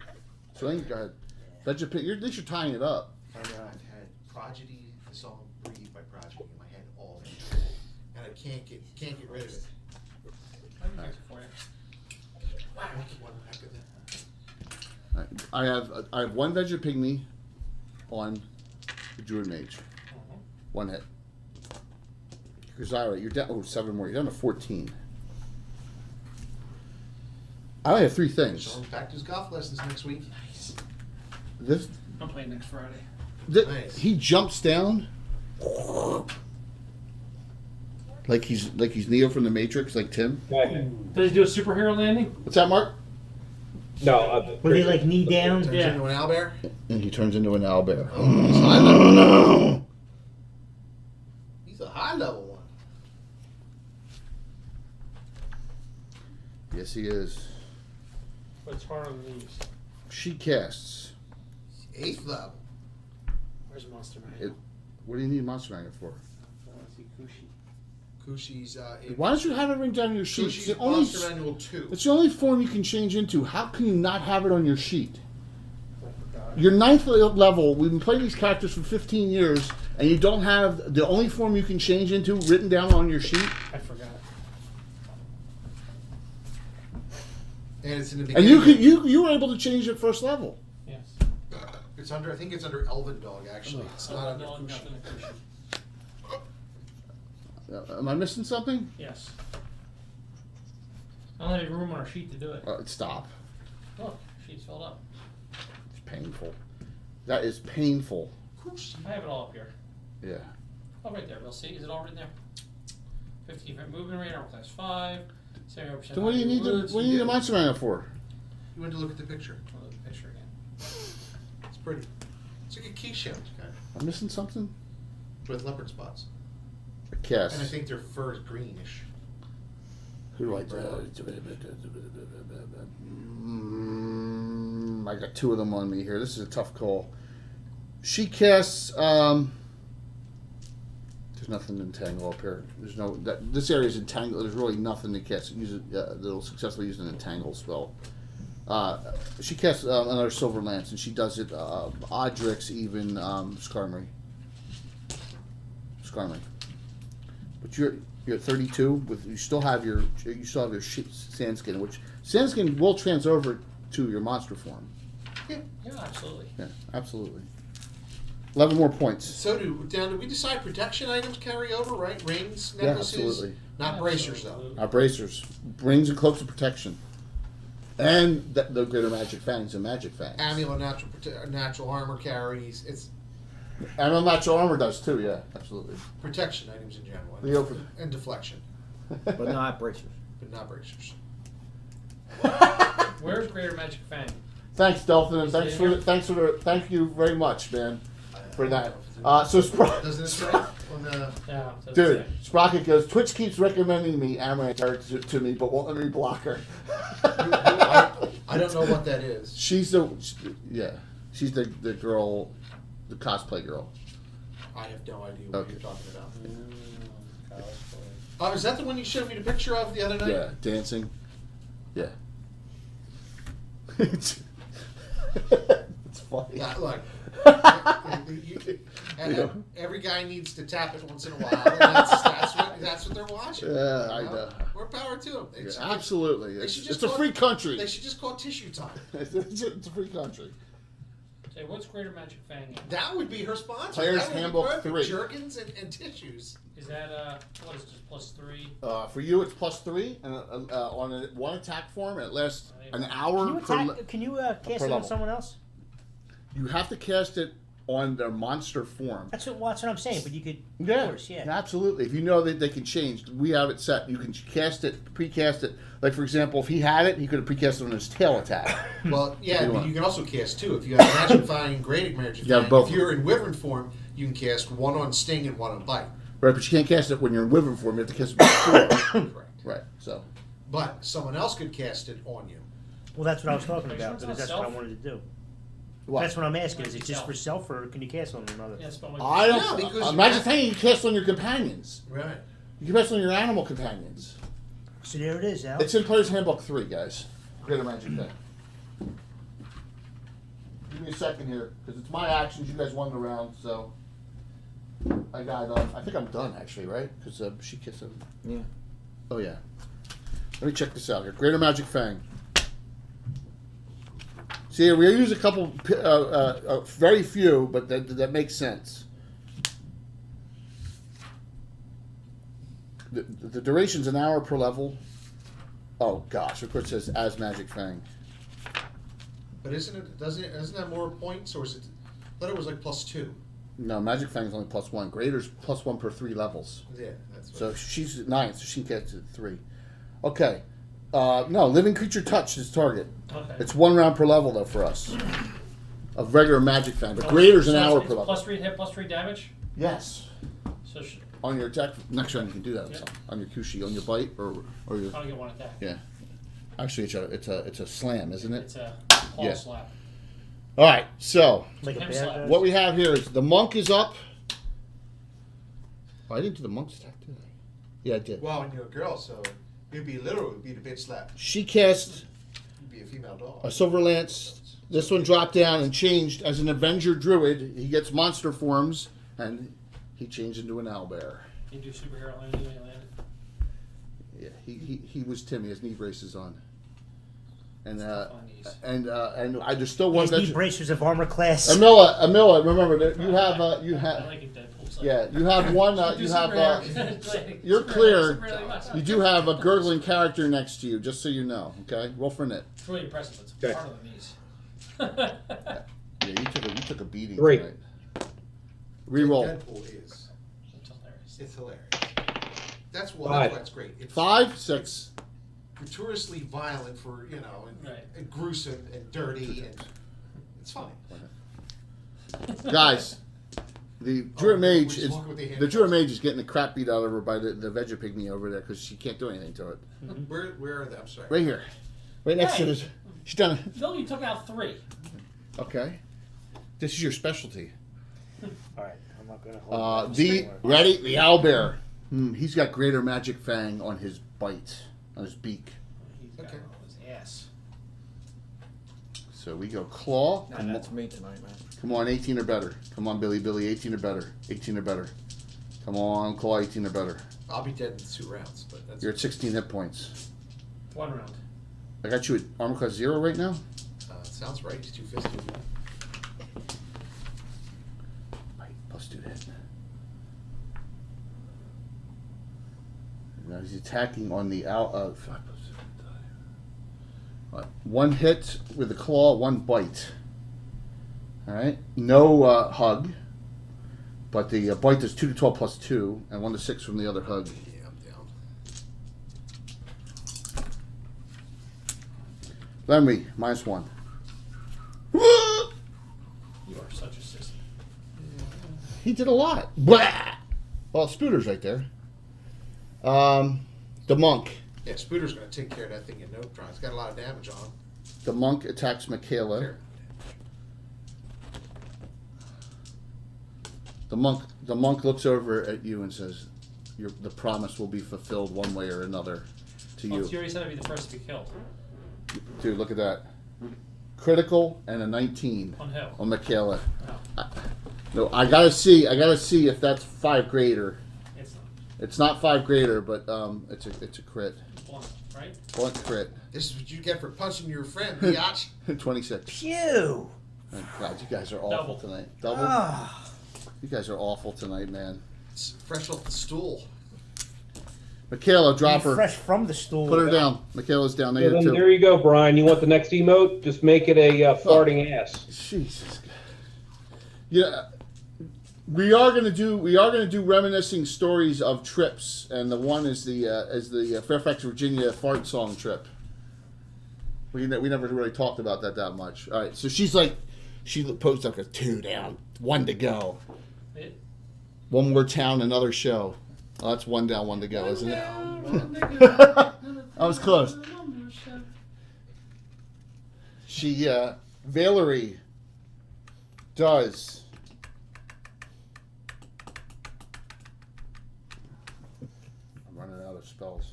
Swing, go ahead. Vegapig, at least you're tying it up.
I've had Prodigy, the song Breathe by Prodigy in my head all day. And I can't get rid of it.
I can fix it for you.
I won't keep one back of that.
I have one Vegapigme on the Druid Mage. One hit. Kazira, you're down. Oh, 7 more. You're down to 14. I only have 3 things.
So I'm back to his golf lessons next week.
This,
I'm playing next Friday.
Nice.
He jumps down like he's Neo from the Matrix, like Tim.
Okay.
Does he do a superhero landing?
What's that, Mark?
No.
Were they like knee down?
Turns
Yeah.
into an owlbear.
And he turns into an owlbear.
He's a high level.
No.
He's a high level one.
Yes, he is.
But it's hard on the knees.
She casts.
8th level.
Where's Monster Man?
It, what do you need Monster Magnet for?
Let's see, Kushi.
Kushi's
Why don't you have it written down on your sheet? It's
Kushi's
the only,
Monster Manual 2.
it's the only form you can change into. How can you not have it on your sheet? Your 9th level, we've been playing these characters for 15 years, and you don't have the only form you can change into written down on your sheet?
I forgot.
And it's in the
And
beginning.
you were able to change it first level.
Yes.
It's under, I think it's under Elven Dog, actually. It's not under
No,
Kushi.
nothing to Kushi.
Am I missing something?
Yes. I don't have any room on our sheet to do it.
Stop.
Look, sheet's filled up.
It's painful. That is painful.
Kushi.
I have it all up here.
Yeah.
Oh, right there. We'll see. Is it all written there? 15 movement rate, armor class 5. 70%.
So what do you need a Monster Magnet for?
You went to look at the picture.
Look at the picture again.
It's pretty. It's like a keychain, kind of,
I'm missing something?
with leopard spots.
A cast.
And I think their fur is greenish.
Who do I I got 2 of them on me here. This is a tough call. She casts. There's nothing to entangle up here. There's no. This area is entangled. There's really nothing to cast. Use it. That'll successfully use an entangle spell. She casts another Silver Lance, and she does it. Audrix, even Skarmory. Skarmory. But you're at 32. With you still have your Sandskin, which Sandskin will trans over to your monster form.
Yeah, absolutely.
Yeah, absolutely. 11 more points.
So do we decide protection items carry over, right? Rings, necklaces?
Yeah, absolutely.
Not bracers, though.
Absolutely.
Our bracers, rings and cloaks of protection, and the greater magic fangs and magic fangs.
Amulet, natural armor carries. It's
And the natural armor does too. Yeah, absolutely.
protection items in general.
The open-
And deflection,
But not bracers.
but not bracers.
Where's Greater Magic Fang?
Thanks, Delphin, and thank you very much, man, for that. So
Doesn't it say on the...
Yeah, so
dude,
that's it.
Sprocket goes. Twitch keeps recommending me Amaranth to me, but won't let me block her.
I don't know what that is.
She's the girl, the cosplay girl.
I have no idea what
Okay.
you're talking about.
Cosplay.
Oh, is that the one you showed me the picture of the other night?
Yeah, dancing. Yeah. It's funny.
Yeah, look.
Yeah.
Every guy needs to tap it once in a while. And that's what they're watching.
Yeah,
you
I know.
More power to them.
Yeah, absolutely.
They should
It's
just
a
call
free
it-
country.
They should just call it tissue time.
It's a free country.
Say, what's Greater Magic Fang in?
That would be her sponsor.
Player's
That would be
Handbook
perfect.
3.
Jerkins and tissues.
Is that, what is this, +3?
For you, it's +3, and on one attack form, it lasts an hour
Can you
per.
attack? Can you cast it
level.
on someone else?
You have to cast it on their monster form.
That's what I'm saying. But you could, of
Yeah,
course, yeah.
absolutely. If you know that they can change, we have it set. You can cast it, precast it. Like for example, if he had it, he could have precast it on his tail attack.
Well, yeah,
You
but
want-
you can also cast two. If you have Magic Fang and Great Magic
You have
Fang,
both.
if you're in Wyvern form, you can cast one on Sting and one on Bite.
Right, but you can't cast it when you're in Wyvern form. You have to cast it before.
Correct.
Right. So.
But someone else could cast it on you.
Well, that's what I was talking
Make
about
sure
because
it's
that's
not
what I
self.
wanted to do.
What?
That's what I'm asking. Is it
Like
just for
yourself.
self, or can you cast on another?
Yeah, spell like
I don't.
No, because you
Magic
have-
Fang you can cast on your companions.
Right.
You can cast on your animal companions.
So there it is, Al.
It's in Player's Handbook 3, guys. Greater Magic Fang. Give me a second here, because it's my actions. You guys won the round, so I got. I think I'm done actually, right? Because she kissed him.
Yeah.
Oh yeah. Let me check this out here. Greater Magic Fang. See, we use a couple, very few, but that makes sense. The duration's an hour per level. Oh gosh, of course it says as Magic Fang.
But isn't that more points, or is it? I thought it was like +2.
No, Magic Fang's only +1. Greater's +1 per 3 levels.
Yeah, that's what.
So she's at 9, so she gets it 3. Okay. No, living creature touch is target.
Okay.
It's 1 round per level though for us. Of regular Magic Fang. But Greater's an
So
hour
it's
per level.
+3 hit, +3 damage?
Yes.
So should,
On your attack, next round you can do that.
Yep.
On your Kushi, on your bite, or your.
I'll get one attack.
Yeah. Actually, it's a slam, isn't
It's
it?
a paw
Yeah.
slap.
All right. So
Like a
Him
bad
slap.
guy?
what we have here is the monk is up. Oh, I didn't do the monk's attack, did I? Yeah, I did.
Well, when you're a girl, so it'd be literal. It'd be the bitch slap.
She cast
It'd be a female dog.
a silver lance. This one dropped down and changed as an Avenger Druid. He gets monster forms, and he changed into an owlbear.
You do superhero landing when you land it.
Yeah, he was Timmy. His knee braces on. And
Stuff on these.
and I there's still one.
His knee bracers of armor class.
Amilla, remember that you have you
I
have
like it, Deadpool's like,
yeah you have one
do
you have
superhero-
you're
superhero-
clear.
superhero must.
You do have a gurgling character next to you, just so you know. Okay, roll for it.
It's really impressive. It's
Okay.
harder than these.
Yeah, you took a beating.
3.
Tonight. Reroll.
Deadpool is.
It's hilarious.
It's hilarious. That's
5.
why it's great. It's
5, 6.
gratuitously violent for and,
Right.
and gruesome and dirty and it's funny.
Guys, the Druid
we're
Mage
just
is
walking with the hand
the Druid
cuffs.
Mage is getting the crap beat out of her by the Vegapygmy over there because she can't do anything to it.
Where are they? I'm sorry.
Right here, right next to
Hey.
this. She's done.
Phil, you took out 3.
Okay, this is your specialty.
All right, I'm not gonna hold.
The ready the owlbear. He's got greater magic fang on his bite, on his beak.
He's got
Okay.
it on his ass.
So we go claw.
And that's me tonight, man.
Come on, 18 or better. Come on, Billy, 18 or better. 18 or better. Come on, claw 18 or better.
I'll be dead in 2 rounds, but that's.
You're at 16 hit points.
1 round.
I got you at armor class 0 right now?
Sounds right. He's 250.
Bite, +2 to hit. Now he's attacking on the out. 5 + 7. 1 hit with the claw, 1 bite. All right. No hug, but the bite does 2 to 12 +2, and 1 to 6 from the other hug.
Yeah, I'm down.
Lemmy, -1.
You are such a sissy.
He did a lot. Blah! Well, Spooter's right there. The monk.
Yeah, Spooter's gonna take care of that thing in no time. It's got a lot of damage on him.
The monk attacks Michaela.
Fair.
The monk looks over at you and says, "The promise will be fulfilled one way or another to
Well,
you."
Fury said I'd be the first to be killed.
Dude, look at that. Critical and a 19
On who?
on Michaela.
Oh,
No, I gotta see if that's 5 greater.
it's not.
It's not 5 greater, but it's a crit.
Blunt, right?
Blunt crit.
This is what you get for punching your friend, biatch.
26.
Phew.
Oh, God, you guys are awful
Double.
tonight. Double.
Ah.
You guys are awful tonight, man.
It's fresh off the stool.
Michaela, drop her.
Fresh from the stool.
Put her down. Michaela's down
Yeah,
there
then
too.
there you go, Brian. You want the next emote? Just make it a farting ass.
Jesus. Yeah, we are gonna do reminiscing stories of trips, and the one is the Fairfax, Virginia fart song trip. We never really talked about that much. All right, so she posts like a 2 down, 1 to go.
It,
One more town, another show. Oh, that's 1 down, 1 to go, isn't it? I was close. She, Valerie does. I'm running out of spells.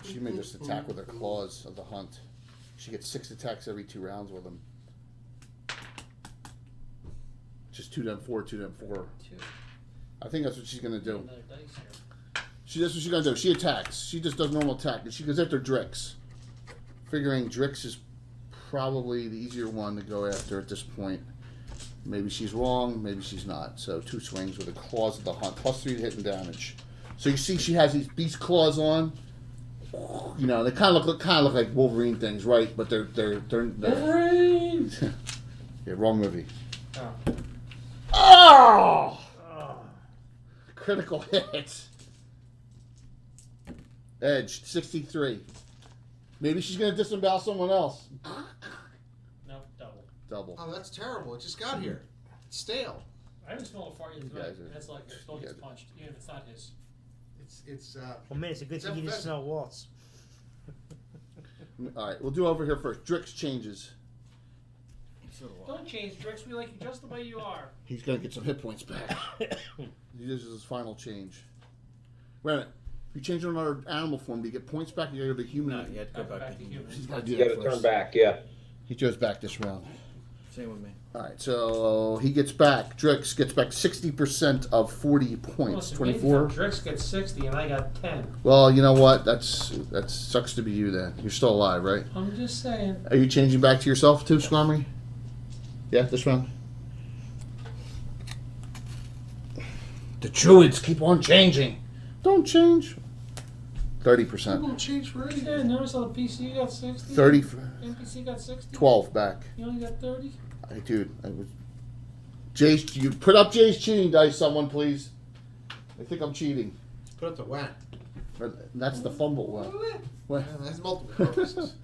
She may just attack with her claws of the hunt. She gets 6 attacks every 2 rounds with them. Just 2 down 4, 2 down 4.
2.
I think that's what she's gonna do.
Another dice here.
That's what she's gonna do. She attacks. She just does normal attack. And she goes after Drix. Figuring Drix is probably the easier one to go after at this point. Maybe she's wrong, maybe she's not. So 2 swings with the claws of the hunt. +3 to hit and damage. So you see she has these beast claws on. You know, they kinda look like Wolverine things, right? But they're
Wolverine!
yeah, wrong movie.
Oh.
Oh! Critical hit. Edged, 63. Maybe she's going to disembowel someone else.
No, double.
Double.
Oh, that's terrible. It just got here. It's stale.
I haven't smelled a fart yet.
You guys are-
That's like it still gets
you guys are-
punched, even if it's not his.
It's
Well, man, it's a good thing you didn't smell Waltz.
All right, we'll do over here first. Drix changes.
Don't change, Drix. We like you just the way you are.
He's going to get some hit points back. This is his final change. Wait a minute. If you change to another animal form, do you get points back? You got to go to human.
No, you have to go back to
to
human.
He's got to do
You
that
got to turn
first.
back, yeah.
He goes back this round.
Same with me.
All right, so he gets back. Drix gets back 60% of 40 points. 24.
Drix gets 60 and I got 10.
Well, you know what? That sucks to be you then. You're still alive, right?
I'm just saying.
Are you changing back to yourself too, Squammy? Yeah, this round. The druids keep on changing. Don't change. 30%.
gonna change for anything.
Yeah, notice how the PC got 60?
30.
NPC got 60?
12 back.
You only got 30?
Hey, dude, I was. Jay's, you put up Jay's cheating dice, someone, please. I think I'm cheating.
Put up the whack.
But that's the fumble one. What?
Yeah, that's multiple purposes.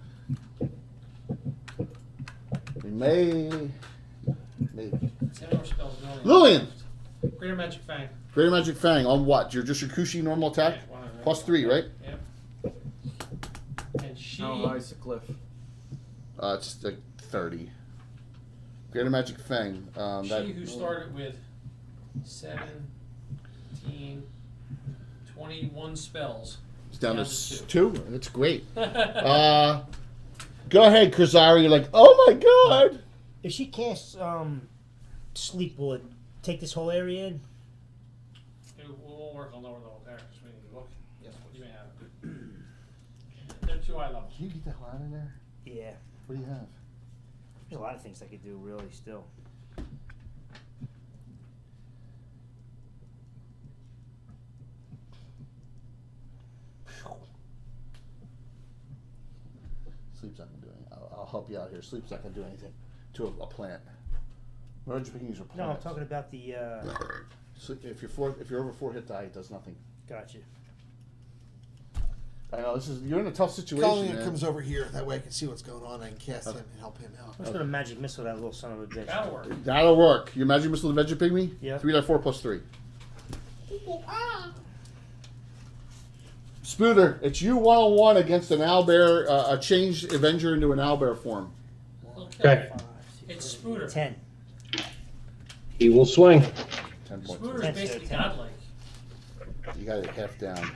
We may. Maybe.
10 more spells. No,
Lillian!
Greater Magic Fang.
Greater Magic Fang on what? Just your Kushi normal attack?
Yeah, one.
+3, right?
Yep. And she.
How high's the cliff?
It's like 30. Greater Magic Fang.
She who started with 17, 21 spells.
It's down
down
to
to
2. That's great. Go ahead, Krizari. You're like, oh my god!
If she casts sleep will it take this whole area in?
We'll work on lower level characters. We need to look. Yes, you may have it. They're too high level.
Can you get the hell out of there?
Yeah.
What do you have?
There's a lot of things I could do really still.
Sleep's not gonna do anything. I'll help you out here. Sleep's not gonna do anything to a plant. Merge pickings are plants.
No, I'm talking about the.
So if you're over 4 hit die, it does nothing.
Gotcha.
I know you're in a tough situation.
Colin
man.
comes over here. That way I can see what's going on. I can cast him and help him out.
I'm just gonna magic missile that little son of a bitch.
That'll work.
That'll work. Your magic missile the Veggie Pygmy?
Yeah.
3-4 plus 3. Spooter, it's you 1-on-1 against an owlbear, a changed Avenger into an owlbear form.
Okay.
It's Spooter.
10.
He will swing.
10 points.
Spooter is
Ten,
basically
10.
godlike.
You got it half down.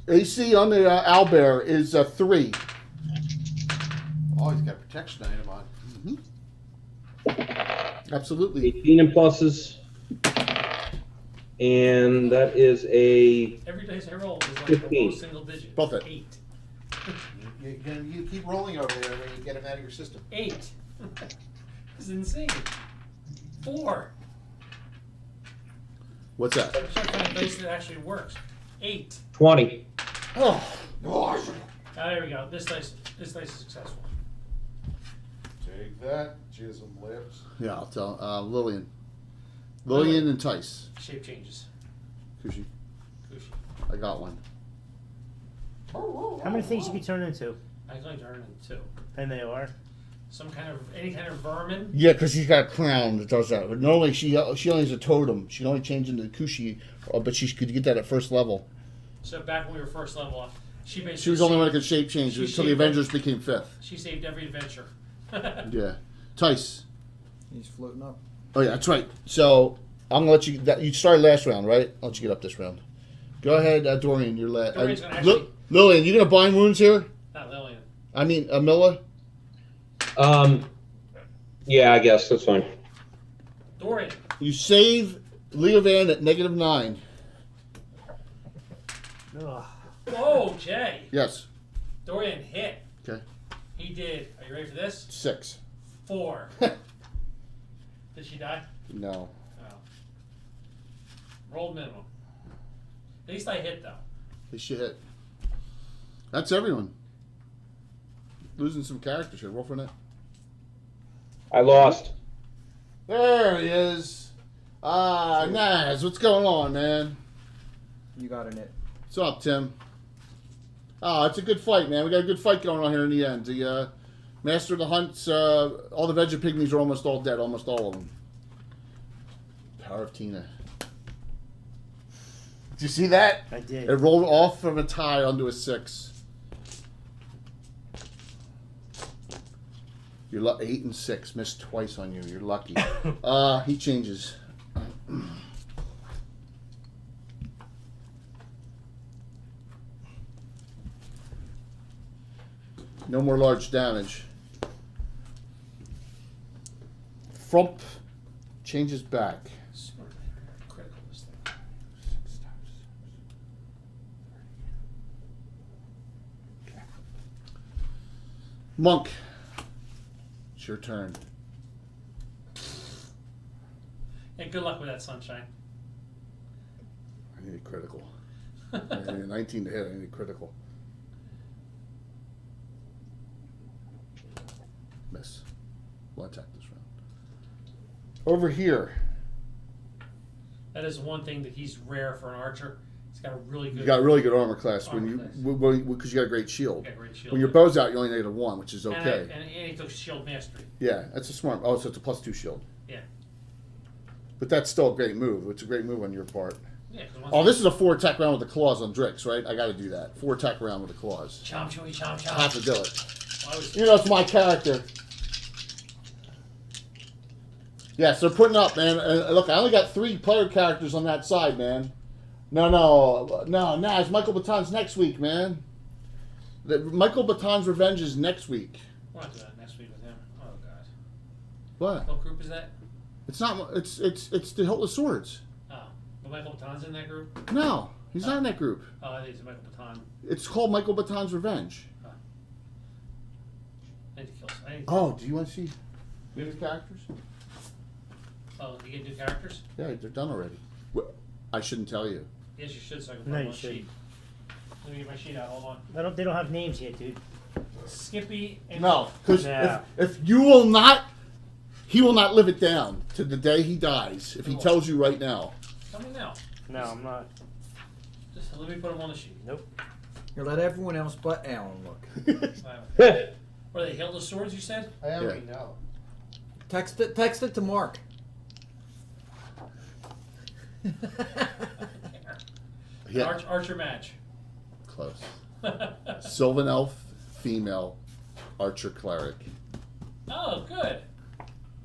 AC on the owlbear is 3.
Oh, he's got a protection item on.
Absolutely.
18 and pluses. And that is a
Every dice I roll is like
15.
a low single digit.
Both it.
8.
You keep rolling over there when you get him out of your system.
8. This is insane. 4.
What's that?
I'm trying to find a dice that actually works. 8.
20.
Oh,
Gosh.
There we go. This dice is successful.
Take that, Jism lips.
yeah, I'll tell. Lillian. Lillian and Tice.
Shape changes.
Kushi.
Kushi.
I got one.
How many things you can turn into?
I can only turn into 2.
And they are.
Any kind of vermin.
Yeah, because she's got a crown that does that. But normally she only has a totem. She can only change into Kushi, but she could get that at first level.
So back when we were first level up, she basically
She was the only one that could shape change
She
until the
shaped
Avengers became 5th.
She saved every adventure.
Yeah. Tice.
He's floating up.
Oh, yeah, that's right. So I'm going to let you. You started last round, right? I'll let you get up this round. Go ahead, Dorian. You're last.
Dorian's gonna actually-
Lillian, you going to bind wounds here?
Not Lillian.
I mean, Milla?
Yeah, I guess that's fine.
Dorian.
You save Leovan at -9.
Ugh.
Whoa, Jay.
Yes.
Dorian hit.
Okay.
He did. Are you ready for this?
6.
4. Did she die?
No.
Oh. Rolled minimum. At least I hit though.
At least you hit. That's everyone. Losing some characters here. Roll for that.
I lost.
There he is. Naz, what's going on, man?
You got in it.
What's up, Tim? Oh, it's a good fight, man. We got a good fight going on here in the end. The Master of the Hunts, all the Veggie Pygmies are almost all dead, almost all of them. Power of Tina. Did you see that?
I did.
It rolled off from a tie onto a 6. You're 8 and 6. Missed twice on you. You're lucky. He changes. No more large damage. Frump changes back.
Critical this thing.
6 times. Okay. Monk. It's your turn.
Hey, good luck with that, Sunshine.
I need a critical. I need a 19 to hit. I need a critical. Miss. We'll attack this round. Over here.
That is one thing that he's rare for an archer. He's got a really good.
You got a really good armor class
Armor
when
class.
because you got a great shield.
Yeah, great shield.
When your bow's out, you only need a 1, which is
And
okay.
and he took shield mastery.
Yeah, that's a smart. Oh, so it's a +2 shield.
Yeah.
But that's still a great move. It's a great move on your part.
Yeah.
Oh, this is a 4 attack round with the claws on Drix, right? I got to do that. 4 attack round with the claws.
Chomp, chewy, chomp, chomp.
I have to do it.
Well, I was-
You know, it's my character. Yes, they're putting up, man. Look, I only got 3 player characters on that side, man. No. It's Michael Baton's next week, man. Michael Baton's Revenge is next week.
We'll have to do that next week with him. Oh, God.
What?
What group is that?
It's not. It's the Hilt of Swords.
Oh, but Michael Baton's in that group?
No, he's not in that group.
Oh, I think it's Michael Baton.
It's called Michael Baton's Revenge.
I need to kill
Oh, do you want to see the characters?
Oh, you get new characters?
Yeah, they're done already. I shouldn't tell you.
Yes, you should, so I can
No,
put
you
them on
shouldn't.
sheet. Let me get my sheet out, hold on.
They don't have names yet, dude.
Skippy and...
No, because
No.
if you will not, he will not live it down to the day he dies. If he tells you right now.
Tell me now.
No, I'm not.
Just let me put them on the sheet.
Nope.
You let everyone else but Alan look.
What are they, Hilt of Swords, you said?
I already know.
Text it to Mark.
Yeah,
Archer match.
close. Sylvan Elf, female, Archer Cleric.
Oh, good.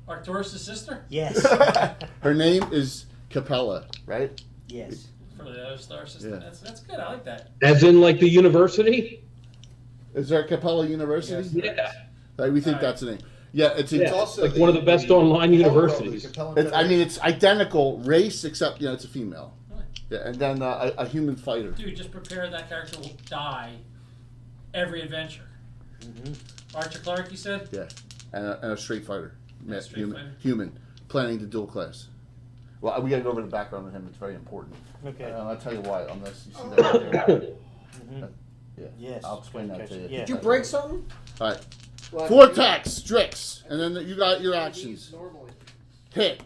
Arcturus' sister?
Yes.
Her name is Capella, right?
Yes.
For the other star sister.
Yeah.
That's good, I like that.
As in, like, the university?
Is there Capella University?
Yeah.
We think that's the name. Yeah, it's
Yeah,
also
like one of the best online universities.
it's identical race except it's a female.
Really?
Yeah, and then a human fighter.
Dude, just prepare that character will die every adventure. Archer Clark, you said?
Yeah, and a straight fighter.
A straight
human,
fighter.
human, planning to dual class. Well, we gotta go over the background of him. It's very important.
Okay.
I'll tell you why on this. You see that right there? Yeah.
Yes.
I'll explain that to you.
Yeah.
Did you break something?
All right. Vortex, Strix, and then you got your actions.
Normally.
Hit.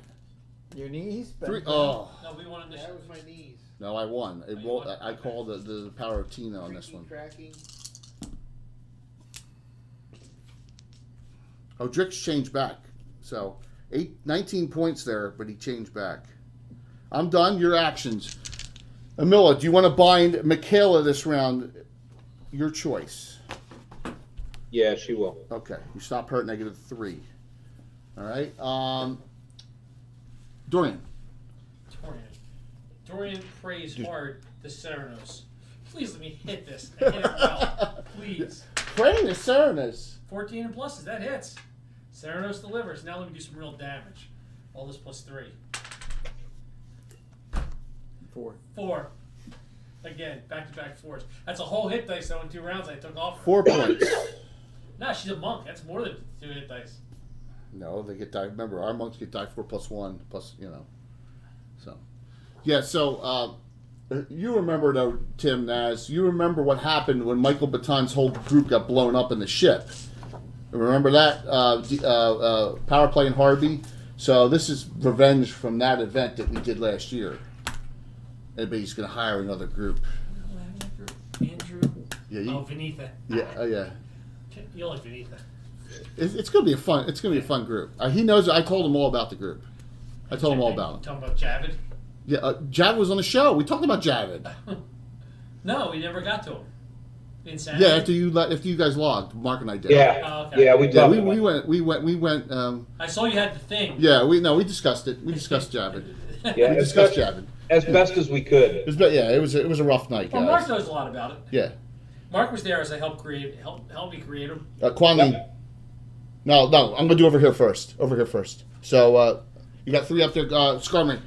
Your knees?
Three. Oh.
No, we wanted this.
That was my knees.
No, I won.
you won?
I called the power of Tina on this one.
Tracking.
Oh, Drix changed back. So 19 points there, but he changed back. I'm done. Your actions. Amila, do you want to bind Michaela this round? Your choice.
Yeah, she will.
Okay. You stop her at -3. All right. Dorian.
Dorian prays hard to Ceranos. Please let me hit this. And hit it well. Please.
Praying to Serenus.
14 and pluses, that hits. Ceranos delivers. Now let me do some real damage. All this plus 3.
4.
4. Again, back-to-back 4s. That's a whole hit dice, though, in 2 rounds I took off her.
4 points.
Nah, she's a monk. That's more than 2 hit dice.
No, they get die. Remember, our monks get die 4 plus 1 plus, So, yeah. So, you remember though, Tim Naz. You remember what happened when Michael Baton's whole group got blown up in the ship. Remember that power play in Harvey. So this is revenge from that event that we did last year. Everybody's gonna hire another group.
Andrew.
Yeah.
Oh, Vinitha.
Yeah. Yeah.
You like Vinitha.
It's gonna be a fun. It's gonna be a fun group. He knows. I told him all about the group. I told him all about him.
Talking about Javid?
Yeah, Javid was on the show. We talked about Javid.
No, we never got to him. Insanity?
Yeah, after you guys logged, Mark and I did.
Yeah.
Oh, okay.
Yeah, we
Yeah,
talked
we
about
went.
I saw you had the thing.
Yeah, we discussed it. We discussed Javid.
Yeah,
We discussed Javid.
as best as we could.
It was a rough night,
Well, Mark
guys.
knows a lot about it.
Yeah,
Mark was there as I helped me create him.
Kwame. No, I'm gonna do over here first. So you got 3 up there, Scarman.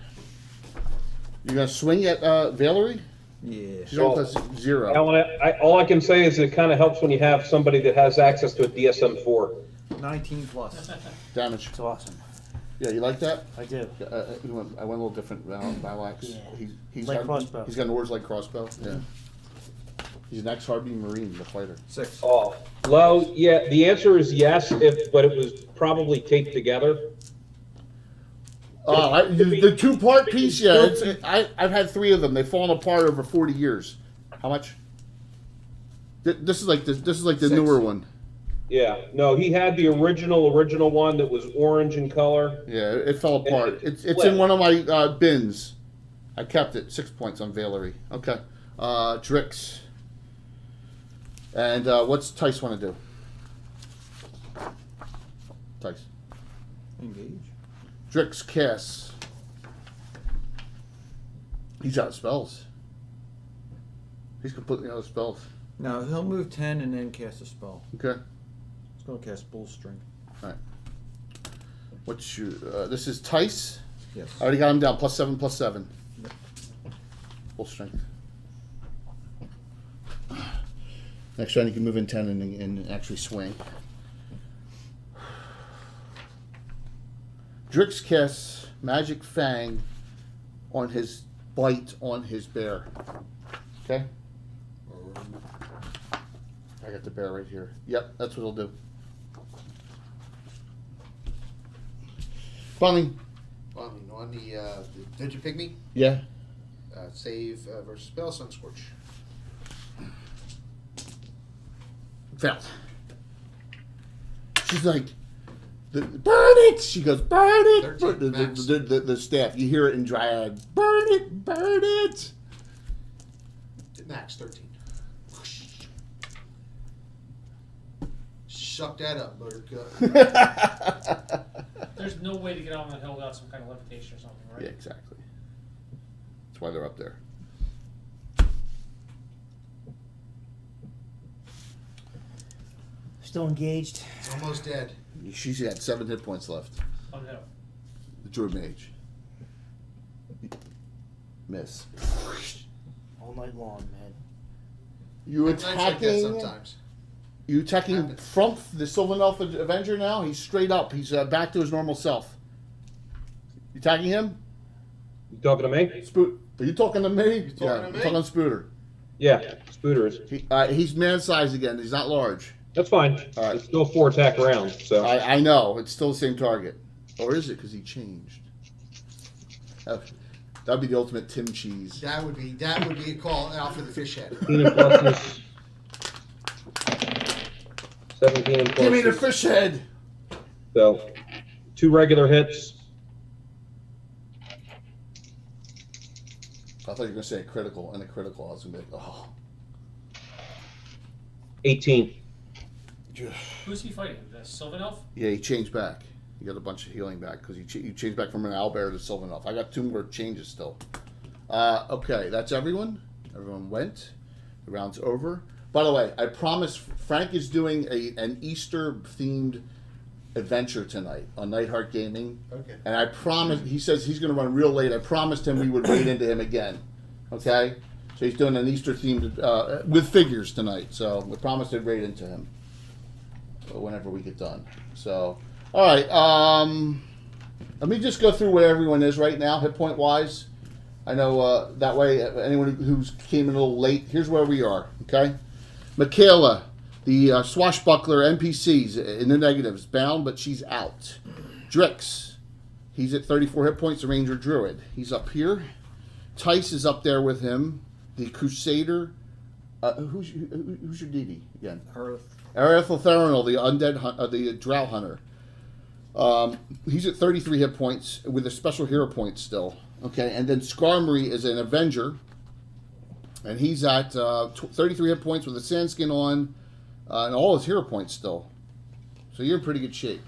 You gonna swing at Valerie?
Yeah.
She's on plus 0.
Alan, all I can say is it kind of helps when you have somebody that has access to a DSM-4.
19 plus.
Damage.
It's awesome.
Yeah, you like that?
I do.
I went a little different. Valax.
Yeah.
He's
Like
got,
crossbow.
He's got an oars like crossbow. Yeah. He's an ex-Harvey Marine, the fighter.
6.
Oh, well, yeah, the answer is yes, but it was probably taped together.
Oh, the 2-part piece, yeah. I've had 3 of them. They've fallen apart over 40 years. How much? This is like the
6.
newer one.
Yeah, no, he had the original one that was orange in color.
Yeah, it fell apart.
It
It's in one of my bins. I kept it. 6 points on Valerie. Okay. Drix. And what's Tice want to do? Tice.
Engage.
Drix casts. He's out of spells. He's completely out of spells.
No, he'll move 10 and then cast a spell.
Okay.
He's going to cast Bull String.
Alright. What's your? This is Tice.
Yes.
I already got him down. +7/+7. Full strength. Next round, you can move in 10 and actually swing. Drix casts Magic Fang on his bite on his bear. Okay? I got the bear right here. Yep, that's what it'll do. Bombing.
Bombing on the Ninja Pygmy.
Yeah.
Save versus spell, Sunscorch.
Failed. She's like, burn it! She goes, burn it!
13 max.
The staff, you hear it in Dryad. Burn it! Burn it!
Max 13. Suck that up, Buttercup.
There's no way to get on the hill without some kind of levitation or something, right?
Yeah, exactly. That's why they're up there.
Still engaged.
Almost dead.
She's had 7 hit points left.
On hill.
The Druid Mage. Miss.
All night long, man.
You
Nights like that
attacking?
sometimes.
You attacking
Happens.
from the Sylvan Elf Avenger now? He's straight up. He's back to his normal self. You attacking him?
You talking to me?
Spoot. Are you talking to me?
talking
yeah,
to
I'm
me?
talking to Spooter.
Yeah, Spooters.
He's man size again. He's not large.
That's fine.
All right.
It's still 4 attack round, so.
I know. It's still the same target. Or is it? Because he changed. That'd be the ultimate Tim cheese.
That would be a call out for the fish head.
17 and plus 17 and plus.
Give me the fish head.
So, 2 regular hits.
I thought you were going to say a critical and a critical. I was going to be like, oh.
18.
Who's he fighting? The Sylvan Elf?
Yeah, he changed back. He got a bunch of healing back because he changed back from an owlbear to Sylvan Elf. I got 2 more changes still. Okay, that's everyone. Everyone went. The round's over. By the way, I promise Frank is doing an Easter-themed adventure tonight on Nightheart Gaming.
Okay.
And I promise, he says he's going to run real late. I promised him we would raid into him again. Okay? So he's doing an Easter-themed, with figures tonight. So we promised to raid into him whenever we get done. So, all right. Let me just go through where everyone is right now, hit point wise. I know that way anyone who's came in a little late, here's where we are. Okay, Michaela, the swashbuckler NPCs in the negatives, bound, but she's out. Drix, he's at 34 hit points. The Ranger Druid, he's up here. Tice is up there with him. The Crusader, who's your deity again? Arethel Theranel, the undead, the Drow Hunter. He's at 33 hit points with a special hero point still. Okay, and then Skarmory is an Avenger, and he's at 33 hit points with a Sandskin on, and all his hero points still. So you're in pretty good shape.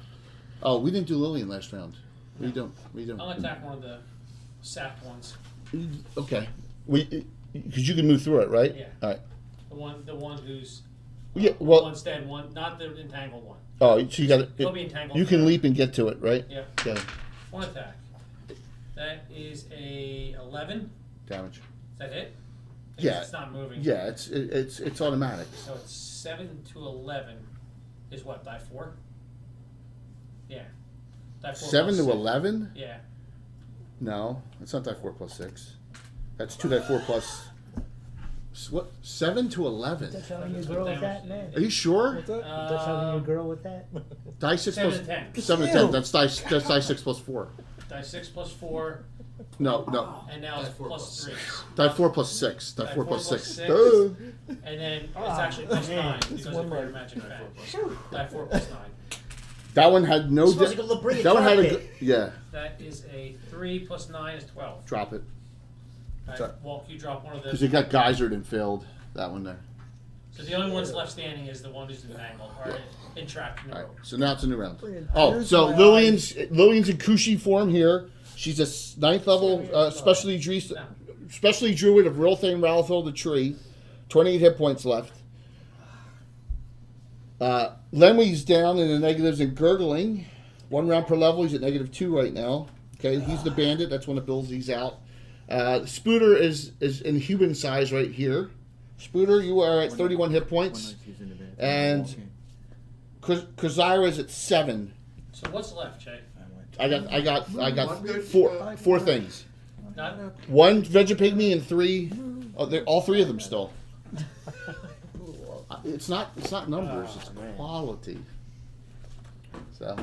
Oh, we didn't do Lillian last round. What are you doing? What are you doing?
I'll attack one of the sapped ones.
Okay, because you can move through it, right?
Yeah.
All right.
The one who's
Yeah. Well.
one's dead, one not the entangled one.
Oh, so you got
He'll be entangled.
You can leap and get to it, right?
Yeah.
Okay.
One attack. That is a 11.
Damage.
Is that it?
Yeah.
It's not moving.
Yeah, it's automatic.
So it's 7 to 11 is what, die 4? Yeah. Die 4
7
plus
to
6.
11?
Yeah.
No, it's not die 4 plus 6. That's 2 die 4 plus. What? 7 to 11.
Touch having your girl with that, man.
Are you sure?
Touch having your girl with that.
Die 6
7
plus
to 10.
7 to 10. That's die 6 plus 4.
Die 6 plus 4,
No.
and now
Die
it's
4
plus 3.
Die 4 plus 6. Die
Die
4
4
plus
plus
6.
6.
Duh.
And then it's actually plus
man.
9 because of greater magic effect. Die 4 plus 9.
That one had no.
Smells like a La Brea
That one had a.
carpet.
Yeah.
That is a 3 plus 9 is 12.
Drop it.
Walk, you drop one of
Because
the.
it got geysered and failed. That one there.
So the only ones left standing is the one who's entangled or entrapped in the
All right.
rope.
So now it's a new round.
Brilliant.
Oh,
Here's
so
my
Lillian's in Kushi form here. She's a 9th level specialty druid of Rilthane Ralthil the tree. 28 hit points left. Lemwe's down in the negatives and gurgling. 1 round per level. He's at -2 right now. Okay, he's the bandit. That's when it builds these out. Spooter is in human size right here. Spooter, you are at 31 hit points, and Kazira is at 7.
So what's left, Jay?
I got
One good,
four things.
Not,
1 Vegapygmy and 3. All 3 of them still. It's not numbers. It's quality. So,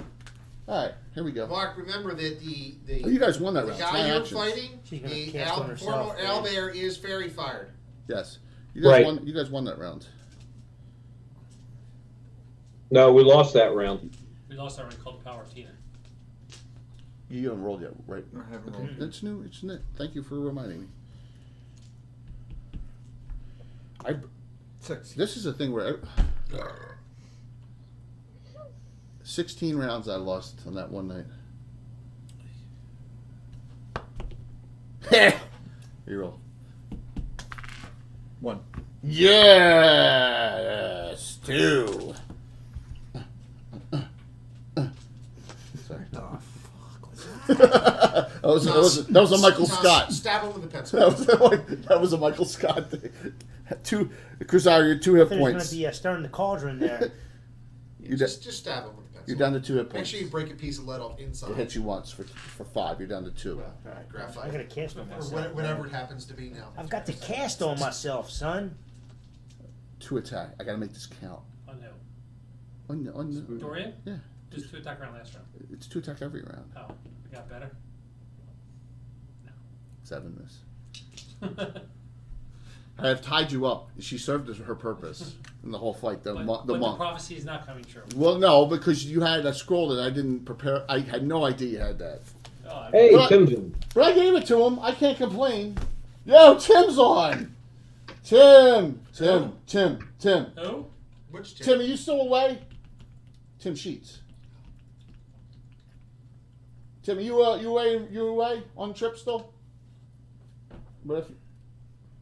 all right, here we go.
Mark, remember that the
Oh, you guys won that
the
round. It's
guy
my
you're
actions.
fighting,
She's gonna
the
cast on herself,
former owlbear is fairy fired.
Yes, you guys
Right.
won. You guys won that round.
No, we lost that round.
we lost our one called Power of Tina.
You haven't rolled yet, right?
I haven't
Okay,
rolled.
that's new. It's new. Thank you for reminding me. I
6.
This is a thing where 16 rounds I lost on that one night. You roll.
1.
Yes, 2. Sorry.
Oh,
that was a Michael Scott.
Stab him with a pencil.
That was a Michael Scott thing. 2, Kazira, you're 2 hit
There's going
points.
to be stirring the cauldron there.
Just stab him with a pencil.
You're down to 2 hit
Make
points.
sure you break a piece of lead off inside.
It hit you once for 5. You're down to 2.
Well,
I got
graphite.
a cast on
Or
myself.
whatever it happens to be now.
I've got the cast on myself, son.
2 attack. I gotta make this count.
Oh no.
On the,
Dorian?
yeah,
Just 2 attack round last round.
it's 2 attack every round.
Oh, we got better?
7 miss. I have tied you up. She served her purpose in the whole fight. The
But
the
the
monk.
prophecy is not coming true.
Well, no, because you had a scroll that I didn't prepare. I had no idea you had that.
Oh,
Hey,
What?
Timson.
But I gave it to him. I can't complain. Yo, Tim's on. Tim.
Who?
Which
Tim, are you still away? Tim Sheets. Tim, are you away on trip still? But if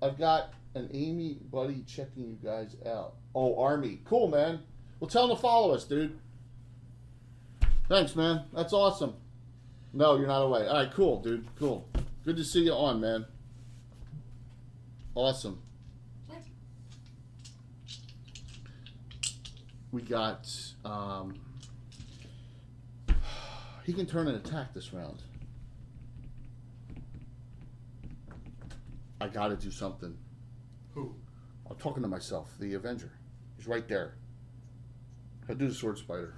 I've got an Amy buddy checking you guys out. Oh, Army. Cool, man. Well, tell him to follow us, dude. Thanks, man. That's awesome. No, you're not away. All right, cool, dude. Cool. Good to see you on, man. Awesome. We got, he can turn and attack this round. I gotta do something.
Who?
I'm talking to myself, the Avenger. He's right there. I do the Sword Spider.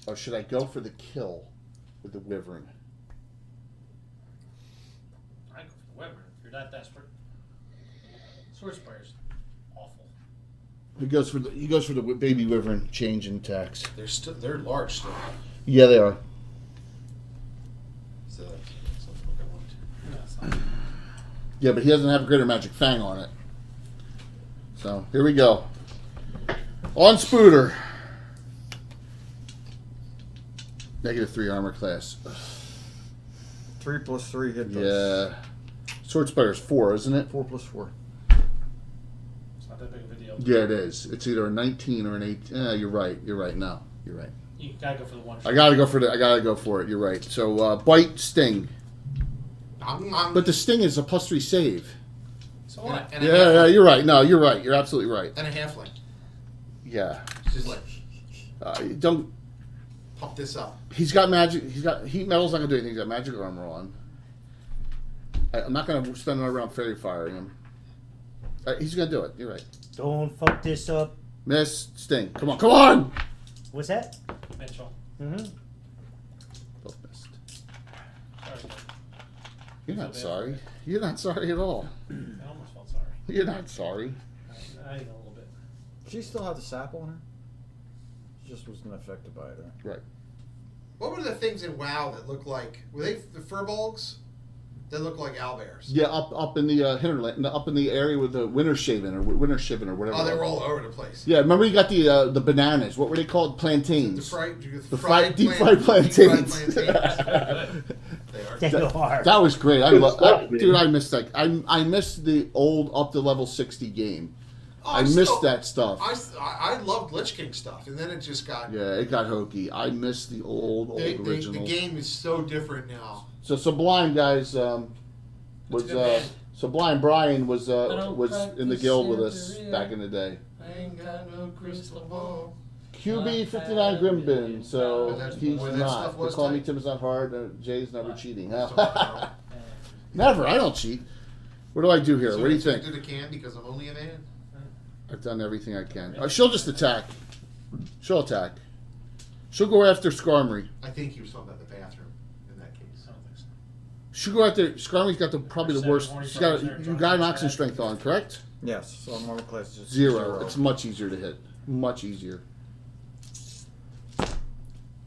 Or should I go for the kill with the Wyvern?
I go for the Wyvern if you're that desperate. Sword Spider's awful.
He goes for the baby Wyvern change in tax.
They're large still.
Yeah, they are.
So that's what I want.
No, it's not.
Yeah, but he doesn't have a Greater Magic Fang on it. So, here we go. On Spooter. -3 armor class.
3 plus 3 hit dice.
Yeah. Sword Spider's 4, isn't it?
4 plus 4.
It's not that big of a deal.
Yeah, it is. It's either a 19 or an 18. You're right. You're right. No, you're right.
You gotta go for the one.
I gotta go for it. You're right. So, bite, sting. But the sting is a +3 save.
So what?
And a
Yeah,
halfling.
you're right. No, you're right. You're absolutely right.
And a halfling.
Yeah.
Just like
Don't.
pump this up.
He's got magic. He's got heat metal's not gonna do anything. He's got magic armor on. I'm not gonna spend another round fairy firing him. He's gonna do it. You're right.
Don't fuck this up.
Miss, sting. Come on, come on.
What's that?
Mitchell.
Mm-hmm.
Both missed.
Sorry.
You're not sorry. You're not sorry at all.
I almost felt sorry.
You're not sorry.
I think a little bit.
She still had the sap on her? She just wasn't affected by it, right?
Right.
What were the things in WoW that looked like? Were they the furbolgs? That looked like owlbears.
Yeah, up in the hinterland, up in the area with the winter shiven or whatever.
Oh, they were all over the place.
Yeah, remember you got the bananas. What were they called? Plantains.
The
deep fried plantains.
They are.
They are.
That was great.
Good stuff, man.
Dude, I missed that. I missed the old up to level 60 game. I missed that stuff.
I loved Lich King stuff, and then it just got.
Yeah, it got hokey. I missed the old original.
The game is so different now.
So Sublime guys was Sublime Brian was in the guild with us back in the day.
I ain't got no crystal ball.
QB 59 Grimbin, so he's
Boy, that
not.
stuff
They
was
call me
tight.
Tim is not hard. Jay's never cheating.
That's all I know.
Never. I don't cheat. What do I do here?
So
What do you
it's what
think?
I do the can because I'm only a man.
I've done everything I can. She'll just attack. She'll attack. She'll go after Skarmory.
I think he was talking about the bathroom in that case.
I don't think so.
She'll go after Skarmory's got probably the
Seven,
worst.
40
She's got
problems
you
there,
got an
John.
oxen strength on, correct?
Yes, so armor class is
Zero. It's much easier to hit. Much easier.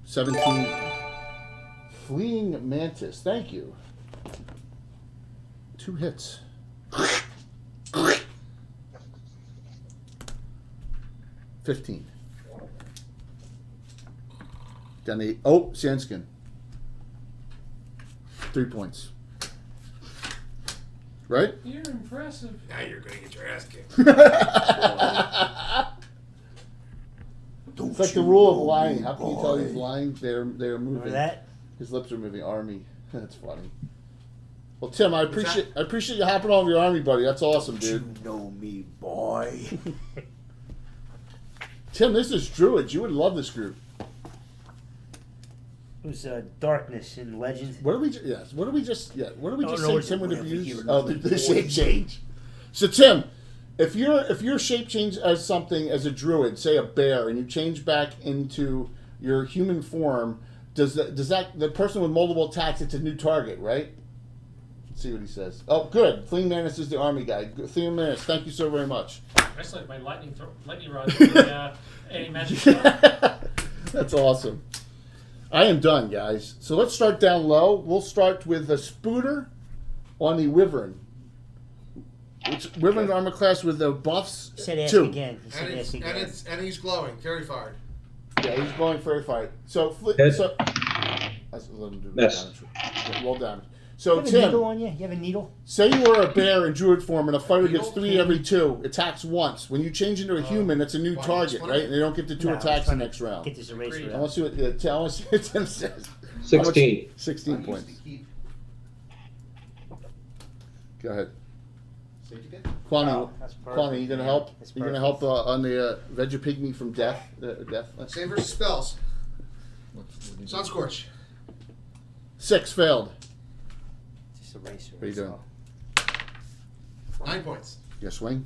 17. Fleeing Mantis. Thank you. 2 hits. 15. Down to 8. Oh, Sandskin. 3 points. Right?
You're impressive.
Now you're gonna get your ass kicked.
It's like the rule of lying. How can you tell he's lying? They're moving.
Remember that?
His lips are moving. Army. That's funny. Well, Tim, I
What's
appreciate you hopping on with your army, buddy. That's awesome, dude.
You know me, boy.
Tim, this is Druids. You would love this group.
It was darkness in Legend.
What do we? Yes. What do we just? Yeah. What do we
Oh,
just
no,
say?
it's
Tim would
whatever
abuse.
you
Oh, the shape change. So Tim, if you're shape change as something as a druid, say a bear, and you change back into your human form, does that the person with multiple attacks? It's a new target, right? Let's see what he says. Oh, good. Fleeing Mantis is the army guy. Fleeing Mantis, thank you so very much.
That's like my lightning rod. Any magic shot.
That's awesome. I am done, guys. So let's start down low. We'll start with a Spooter on the Wyvern. Wyvern armor class with the buffs.
He said ask
2.
again. He said ask again.
And he's glowing, very fired.
Yeah, he's going very fight. So,
Hit.
so let's let him do
Miss.
damage. Yeah, roll damage.
You
So
have a needle
Tim,
on you? You have a needle?
say you were a bear in druid form, and a fighter gets
Needle?
3 every 2, attacks once. When you change into a human, that's a new
why,
target,
explain
right?
it?
And they don't get the 2
No, I'm
attacks the
trying to
next round.
Get this eraser
Agreed.
I
out.
want to see what I want to see what Tim says.
16.
16 points. Go ahead. Kwame,
Oh, that's perfect.
Kwame, you gonna help?
That's
You gonna
perfect.
help on the Vegapygmy from death? Death.
Save versus spells. Sun Scorch.
6 failed.
Just eraser.
What are you doing?
9 points.
You swing.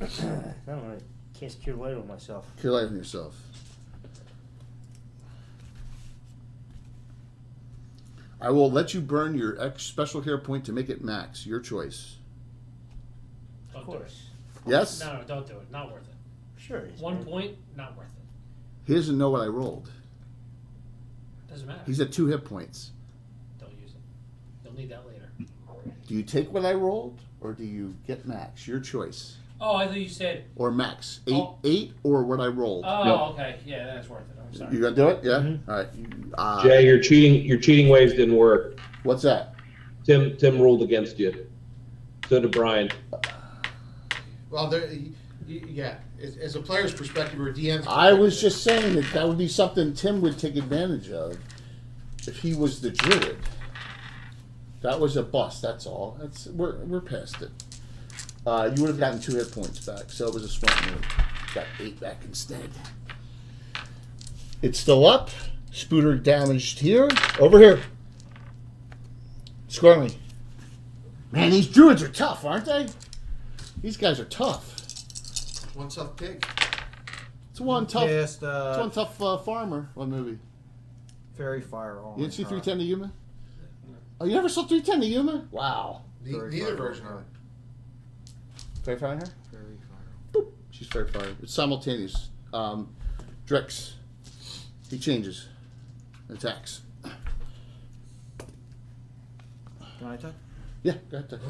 I don't know. Can't secure light on myself.
Kill light on yourself. I will let you burn your special hero point to make it max. Your choice.
Of
Don't do it.
course.
Yes.
No, don't do it. Not worth it.
Sure it is.
1
man.
point, not worth it.
He doesn't know what I rolled.
Doesn't matter.
He's at 2 hit points.
Don't use it. You'll need that later.
Do you take what I rolled, or do you get max? Your choice.
Oh, I thought you said.
Or max. 8,
Oh.
8, or what I rolled.
Oh, okay. Yeah, that's worth it. I'm sorry.
You gonna do it? Yeah.
Mhm.
All right.
Jay, your cheating ways didn't work.
What's that?
Tim ruled against you. So did Brian.
Well, yeah. As a player's perspective or a DM's
I was
perspective,
just saying that would be something Tim would take advantage of if he was the druid. That was a bust. That's all. We're past it. You would have gotten 2 hit points back, so it was a smart move. Got 8 back instead. It's still up. Spooter damaged here. Over here. Squirmy. Man, these druids are tough, aren't they? These guys are tough.
one tough pig.
It's one tough.
Cast,
It's one tough farmer. One movie.
Fairy Fire on.
You didn't see 310 to Yuma? Oh, you never saw 310 to Yuma? Wow.
Neither version of it.
Fairy Fire?
Fairy Fire.
Boop. She's Fairy Fire. It's simultaneous. Drix. He changes. Attacks.
Can I attack?
Yeah, go ahead.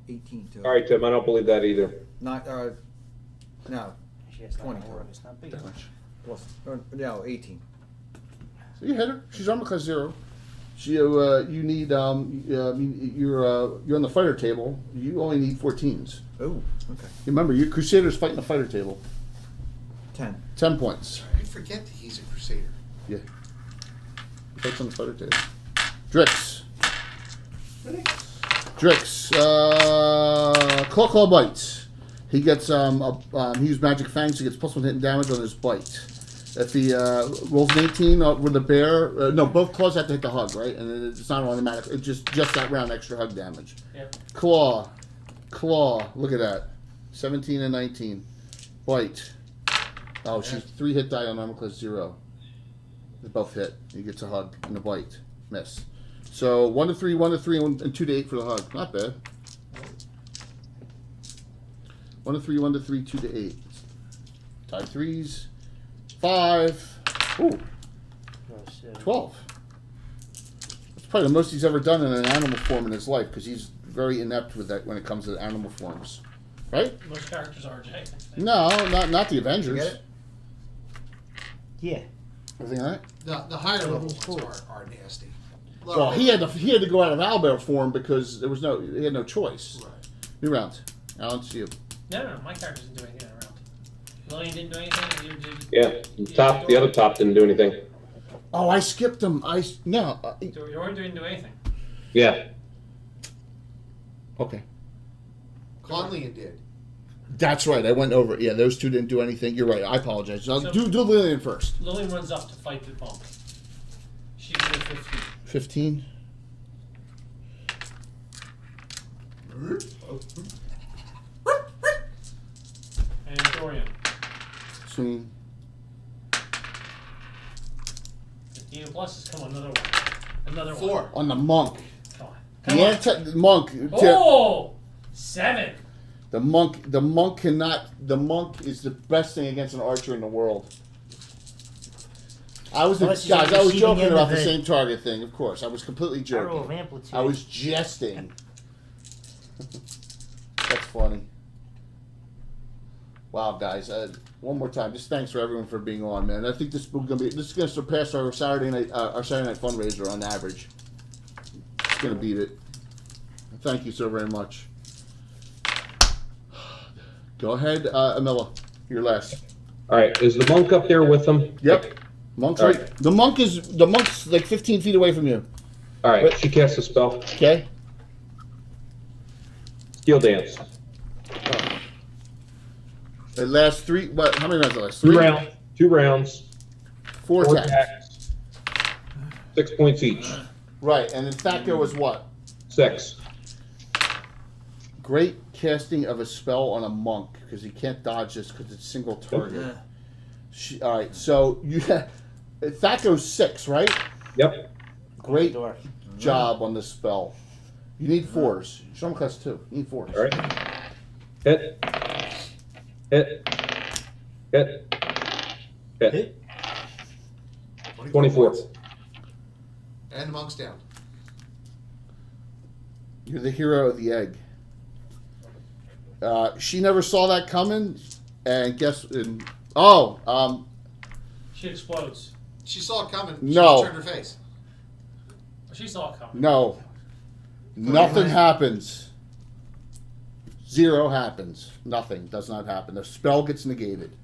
18 to.
All right, Tim, I don't believe that either.
Not, no,
Actually, that's not
20
gonna work. It's not big enough.
Damage.
plus, no, 18.
You hit her. She's armor class 0. She, you need, you're on the fighter table. You only need 14s.
Oh, okay.
Remember, your Crusader's fighting the fighter table.
10.
10 points.
I forget that he's a Crusader.
Yeah. Fights on the fighter table. Drix. Claw bites. He gets he uses magic fangs. He gets +1 hit and damage on his bite. If he rolls an 18 with the bear, no, both claws have to hit the hug, right? And it's not automatic. It's just that round extra hug damage.
Yep.
Claw. Look at that. 17 and 19. Bite. Oh, she's 3 hit die on armor class 0. They both hit. He gets a hug and a bite. Miss. So 1 to 3, 1 to 3, and 2 to 8 for the hug. Not bad. 1 to 3, 1 to 3, 2 to 8. Tied 3s. 5. Ooh. 12. That's probably the most he's ever done in an animal form in his life, because he's very inept with that when it comes to animal forms. Right?
Most characters are, Jay.
No, not the Avengers.
You get it?
Yeah.
Everything all right?
The higher level ones are nasty.
Well, he had to go out of owlbear form because he had no choice.
Right.
New round. Alan, it's you.
No, my character didn't do anything that round. Lillian didn't do anything. You did.
Yeah, the other top didn't do anything.
Oh, I skipped him.
Dorian didn't do anything.
Yeah.
Okay.
Conley did.
That's right. I went over it. Yeah, those two didn't do anything. You're right. I apologize. Do Lillian first.
Lillian runs up to fight the bump. She can do 15.
15.
And Dorian.
Swing.
15 plus is come on, another one. Another
4.
one.
On the monk.
Come on.
The monk.
Oh! 7.
The monk is the best thing against an archer in the world. I was
Unless he's
joking
receiving
about the
end of
same target thing, of course. I was completely
Arrow of
joking.
amplitude.
I was jesting. That's funny. Wow, guys! One more time, just thanks for everyone for being on, man. I think this is gonna surpass our Saturday night fundraiser on average. It's gonna beat it. Thank you so very much. Go ahead, Amilla. You're last.
All right, is the monk up there with them?
Yep. Monk's
All
right.
right.
The monk's like 15 feet away from you.
All right, she casts a spell.
Okay.
Steel Dance.
It lasts 3. What? How many rounds does it last?
2
3
rounds. 2 rounds.
4
4
attacks.
attacks. 6 points each.
Right, and then Thaco is what?
6.
Great casting of a spell on a monk because he can't dodge this because it's single target. All right, so Thaco's 6, right?
Yep.
Great job on the spell. You need 4s. Show him class 2. You need 4s.
All right. Hit. Hit. Hit. Hit. 24.
points. And the monk's down.
You're the hero of the egg. She never saw that coming, and
She explodes.
She saw it coming.
No.
She turned her face.
She saw it coming.
no, nothing happens. 0 happens. Nothing does not happen. The spell gets negated.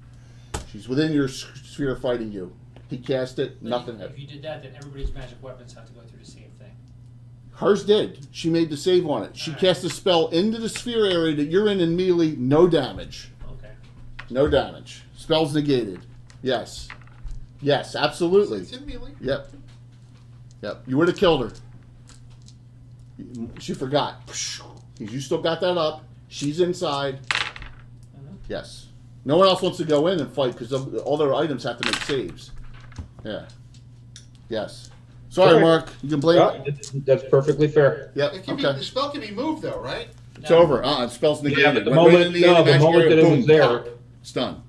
She's within your sphere fighting you. He cast it. Nothing
If
happened.
you did that, then everybody's magic weapons have to go through the same thing.
Hers did. She made the save on it. She cast the spell into the sphere area that you're in melee. No damage.
Okay.
No damage. Spell's negated. Yes. Yes, absolutely.
It's in melee.
Yep. Yep. You would have killed her. She forgot. You still got that up. She's inside. Yes. No one else wants to go in and fight because all their items have to make saves. Yeah. Yes. Sorry,
Okay.
Mark. You can blame
Yeah, that's perfectly fair.
Yep.
It can
Okay.
the spell can be moved though, right?
It's over. The spell's negated.
Yeah, but the
Went right
moment,
into
no, the
magic
moment
area,
that it
boom,
was there,
pop. It's done.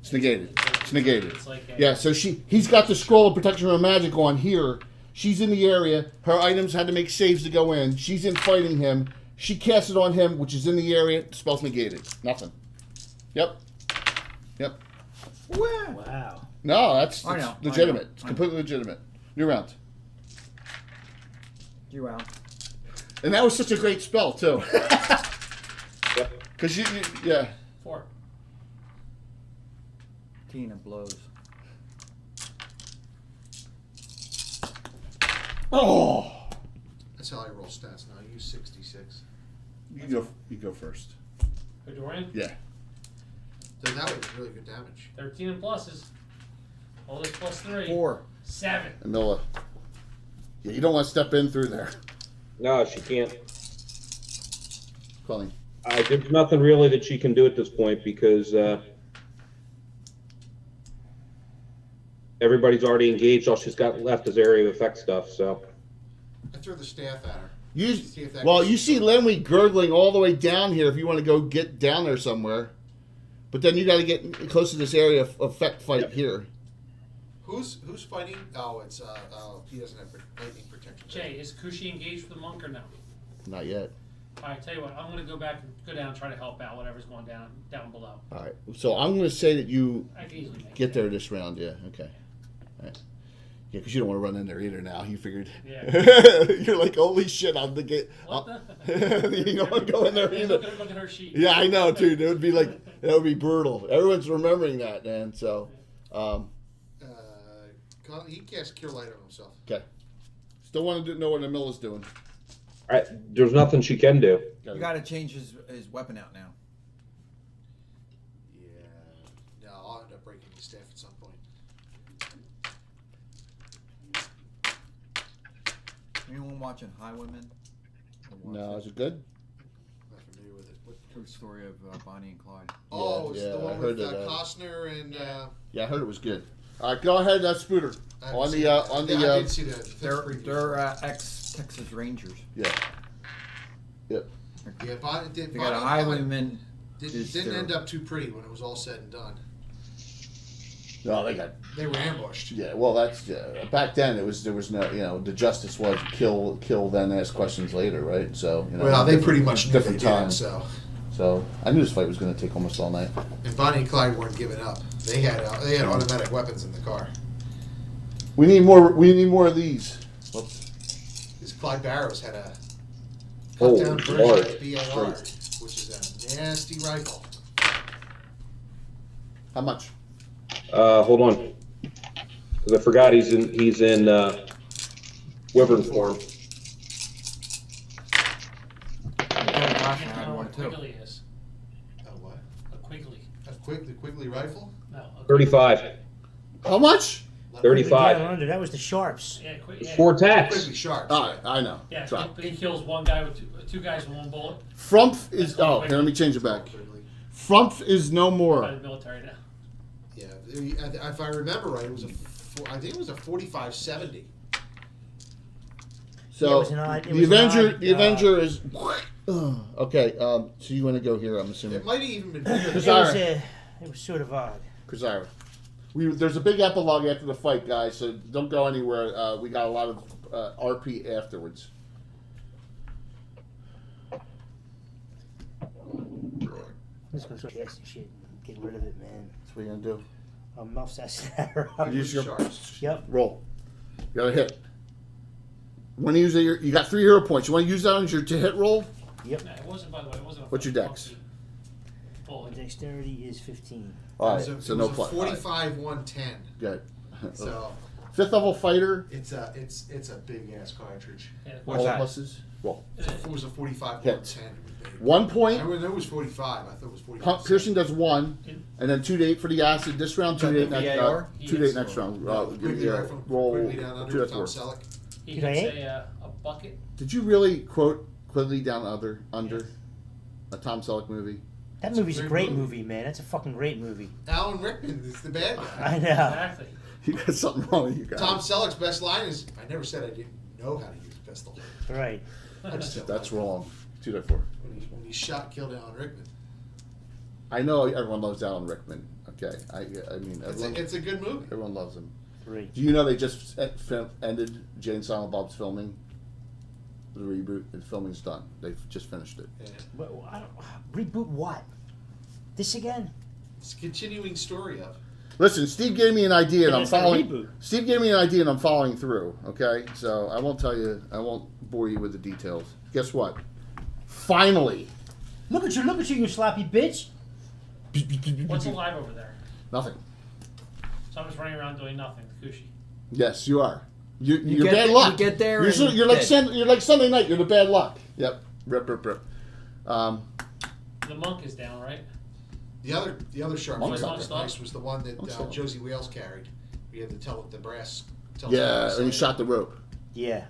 It's negated. It's negated.
It's like
Yeah, so he's got the scroll of protection of magic on here. She's in the area. Her items had to make saves to go in. She's in fighting him. She casts it on him, which is in the area. The spell's negated. Nothing. Yep. Yep.
Wow.
No, that's
I know,
legitimate.
I know.
It's completely legitimate. You're round.
You out.
And that was such a great spell too.
Yep.
Cause you yeah.
4.
Tina blows.
Oh.
That's how I roll stats now. I use 66.
You go first.
Dorian,
Yeah.
So that was really good damage.
13 and pluses. All this plus 3.
4.
7.
And Noah. Yeah, you don't want to step in through there.
No, she can't.
Colleen.
There's nothing really that she can do at this point because everybody's already engaged. All she's got left is area of effect stuff. So
I throw the staff at her.
You
See if that
well,
gets-
you see Lenwy gurgling all the way down here if you want to go get down there somewhere. But then you got to get close to this area of effect fight here.
Who's fighting? Oh, it's he doesn't have lightning protection.
Jay, is Kushi engaged with the monk or no?
Not yet.
All right, tell you what, I'm going to go down and try to help out whatever's going down below.
All right. So I'm going to say that you
I can easily make
get
it.
there this round. Yeah. Okay. All right. Yeah, because you don't want to run in there either. Now you figured.
Yeah.
You're like, holy shit! I'm the get.
What
You don't want to go in there either.
Look at her sheet.
Yeah, I know, dude. It would be like that would be brutal. Everyone's remembering that, man. So,
He casts Cure Light on himself.
okay. Still want to know what Emila's doing.
there's nothing she can do.
You gotta change his weapon out now.
Yeah. No, I'll end up breaking the staff at some point.
Anyone watching Highwaymen?
No, is it good?
I'm not familiar with it. What,
True story of Bonnie and Clyde.
oh, it's
yeah,
the
I
one
heard
with
of that.
Costner and.
Yeah, I heard it was good. All right, go ahead, Spooter.
I haven't
On
seen
the
that.
on
Yeah, I
the
did see that.
They're ex-Texas Rangers.
yeah. Yep.
Yeah, Bonnie did.
They got a
Bonnie
Highwayman.
Didn't end up too pretty when it was all said and done.
No, they got.
They were ambushed.
Yeah, well, that's back then. There was no, the justice was kill, then ask questions later, right? So
Well, they pretty much knew
different
they did,
times.
so.
I knew this fight was going to take almost all night.
And Bonnie and Clyde weren't giving up. They had automatic weapons in the car.
We need more. We need more of these. Whoops.
Because Clyde Barrows had a
Oh,
cut-down version
Lord.
of the BAR, which is a nasty rifle.
How much?
Hold on, because I forgot he's in Wyvern form.
Gosh, I had
No,
one
a
too.
Quigley is.
A what?
A Quigley.
The Quigley rifle?
No. A
35.
How much?
35.
Down under, that was the Sharps.
Yeah, yeah.
4 attacks.
Quigley Sharps.
All right, I know.
Yeah,
Sorry.
he kills one guy with two guys with one bullet
Frumpf is. Oh, here, let me change it back.
Quigley.
Frumpf is no
by
more.
the military now.
Yeah, if I remember right, it was I think it was a 45-70.
Yeah,
So
it was an odd- it
the
was an
Avenger,
odd,
the Avenger is. Okay, so you want to go here? I'm assuming.
It might have even been bigger than
It was,
Sorry.
it was sort of odd.
Kazara. There's a big epilogue after the fight, guys, so don't go anywhere. We got a lot of RP afterwards.
I'm just gonna start casting shit and get rid of it, man.
That's what you're going to do.
Muff that
Use your
Sharps.
Yep.
roll. You got to hit. You want to use you got 3 hero points. You want to use that on your to hit roll?
Yep.
No, it wasn't, by the way, it wasn't a
What's your dex?
funky
My
bullet.
dexterity is 15.
All
It
right,
was a,
so
it
no
was
plus.
a 45-110.
Good.
So
5th level fighter.
it's a big ass cartridge.
Yeah,
What's
All
that?
pluses. Roll.
It was a 45-110.
Hit.
It would be.
1
I
point.
knew it was 45. I thought it was 45.
Piercing does 1, and then 2 to 8 for the acid. This round, 2 to 8
Is that
next.
the VAR?
2 to 8 next round.
Quigley rifle.
Roll
Quigley down
2
under.
to
Tom
4.
Selleck.
He
Did I
hits
hit?
a bucket.
Did you really quote Quigley down under a Tom Selleck movie?
That movie's a
great
great
movie.
movie, man. That's a fucking great movie.
Alan Rickman is the bad guy.
I know.
Exactly.
You got something wrong with you guys.
Tom Selleck's best line is, "I never said I didn't know how to use a pistol."
Right.
I just don't
That's
like
wrong. 2 to 4.
when he shot, killed Alan Rickman.
I know everyone loves Alan Rickman. Okay, I mean
It's a good movie.
everyone loves him.
3.
Do you know they just ended Jay and Silent Bob's filming? The reboot. The filming's done. They've just finished it.
Yeah.
But I don't, reboot what? This again?
It's a continuing story of.
Listen, Steve gave me an idea, and I'm
That's not a
following.
reboot.
Steve gave me an idea, and I'm following through. Okay, so I won't tell you. I won't bore you with the details. Guess what? Finally,
Look at you, you sloppy bitch.
What's alive over there?
nothing.
So I'm just running around doing nothing. Cushy.
Yes, you are. You're
get
bad
there-
luck.
you get there
You're,
and
you're like
dead.
you're like Sunday night. You're the bad luck. Yep. Rip.
The monk is down, right?
The other sharp
Monk's
flare
not
was
there.
nice was the one that
Monk's not.
Josie Wales carried. We had the brass.
Yeah, and he shot the rope.
Yeah.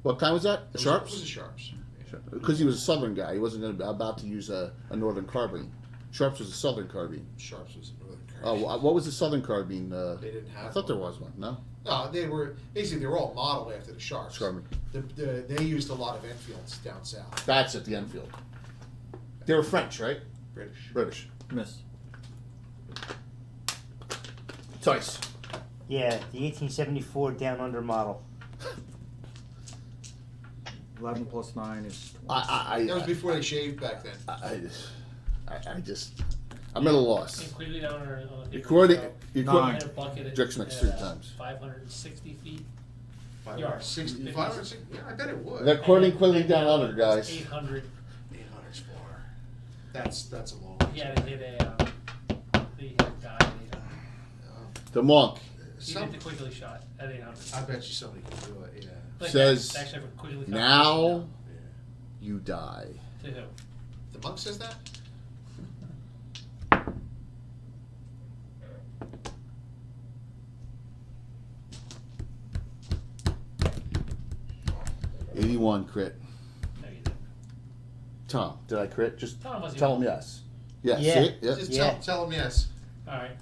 What kind was that?
It was
Sharps?
a sharps. Yeah.
Because he was a southern guy. He wasn't about to use a northern carbine. Sharps was a southern carbine.
Sharps was a northern
Oh,
carbine.
what was the southern carbine?
They didn't have.
I thought there
one.
was one. No?
No, they were all modeled after the sharps.
Carbine.
They used a lot of Enfields down south.
That's at the Enfield. They were French, right? British.
Miss.
Tice.
Yeah, the 1874 Down Under model.
11 plus 9 is.
That was before they shaved back then.
I'm at a loss.
And quickly down on the
According,
Nine.
had a bucket at,
Drix mixed 3 times.
560 feet. Yards.
560. 560. Yeah, I bet it would.
They're quoting Quigley down under, guys.
800.
800's far. That's a long way.
He had to hit he hit a guy at 800.
The monk
He hit the Quigley shot at 800.
I bet you somebody can do it. Yeah.
Like
says,
that's actually a Quigley
now you die.
To who?
The monk says that.
81 crit.
No, you didn't.
Tom, did I crit? Just
Tom was
tell him
the-
yes. Yes.
Yeah.
See? Yep.
Just
Yeah.
tell him yes.
All right.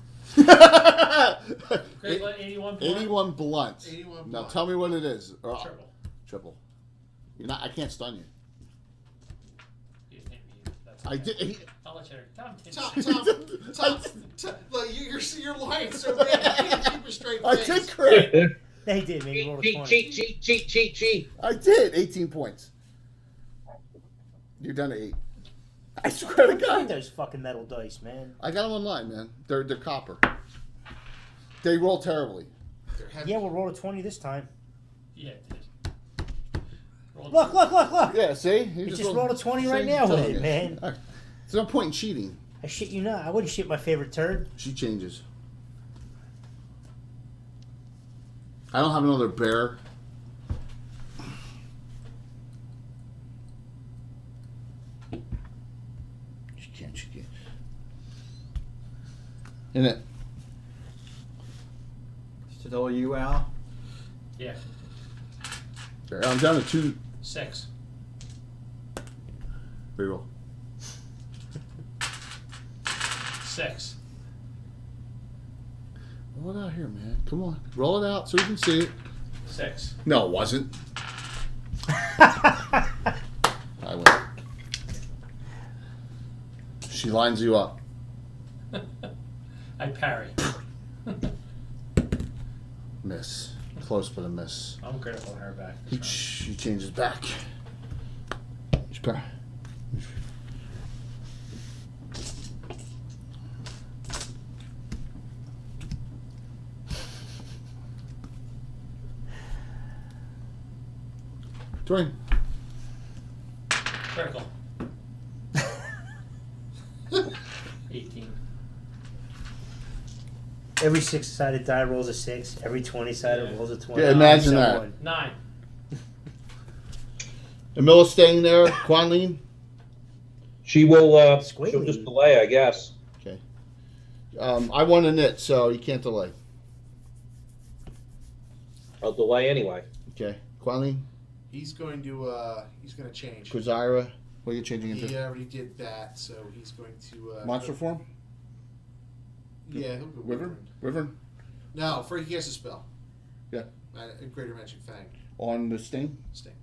Great, 81 point.
81 blunt.
81
Now
blunt.
tell me what it is.
Triple.
Triple. You're not. I can't stun you.
You didn't hit me. That's
I
okay.
did.
I'll let you. Tom,
You're lying so bad. You can't keep a straight
I
face.
did crit.
They did, maybe roll a
Cheat,
20.
cheat.
I did. 18 points. You're down to 8. I swear to
Look at
God.
those fucking metal dice, man.
I got them online, man. They're copper. They roll terribly.
They're heavy.
Yeah, we'll roll a 20 this time.
Yeah, it did. Roll
Look.
Yeah, see?
You just rolled a 20 right now with it, man.
There's no point in cheating.
I shit you not. I wouldn't shit my favorite turd.
She changes. I don't have another bear. She can't. In it.
Still you, Al?
Yeah.
I'm down to 2.
6.
Reroll.
6.
Roll it out here, man. Come on. Roll it out so we can see it.
6.
No, it wasn't. I win. She lines you up.
I parry.
Miss. Close, but a miss.
I'm critical on her back.
She changes back. She's back. Dwayne.
Critical. 18.
Every 6-sided die rolls a 6. Every 20-sided
Yeah.
rolls a 20.
Yeah, imagine
So
that.
on.
9.
Emila's staying there. Quanline.
She will.
Squealy.
She'll just delay, I guess.
Okay. I won a knit, so you can't delay.
I'll delay anyway.
Okay. Quanline.
He's going to change.
Kuzira. What are you changing into?
He already did that, so he's going to
Monster form?
Yeah, he'll go
Wyvern? Wyvern?
No, for he has a spell.
Yeah.
Greater Magic Fang.
On the sting?
Sting.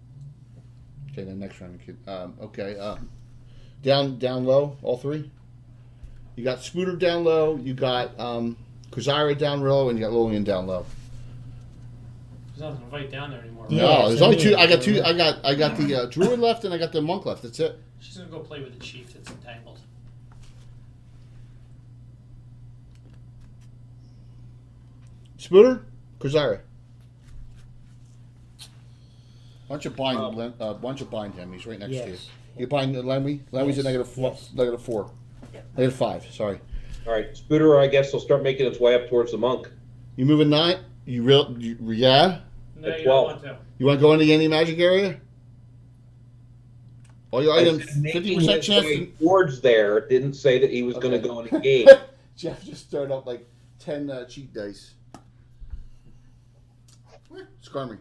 Okay, then next round. Okay. Down low, all 3. You got Spooter down low. You got Kuzira down low, and you got Lillian down low.
There's nothing to fight down there anymore.
Yeah,
No, there's
so
only
me
2. I got
and
2. I got the Druid left, and I got the Monk left. That's it.
She's gonna go play with the chief that's entangled.
Spooter? Kazara. Why don't you bind, why don't you bind him? He's right next to you.
Yes.
You bind Lemmy? Lemmy's
Yes.
a negative four.
Yes.
Negative 4. Negative 5, sorry.
All right, Spooter, I guess, will start making its way up towards the monk.
You moving 9? Yeah?
No,
At
you
12.
don't want to.
You want to go into the anti-magic area? All your items,
Making
50%
his
chance.
way towards there didn't say that he was going
Okay.
to go and engage.
Jeff just throwing up like 10 cheat dice. Scar me.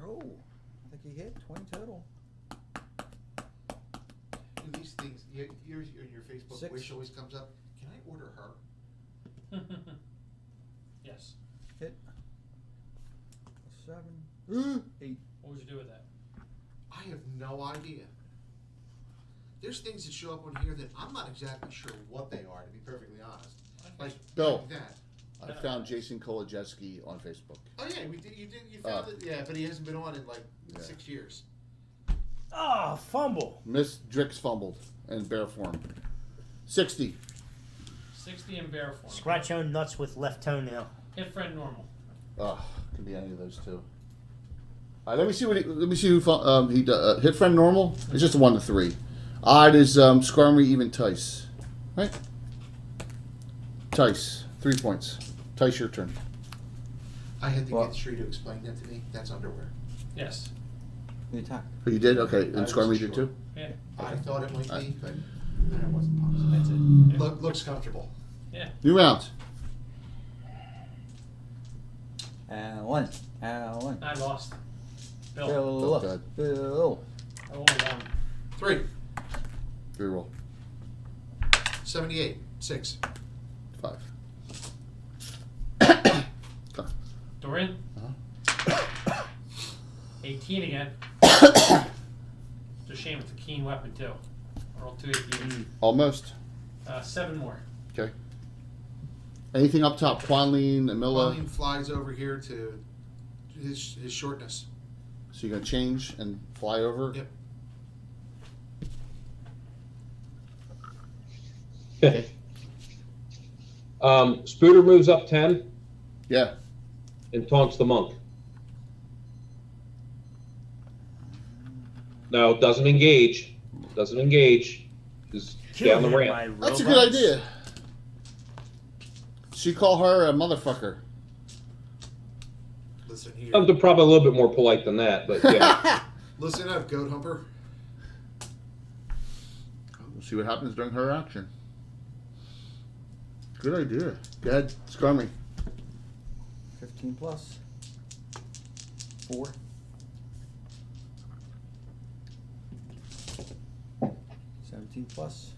Oh, I think he hit 20 total.
These things, yours in your Facebook
6.
wish always comes up. Can I order her?
Yes.
Hit. 7. 8.
What would you do with that?
I have no idea. There's things that show up on here that I'm not exactly sure what they are, to be perfectly honest. Like
Bill.
like that.
I found Jason Kolodziejski on Facebook.
Oh yeah, you found it. Yeah, but he hasn't been on in like 6 years.
Oh, fumble.
Miss Drix fumbled in bear form. 60.
60 in bear form.
Scratch own nuts with left toenail.
Hit friend normal.
Could be any of those two. All right, let me see what let me see who he hit friend normal. It's just a 1 to 3. Odd is Skarmory even Tice, right? Tice 3 points. Tice, your turn.
I had to
Well-
get Shree to explain that to me. That's underwear.
Yes.
The attack.
Oh, you did? Okay,
I
and
wasn't
Skarmory did
sure.
too.
Yeah.
I thought it might be, but I wasn't positive.
That's it. Yeah.
Looks comfortable.
Yeah.
New round.
Alan. Alan.
I lost. Bill.
Bill.
Good.
Bill.
I won 1.
3,
Reroll.
78, 6.
5.
Dorian. 18 again. It's a shame it's a keen weapon too. I rolled 2 18s.
Almost.
7 more.
Okay. Anything up top? Quanline, Amilla.
Pauline flies over here to his shortness.
So you're gonna change and fly over.
Yep.
Okay.
Spooter moves up 10
Yeah.
and taunts the monk. No, doesn't engage. Doesn't engage. Just down the
Killing
ramp.
my
That's a good
robots.
idea. So you call her a motherfucker.
Listen here.
Something probably a little bit more polite than that, but yeah.
Listen up, goat humper.
We'll see what happens during her action. Good idea. Go ahead, Skarmy.
15 plus. 4. 17 plus.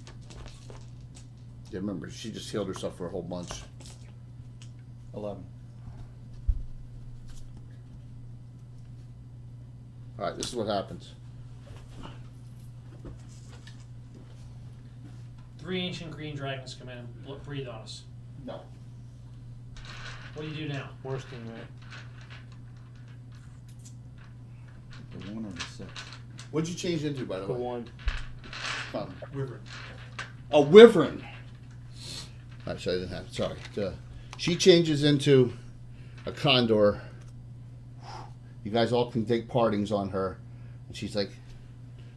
Yeah, remember, she just healed herself for a whole bunch.
11.
Alright, this is what happens.
3 ancient green dragons come in and breathe on us.
No.
What do you do now?
Worst thing, right?
The 1 or the 6.
What'd you change into, by the
The
way?
1.
Fun.
Wyvern.
A wyvern. Actually, I didn't have. Sorry. She changes into a condor. You guys all can take partings on her, and she's like,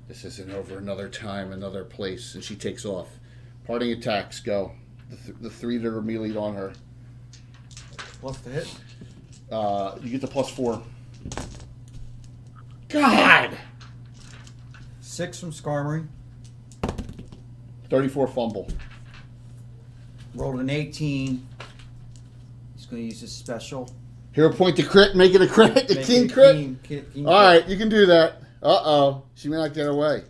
"This isn't over. Another time, another place." And she takes off. Parting attacks go. The 3 that are meleeed on her.
Plus the hit.
You get the +4. God.
6 from Skarmory.
34 fumble.
Rolled an 18. He's going to use his special.
Hero point to crit. Make it a crit. A
Make
king
it a
crit.
keen
All right, you can do that. Uh-oh. She may not get away.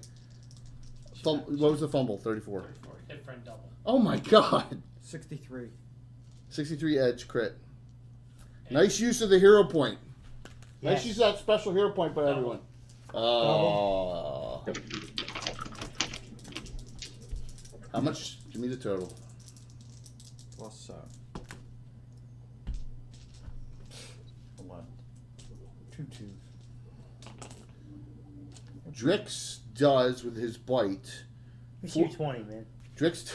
What was the fumble? 34.
34. Hit friend double.
Oh, my God.
63.
63 edge crit. Nice use of the hero point. Nice
Yes.
use of that special hero point by everyone. How much? Give me the total.
Plus 11. 2 2s.
Drix does with his bite.
It's you 20, man.
Drix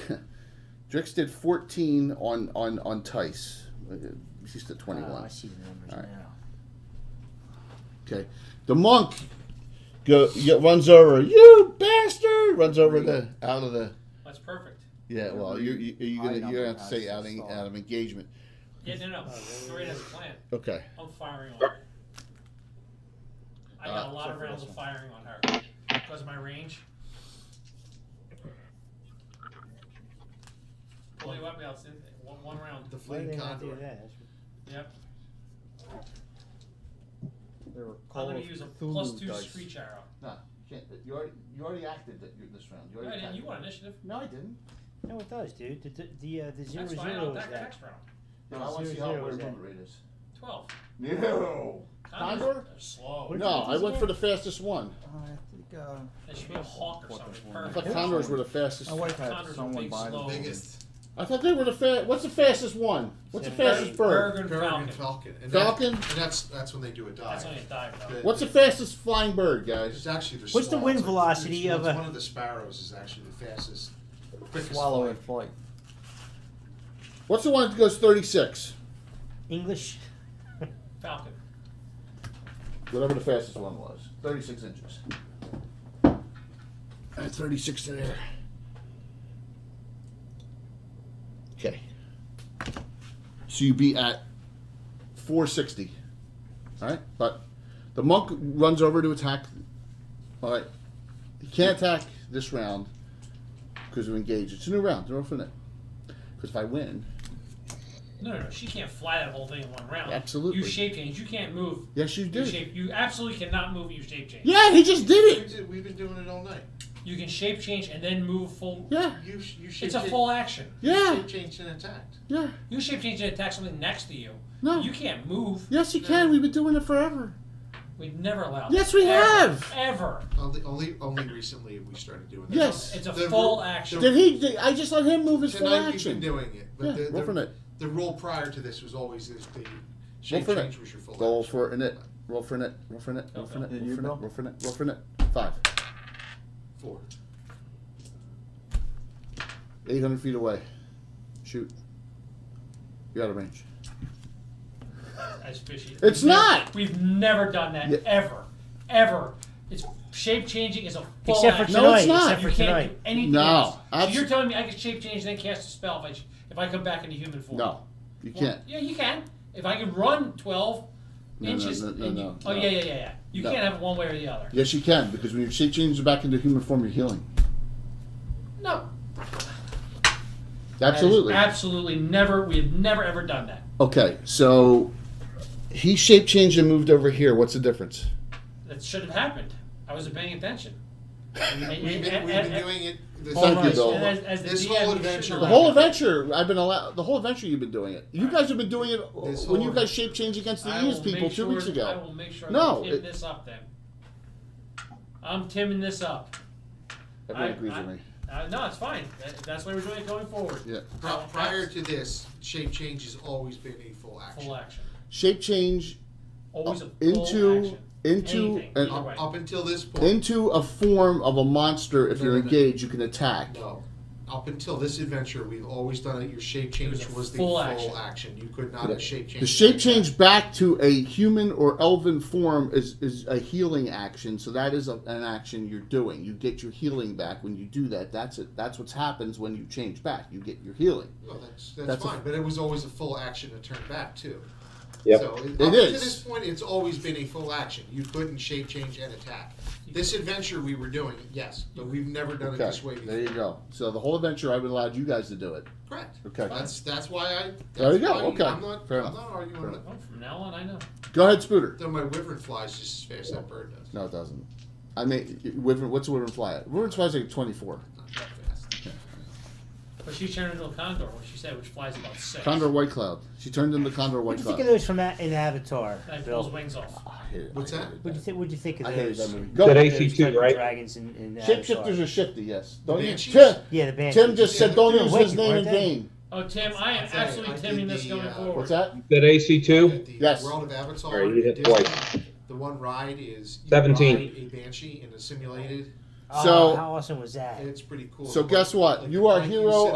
Drix did 14 on Tice. She's at 21.
Oh, I see the numbers
All right.
now.
Okay. The monk runs over. You bastard! Runs over out of the.
That's perfect.
Yeah. Well, you're gonna have to say out of engagement.
Yeah, no. Lorraine has a plan.
Okay.
I'm firing on her. I got a lot of rounds of firing on her because of my range. Well, what else? One round.
The
Why did
fleeing
they not do
condor.
that?
Yep.
They were
I'm
Call
gonna
of
use a
Cthulhu
+2
dice.
screech arrow.
No, you already acted this round. You
No, I
already
didn't. You
attacked.
want initiative?
No, I didn't.
No, it does, dude. The 0
That's fine.
0
I'll
is
attack the
that.
next round.
No, I want to see how where movement rate is.
12.
No. Condor?
They're slow.
What-
No, I went for the fastest one.
I think
They should be a hawk or something.
I thought
Perfect.
condors were the fastest.
my wife had
Condors are
someone
big,
buy
slow.
them.
Biggest.
I thought they were what's the fastest one? What's the fastest bird?
Peregrine
Peregrine
falcon.
falcon. And
Falcon?
and that's when they do a dive.
That's only a dive though.
What's the fastest flying bird, guys?
It's actually the
What's the wind velocity of a-
one of the sparrows is actually the fastest, quickest
Swallow
flying.
in flight.
What's the one that goes 36?
English.
Falcon.
Whatever the fastest one was. 36 inches. 36 to there. Okay. So you be at 460. Alright? But the monk runs over to attack. Alright. He can't attack this round because we engage. It's a new round. They're off in it. Because if I win.
No. She can't fly that whole thing in one round.
Absolutely.
You shape change. You can't move.
Yes, you do.
You absolutely cannot move. You shape change.
Yeah, he just did it.
We've been doing it all night.
You can shape change and then move full.
Yeah.
You shape
It's a full action.
Yeah.
shape changed and attacked.
Yeah.
You shape change and attack something next to you.
No.
You can't move.
Yes, you can. We've been doing it forever.
We've never allowed.
Yes,
that.
we
Ever.
have.
Ever.
Only recently we started doing that.
Yes.
It's a
The
full
ru-
action.
I just let him move his full
Tonight we've
action.
been doing it, but
Yeah, roll for it.
the rule prior to this was always the
Roll
shape
for
change
it.
was your full
Roll
action.
for it. Roll for it. Roll for it. Roll for it.
Yeah,
Roll
you
for
go.
it. Roll for it. Roll for it. 5.
4.
800 feet away. Shoot. You're out of range.
That's fishy.
It's not!
We've never done that
Yeah.
ever. It's shape changing is a full
Except for
action.
No,
tonight.
it's not.
Except
You
for
can't
tonight.
do anything
No,
else. So
abs-
you're telling me I can shape change and then cast a spell if I come back into human form?
No, you
Well,
can't.
Yeah, you can. If I can run 12
No,
inches.
no,
and you,
no.
Oh yeah. You
No.
can't have it one way or the other.
Yes, you can, because when your shape changes back into human form, you're healing.
No.
Absolutely.
That is absolutely never. We have never ever done that.
Okay, so he shape changed and moved over here. What's the difference?
That should have happened. I wasn't paying attention.
We've been doing it.
Thank you, Bill.
As the
This
DM,
whole
you
adventure-
shouldn't
The
allow
whole
it.
adventure, I've been allowed. The whole adventure, you've been doing it. You guys have been doing it
This
when you
whole-
guys shape change against the
I will
East people
make
2
sure-
weeks ago.
I will make sure
No,
I tim this up then. I'm timming this up.
Everyone
I-
agrees
I-
with me.
No, it's fine. That's why we're doing it going forward.
Yeah.
Prior to this, shape change has always been a full action.
Full action.
Shape change
Always a full
into
action.
into
Anything,
an,
either way.
Up until this point.
into a form of a monster. If
No,
you're
no, no.
engaged, you can attack.
No. Up until this adventure, we've always done it. Your shape change
It was a
was the
full
full
action.
action. You could not
Yeah.
have shape changed.
The shape
like that.
change back to a human or elven form is a healing action. So that is an action you're doing. You get your healing back when you do that. That's it. That's what happens when you change back. You get your healing.
Well, that's
That's a-
fine, but it was always a full action to turn back too.
Yep.
So
It
up to
is.
this point, it's always been a full action. You couldn't shape change and attack. This adventure we were doing, yes, but we've never done it
Okay,
this way before.
there you go. So the whole adventure, I've allowed you guys to do it.
Correct.
Okay.
That's why I.
There you
that's
go,
why
okay.
I'm not.
Fair
I'm
enough.
not arguing
Fair
with it.
Well, from now on, I know.
Go ahead, Spooter.
Though my wyvern flies just as fast as that bird does.
No, it doesn't. I mean, wyvern. What's a wyvern fly at? Wyvern flies like 24.
Not that fast.
But she turned into a condor, what she said, which flies about 6.
Condor White Cloud. She turned into Condor
What
White
do you
Cloud.
think of those from in Avatar,
That pulls
Bill?
wings off.
I hate it.
What's
I
that?
hated
What'd you think of
I hated
those?
that movie. Go.
That
Those
AC2,
type of
right?
Dragons in
Shapeshifters
Avatar.
are shifty, yes. Don't you?
Banshees?
Tim,
Yeah, the band.
Tim just said don't
They were
use his
wicked,
name in
weren't they?
vain.
Oh, Tim, I am
I'll tell you,
absolutely
I
timming
did
this
the,
going forward.
What's that?
That AC2?
The
Yes.
World of Avatar.
Alright, you hit
Disney,
twice.
The one ride is you
17.
ride a banshee in a simulated
So
how awesome was that?
It's pretty cool.
So guess what?
Like
You
the
are
bike you
hero
sit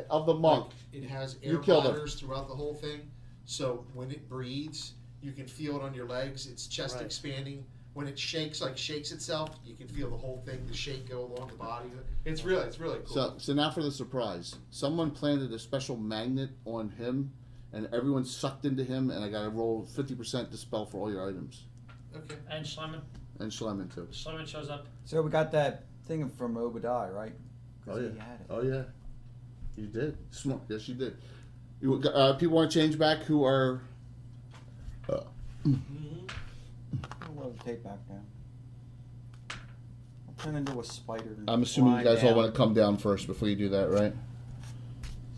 of
on,
the month.
It has
You
air
killed him.
bladders throughout the whole thing, so when it breathes, you can feel it on your legs. Its chest
Right.
expanding. When it shakes, like shakes itself, you can feel the whole thing, the shake go along the body. It's really cool.
So now for the surprise. Someone planted a special magnet on him, and everyone sucked into him, and I got to roll 50% dispel for all your items.
Okay.
And Schlemmer.
And Schlemmin too.
Schlemmer shows up.
So we got that thing from Obadiah, right? 'Cause
Oh yeah.
he had it.
Oh yeah. You did. Smart. Yes, you did. You, people want to change back who are.
I'll roll the tape back down. I'll turn into a spider. and
I'm assuming you
fly
guys all
down.
want to come down first before you do that, right?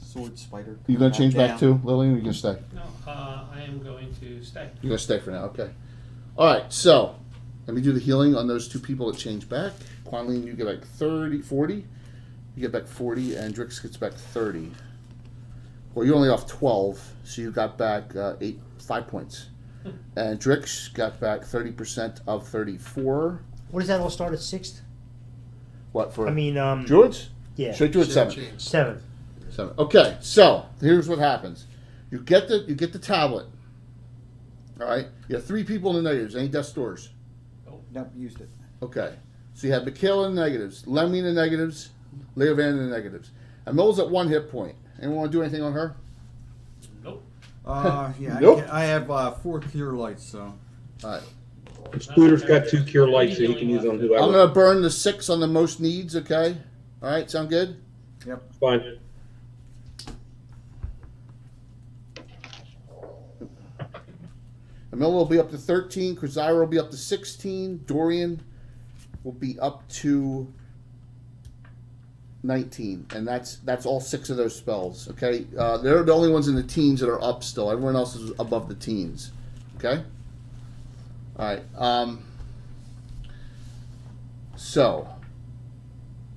Sword spider.
You gonna change back
down.
too, Lillian? Or you gonna stay?
No, I am going to stay.
You're gonna stay for now, okay. Alright, so let me do the healing on those two people that change back. Quanline, you get back 40. You get back 40, and Drix gets back 30. Well, you're only off 12, so you got back 5 points. And Drix got back 30% of 34.
What does that all start at 6th?
What for?
I mean,
Druids?
yeah,
Straight to at
Shit
7.
changed.
7.
7. Okay, so here's what happens. You get the tablet. Alright? You have 3 people in the negatives. Any death stores?
Nope, used it.
Okay. So you have Michaela in the negatives, Lemmy in the negatives, Leovan in the negatives. And Mill's at 1 hit point. Anyone want to do anything on her?
Nope.
Yeah,
Nope.
I have 4 cure lights, so.
Alright.
Scooter's got 2 cure lights that he can use on
I'm
whoever.
going to burn the 6 on the most needs, okay? Alright, sound good?
Yep.
Fine.
Amilla will be up to 13, Krazira will be up to 16, Dorian will be up to 19, and that's all 6 of those spells, okay? They're the only ones in the teens that are up still. Everyone else is above the teens, okay? Alright, so,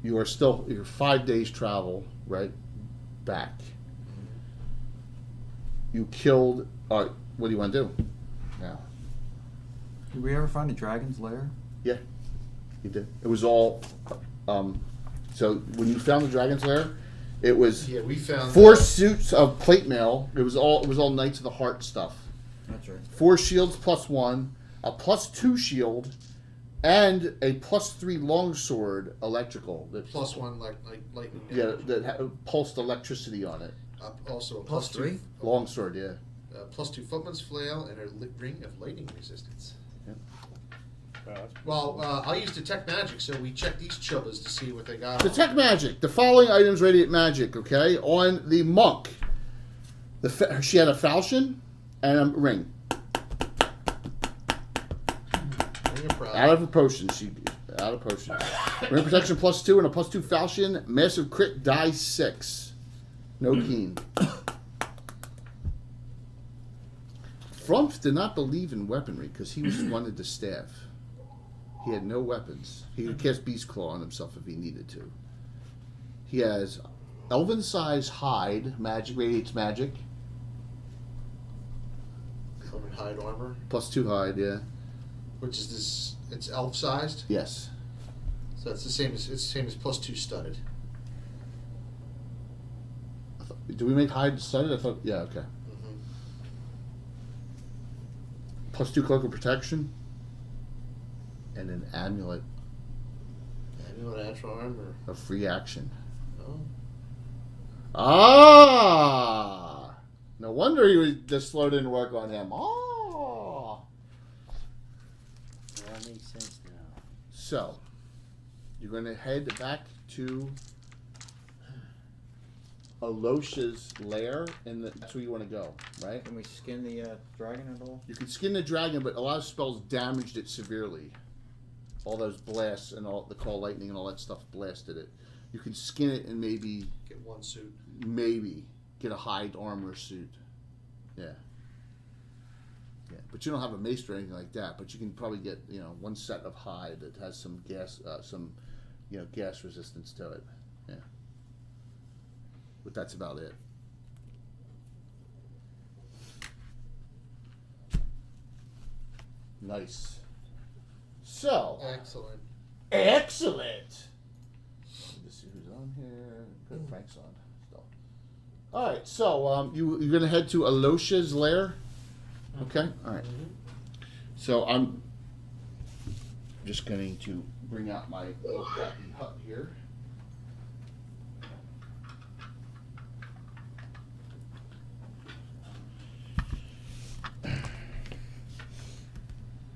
you're 5 days travel, right, back. You killed, alright, what do you want to do now?
Did we ever find a dragon's lair?
Yeah, you did. It was all, so when you found the Dragon's Lair, it was
Yeah, we found
4 suits of plate mail. It was all Knights of the Heart stuff.
That's right.
4 shields +1, a +2 shield, and a +3 longsword electrical. That,
+1 like lightning.
yeah, that pulsed electricity on it.
Also a
Plus
+2
3?
Longsword, yeah.
+2 footman's flail and a ring of lightning resistance.
Yep.
Well, I use detect magic, so we check these chubbas to see what they got.
Detect magic. The following items radiate magic, okay? On the monk, she had a falchion and a ring. Out of a potion, out of potion. Ring protection +2 and a +2 falchion. Massive crit die 6. No keen. Frumpf did not believe in weaponry because he just wanted the staff. He had no weapons. He could cast Beast Claw on himself if he needed to. He has elven size hide, magic radiates magic.
Elven hide armor,
+2 hide, yeah.
which is this. It's elf sized,
Yes.
so it's the same as +2 studded.
Do we make hide studded? I thought, yeah, okay. +2 cloak of protection. And an amulet
Amulet natural armor.
of free action.
Oh.
Ah! No wonder he was this slow didn't work on him. Oh!
That makes sense now.
So, you're going to head back to Alosha's lair, and that's where you want to go, right?
Can we skin the dragon at all?
You can skin the dragon, but a lot of spells damaged it severely. All those blasts and all the call lightning and all that stuff blasted it. You can skin it and maybe
Get 1 suit.
get a hide armor suit. Yeah. Yeah, but you don't have a mace or anything like that. But you can probably get 1 set of hide that has some gas, gas resistance to it. Yeah. But that's about it. Nice. So,
Excellent.
Excellent. Let's see who's on here. Good, Frank's on. Still. All right, so you're gonna head to Alosha's lair. Okay. All right. So I'm just going to bring out my little crappy hut here.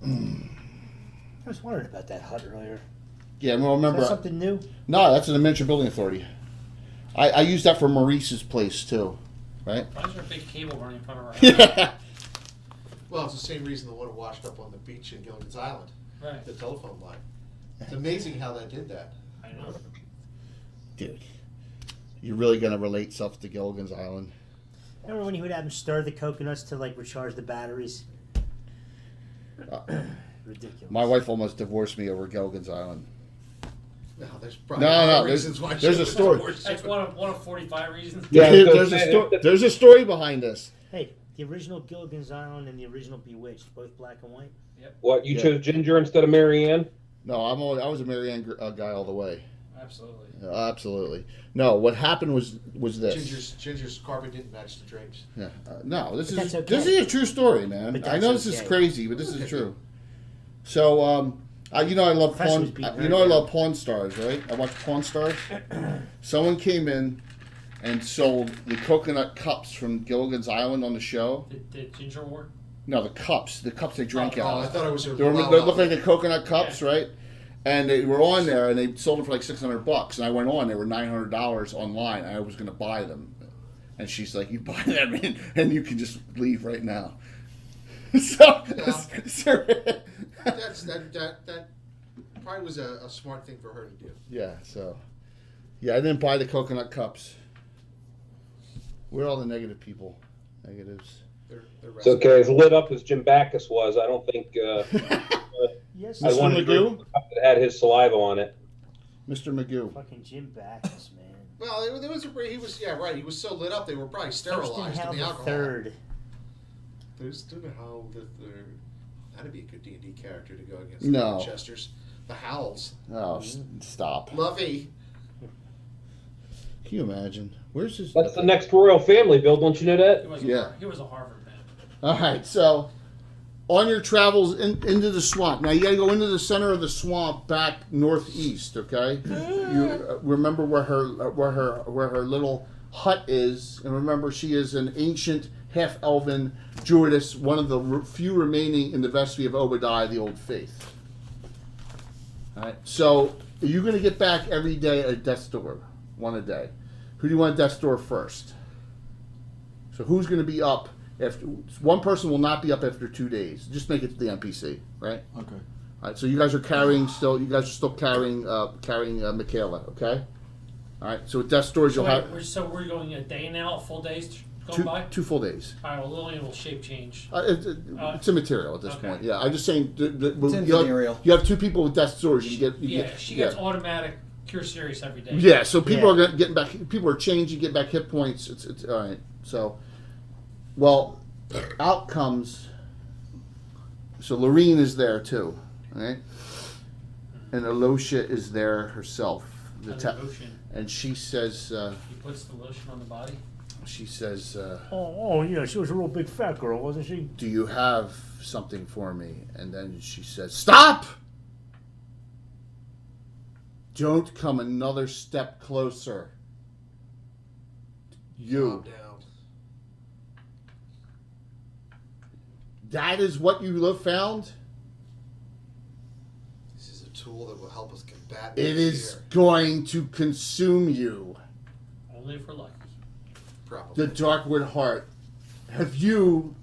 I was wondering about that hut earlier.
Yeah, well, remember.
Is that something new?
No, that's an Miniature Building Authority. I use that for Maurice's place too, right?
Why is there a big cable running in front of our house?
Yeah.
Well, it's the same reason the one washed up on the beach in Gilligan's Island,
Right.
the telephone line. It's amazing how that did that.
I know.
Dude, you're really gonna relate stuff to Gilligan's Island?
Remember when you would have them stir the coconuts to like recharge the batteries? Ridiculous.
My wife almost divorced me over Gilligan's Island.
No, there's probably
No,
other
there's
reasons why
a
she
story.
was
That's one of 45 reasons.
Yeah,
Yeah,
there's a story behind this.
Hey, the original Gilligan's Island and the original Bewitched, both black and white.
What, you
Yeah.
chose Ginger instead of Marianne?
No, I was a Marianne guy all the way.
Absolutely.
Absolutely. No, what happened was this.
Ginger's carpet didn't match the drapes.
Yeah. No, this
But
is
that's okay.
this is a true story, man.
But
I
that's
know this is
okay.
crazy, but this is true. So, I love
Professor was
Pawn.
beating her
I
down.
love Pawn Stars, right? I watch Pawn Stars. Someone came in and sold the coconut cups from Gilligan's Island on the show.
The Ginger War?
No, the cups they drank
Oh,
out.
I thought it was a
They look like the coconut cups, right? And they were on there, and they sold them for like $600. And I went on; they were $900 online. And I was going to buy them, and she's like, "You buy them, and you can just leave right now." So,
that probably was a smart thing for her to do.
yeah. So, yeah, I didn't buy the coconut cups. Where are all the negative people? Negatives.
They're
It's okay, as lit up as Jim Backus was, I don't think
Yes,
I
Mr.
wanted to drink
Magoo?
the cup that had his saliva on it.
Mr. Magoo.
fucking Jim Backus, man.
Well, there was he was right. He was so lit up they were probably
First
sterilized
and
in the
Hal the
alcohol.
Third.
There's the Howl that'd be a good D&D character to go against
No.
the Winchesters. The Howls.
Oh, stop.
Lovey.
Can you imagine? Where's his?
That's the next royal family, Bill, don't you know that?
Yeah.
He was a Harvard man.
All right, so on your travels into the swamp. Now you got to go into the center of the swamp, back northeast. Okay, you remember where her little hut is, and remember she is an ancient half-elven druidess, one of the few remaining in the Vesve of Obadiah, the Old Faith. All right, so you're going to get back every day at death's door, one a day. Who do you want at death's door first? So who's going to be up? After one person will not be up after 2 days. Just make it to the NPC, right?
Okay.
All right. So you guys are carrying still. You guys are still carrying Michaela. Okay. All right. So at death's doors you'll have
So we're going a day now, a full day's going by?
two full days.
All right, well, Lillian will shape change.
It's immaterial at this
okay.
point. Yeah, I'm just saying.
It's immaterial.
You have two people with death's doors. You get.
She gets automatic Cure Series every day.
Yeah. So people are getting back. People are changing, get back hit points. It's all right. So. Well, out comes. So Lorene is there too, right? And Alosha is there herself.
And the lotion.
And she says.
He puts the lotion on the body.
She says.
Oh, yeah, she was a real big fat girl, wasn't she?
Do you have something for me? And then she says, "Stop! Don't come another step closer. You."
Calm down.
That is what you have found?
This is a tool that will help us combat
It is
fear.
going to consume you.
Only if we're lucky.
Probably.
The Darkwood Heart. Have you...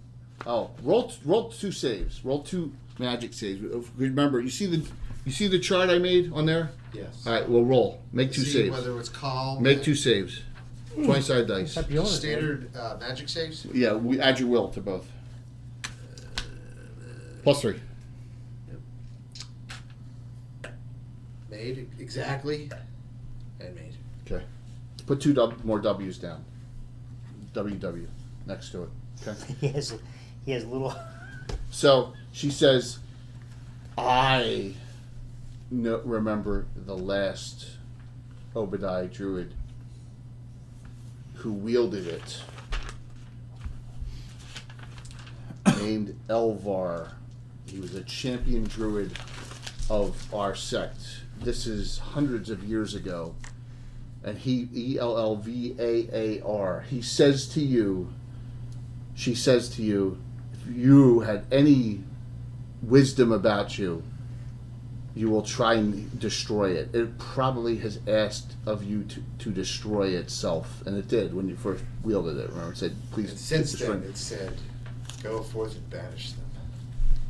Oh, roll 2 saves. Roll 2 magic saves. Remember, you see the chart I made on there?
Yes.
All right, we'll roll. Make 2
See
saves.
whether it's calm.
Make 2 saves. 20-sided dice.
Happy honest,
Standard magic saves.
Yeah, we add your will to both. +3.
Made exactly. And made.
Okay. Put 2 more W's down. WW next to it. Okay.
He has little.
So she says, "I remember the last Obadiah Druid who wielded it, named Elvar. He was a champion druid of our sect. This is hundreds of years ago. And he, Ellvaar, he says to you, she says to you, if you had any wisdom about you, you will try and destroy it. It probably has asked of you to destroy itself, and it did when you first wielded it. Remember, it said, "Please."
And since
destroy
then, it said, "Go forth and banish them."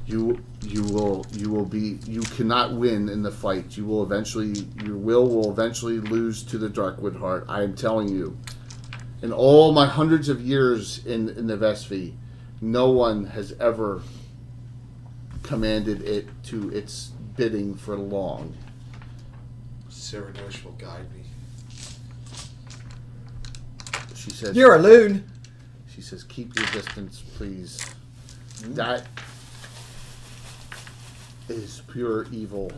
You will be. You cannot win in the fight. You will eventually. Your will eventually lose to the Darkwood Heart. I am telling you. In all my hundreds of years in the Vesve, no one has ever commanded it to its bidding for long.
Serenosh will guide me.
She says,
You're a loon.
She says, keep your distance, please. That is pure evil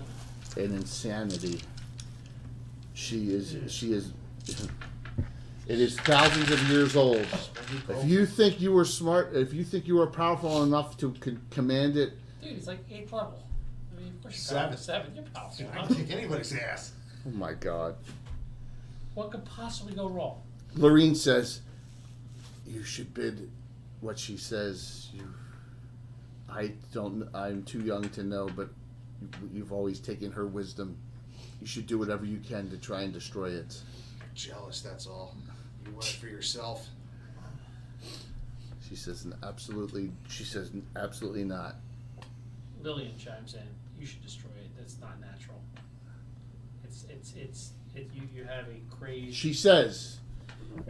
and insanity. She is. It is thousands of years old. If you think you were smart, if you think you were powerful enough to command it,
Dude, it's like 8th level. I mean, of course you're
Seven.
powerful. 7. You're powerful.
I can kick anybody's ass.
oh my God.
What could possibly go wrong?
Lorene says, you should bid what she says. I'm too young to know, but you've always taken her wisdom. You should do whatever you can to try and destroy it.
Jealous, that's all. You want it for yourself.
She says, absolutely not.
Lillian chimes in. You should destroy it. That's not natural. You have a crazy.
She says,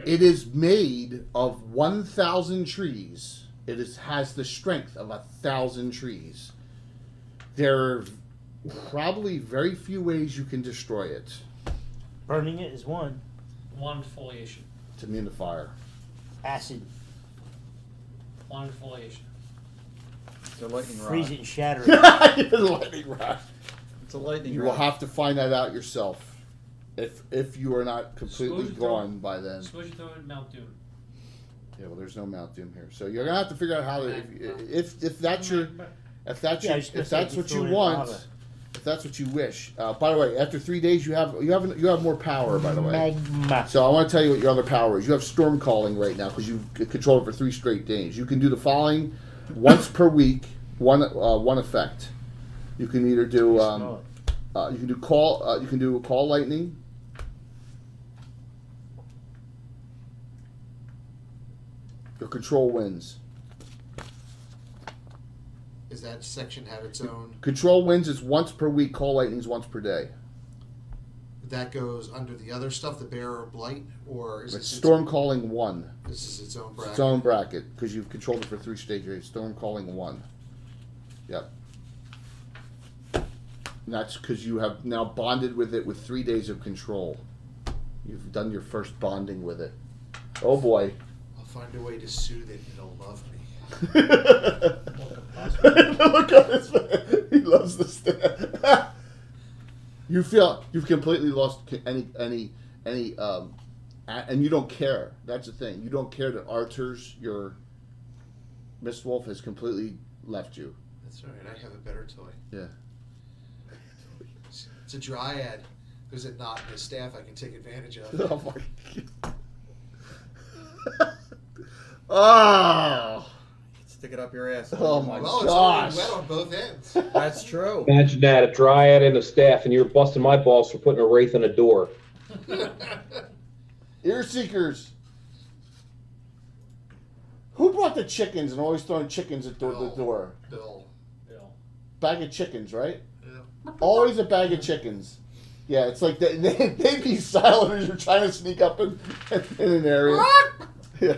it is made of 1,000 trees. It has the strength of 1,000 trees. There are probably very few ways you can destroy it.
Burning it is one.
One foliation.
It's immune to fire.
Acid.
One foliation.
It's a lightning rod.
Freeze it and shatter it.
Lightning rod.
It's a lightning
You
rod.
will have to find that out yourself. If you are not completely
Suppose you throw-
gone by then.
Suppose you throw it in Mount Doom.
Yeah, well, there's no Mount Doom here, so you're gonna have to figure out how to. If that's your, if that's
Yeah,
your,
I was gonna
if
say,
that's
you
what
throw
you
it in
want,
lava.
if that's what you wish. By the way, after 3 days, you have more power. By the way,
Magma.
so I want to tell you what your other power is. You have storm calling right now because you control it for 3 straight days. You can do the following once per week, one effect. You can either do you can do call lightning. Your control winds.
Does that section have its own?
Control winds is once per week. Call lightning's once per day.
That goes under the other stuff, the bearer of blight, or is
It's
this
storm calling 1.
This is its own
It's
bracket.
its own bracket because you've controlled it for 3 stages. Storm calling 1. Yep. And that's because you have now bonded with it with 3 days of control. You've done your first bonding with it. Oh boy.
I'll find a way to soothe it, and it'll love me.
Look at his face. He loves the stand. You feel you've completely lost any and you don't care. That's the thing. You don't care that Arthur's, your Mistwolf, has completely left you.
That's all right. I have a better toy.
Yeah.
It's a dryad. There's a knot in his staff I can take advantage of.
Oh my God. Oh.
Stick it up your ass.
Oh my
Well, it's
gosh.
already wet on both ends.
That's true.
Imagine that, a dryad and a staff, and you're busting my balls for putting a wraith in a door.
Ear seekers. Who brought the chickens and always throwing chickens at the door?
Bill.
Bill.
Bag of chickens, right?
Yeah.
Always a bag of chickens. Yeah, it's like they'd be silent as you're trying to sneak up in an area. Yeah.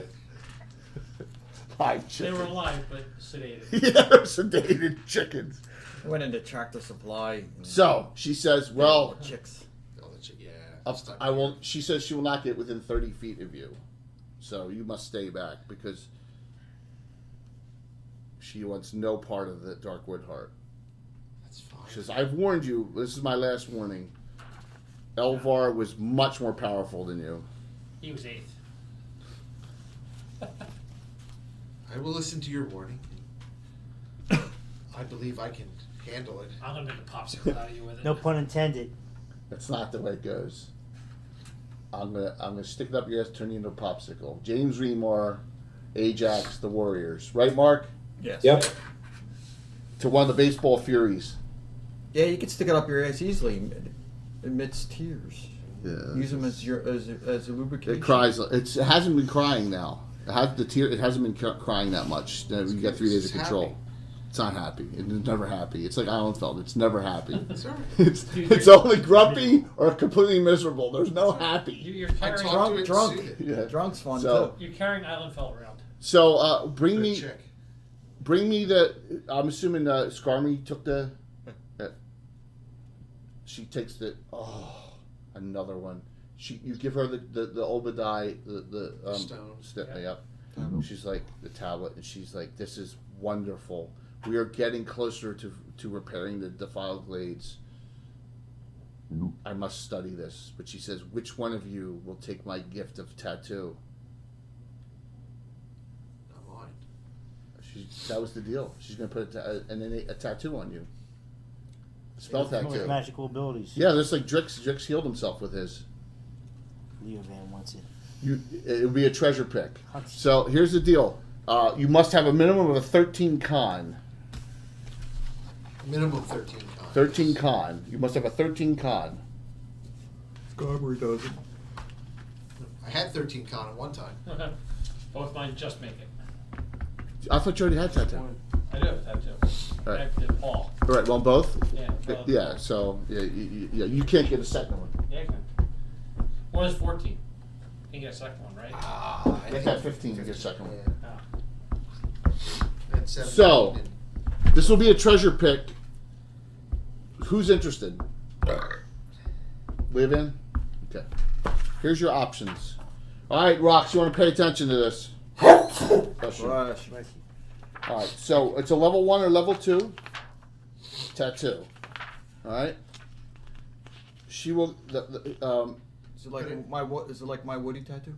Live
They
chickens.
were alive, but sedated.
Yeah, they're sedated chickens.
I went into Tractor Supply. And
So she says, "Well,
chicks.
Bill the chick, yeah.
I won't." She says she will not get within 30 feet of you, so you must stay back because she wants no part of the Darkwood Heart.
That's fine.
She says, I've warned you. This is my last warning. Elvar was much more powerful than you.
He was 8th.
I will listen to your warning. I believe I can handle it.
I'm gonna make a popsicle out of you with it.
No pun intended.
That's not the way it goes. I'm gonna stick it up your ass, turn you into a popsicle. James Remar, Ajax, the Warriors. Right, Mark?
Yes.
Yep.
To one of the baseball furies.
Yeah, you can stick it up your ass easily. Emits tears.
Yeah.
Use them as a lubrication.
It cries. It hasn't been crying now. It hasn't been crying that much. You got 3 days of
It's
control.
happy.
It's not happy. It's never happy. It's like Eilenfeld. It's never happy.
It's all right.
It's only grumpy or completely miserable. There's no happy.
You're
I
carrying,
talk to it and
drunk.
soothe it.
Yeah.
Drunk's fun
So-
too.
you're carrying Islandfell around.
So bring
Good
me
chick.
the. I'm assuming Skarmy took the. She takes the. Oh, another one. You give her the Obadiah the
Stone.
Yep. She's like the tablet, and she's like, "This is wonderful. We are getting closer to repairing the defiled glades. I must study this." But she says, "Which one of you will take my gift of tattoo?"
Not mine.
That was the deal. She's going to put a tattoo on you. A spell
With
tattoo.
magical abilities.
Yeah, there's like Drix. Drix healed himself with his.
Leo Van wants it.
It would be a treasure pick. So here's the deal. You must have a minimum of a 13 con.
Minimum 13 con.
13 con. You must have a 13 con.
Skarmory does it.
I had 13 con at one time.
Both mine just make it.
I thought you already had tattoo.
I do have a tattoo.
All right.
I did Paul.
All right. Well, both.
Yeah. Both.
Yeah. So you can't get a second one.
Yeah, I can. One is 14. You can get a second one, right?
I
Let's have 15 to get a second one.
Yeah.
Oh.
That's 17
So-
and-
This will be a treasure pick. Who's interested? Live in? Okay. Here's your options. All right, Rox, you want to pay attention to this? Bless you.
Rush.
All right, so it's a level 1 or level 2 tattoo. All right. She will.
Is it like my Woody tattoo?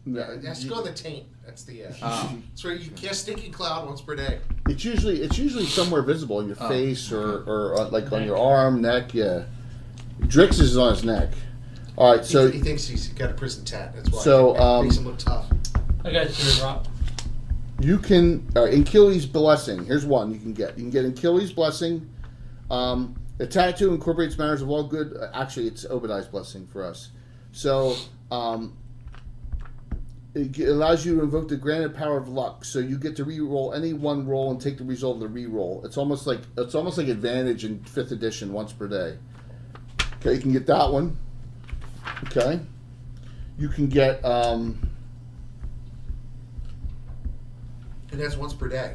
That's go on the taint. That's the.
Oh.
So you cast stinking cloud once per day.
It's usually somewhere visible in your face or like on your arm, neck. Yeah. Drix is on his neck. All right, so
he thinks he's got a prison tat. That's why.
So,
It makes him look tough.
I got two, Rob.
you can Achilles' blessing. Here's one you can get. You can get Achilles' blessing. The tattoo incorporates matters of all good. Actually, it's Obadiah's blessing for us. So it allows you to invoke the granted power of luck. So you get to re-roll any one roll and take the result of the re-roll. It's almost like advantage in 5th edition once per day. Okay, you can get that one. Okay, you can get
And that's once per day.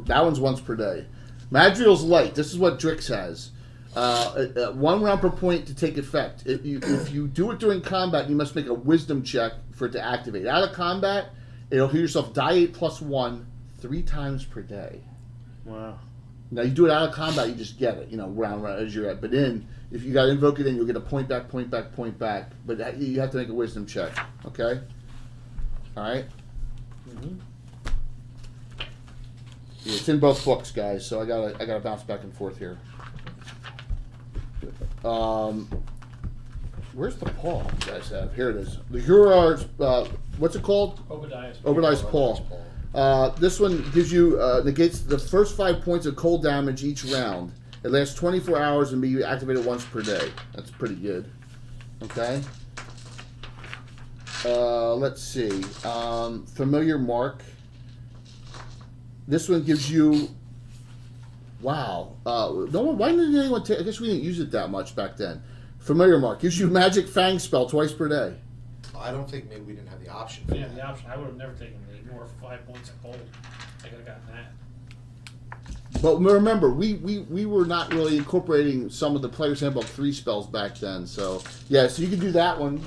that one's once per day. Madriel's light. This is what Drix has. 1 round per point to take effect. If you do it during combat, you must make a wisdom check for it to activate. Out of combat, it'll heal yourself die 8 plus 1 3 times per day.
Wow.
Now you do it out of combat, you just get it, round as you're at. But if you got to invoke it in, you'll get a point back. But you have to make a wisdom check. Okay. All right.
Mm-hmm.
Yeah, it's in both books, guys. So I gotta bounce back and forth here. Where's the paw you guys have? Here it is. The Hurar's, what's it called? Obadiah's paw. This one gives you, negates the first 5 points of cold damage each round. It lasts 24 hours and be activated once per day. That's pretty good. Okay. Let's see. Familiar mark. This one gives you. Wow. Why didn't anyone take? I guess we didn't use it that much back then. Familiar mark gives you magic fang spell twice per day.
I don't think maybe we didn't have the option for
Yeah,
that.
the option. I would have never taken the ignore 5 points of gold. I could have gotten that.
But remember, we were not really incorporating some of the Player's Handbook 3 spells back then. So yeah, so you can do that one,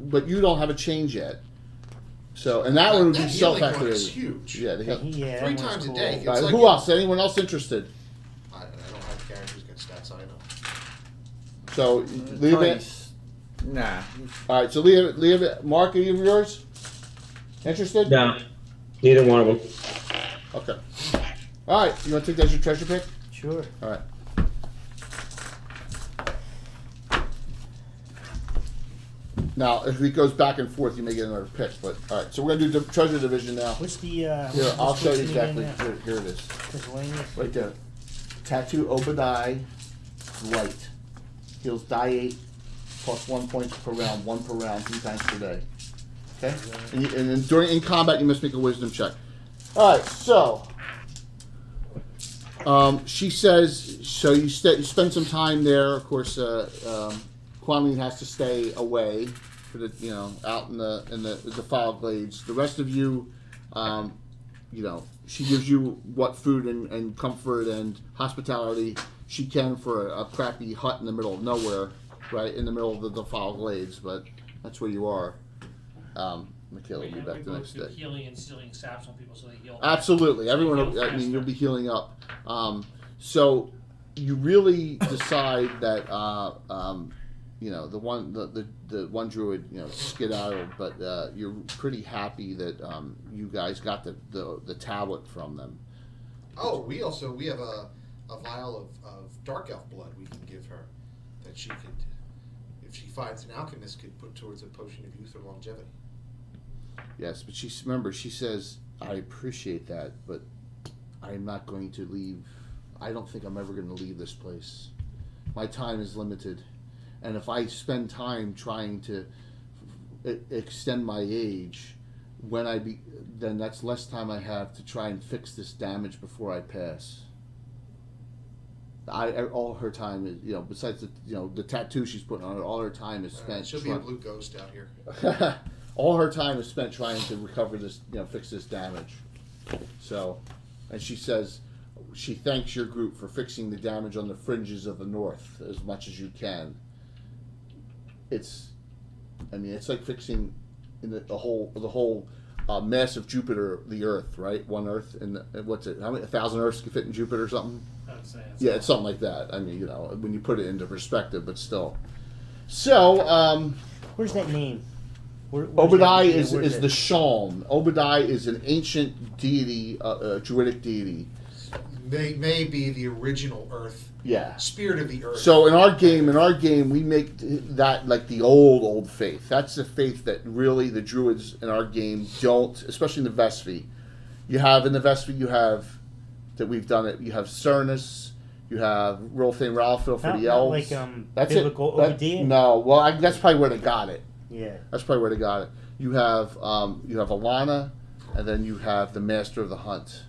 but you don't have a change yet. So and that one would be
That healing one is
self-activated.
huge.
Yeah.
Yeah,
3
that
times
one's
a
cool.
day. It's
All right,
like
who else? Anyone else interested?
I don't have characters
So leave it.
Nah.
All right, so leave it. Mark, any of yours? Interested?
No, neither one of them.
Okay. All right, you want to take that as your treasure pick?
Sure.
All right. Now, if it goes back and forth, you may get another pick. But all right, so we're gonna do the treasure division now.
What's the?
Here, I'll show you exactly. Here it is.
Miscellaneous.
Right there. Tattoo Obadiah Light. Heals die 8, plus 1 point per round, 1 per round, 3 times per day. Okay? And then in combat, you must make a wisdom check. Alright, so. She says, so you spend some time there. Of course, Quanline has to stay away for the, out in the Defiled glades. The rest of you, she gives you what food and comfort and hospitality she can for a crappy hut in the middle of nowhere, right in the middle of the Defiled glades. But that's where you are. Michaela will be back the next day.
Healing and stealing saps on people so they heal.
Absolutely, everyone. You'll be healing up. So you really decide that the one druid skedaddled, but you're pretty happy that you guys got the tablet from them.
Oh, we have a vial of dark elf blood we can give her that she could, if she finds an alchemist, could put towards a potion of youth or longevity.
Yes, but she says, I appreciate that, but I'm not going to leave. I don't think I'm ever going to leave this place. My time is limited. And if I spend time trying to extend my age, then that's less time I have to try and fix this damage before I pass. All her time is, besides the tattoo she's putting on her, all her time is spent.
She'll be a blue ghost out here.
All her time is spent trying to recover this, fix this damage. So, and she says she thanks your group for fixing the damage on the fringes of the north as much as you can. It's like fixing the whole mass of Jupiter, the Earth, right? One Earth, and what's it? How many 1,000 Earths can fit in Jupiter or something?
I'd say
Yeah, it's something like that. When you put it into perspective, but still. So,
Where's that name?
Obadiah is the Shalm. Obadiah is an ancient deity, druidic deity.
May be the original Earth.
Yeah.
Spirit of the Earth.
So in our game, we make that like the old faith. That's the faith that really the druids in our game don't, especially in the Vesve. You have that we've done it. You have Cernus. You have Rolthane Ralphil for the elves. That's
biblical
it.
Obadiah?
No, well, that's probably where they got it.
Yeah.
That's probably where they got it. You have Alana, and then you have the Master of the Hunt,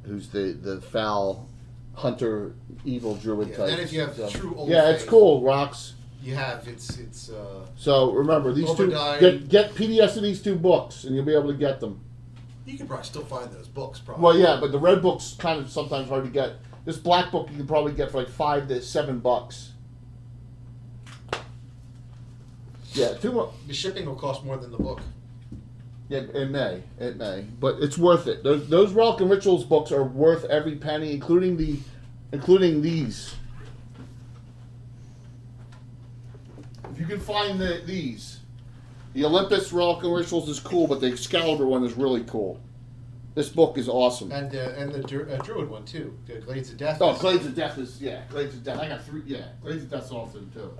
who's the foul hunter, evil druid type.
Then if you have the true old
yeah,
faith,
it's cool. Rocks.
You have it's.
So remember these
Obadiah.
two. Get PDFs of these 2 books, and you'll be able to get them.
You can probably still find those books. Probably.
Well, yeah, but the red book's kind of sometimes hard to get. This black book you can probably get for like $5 to $7. Yeah, 2 more.
The shipping will cost more than the book.
Yeah, it may, but it's worth it. Those Relic and Rituals books are worth every penny, including these. If you can find these, the Olympus Relic and Rituals is cool, but the Excalibur one is really cool. This book is awesome.
And the Druid one too. The Glades of Death.
Oh, Glades of Death Glades of Death. I got 3. Yeah, Glades of Death's awesome too.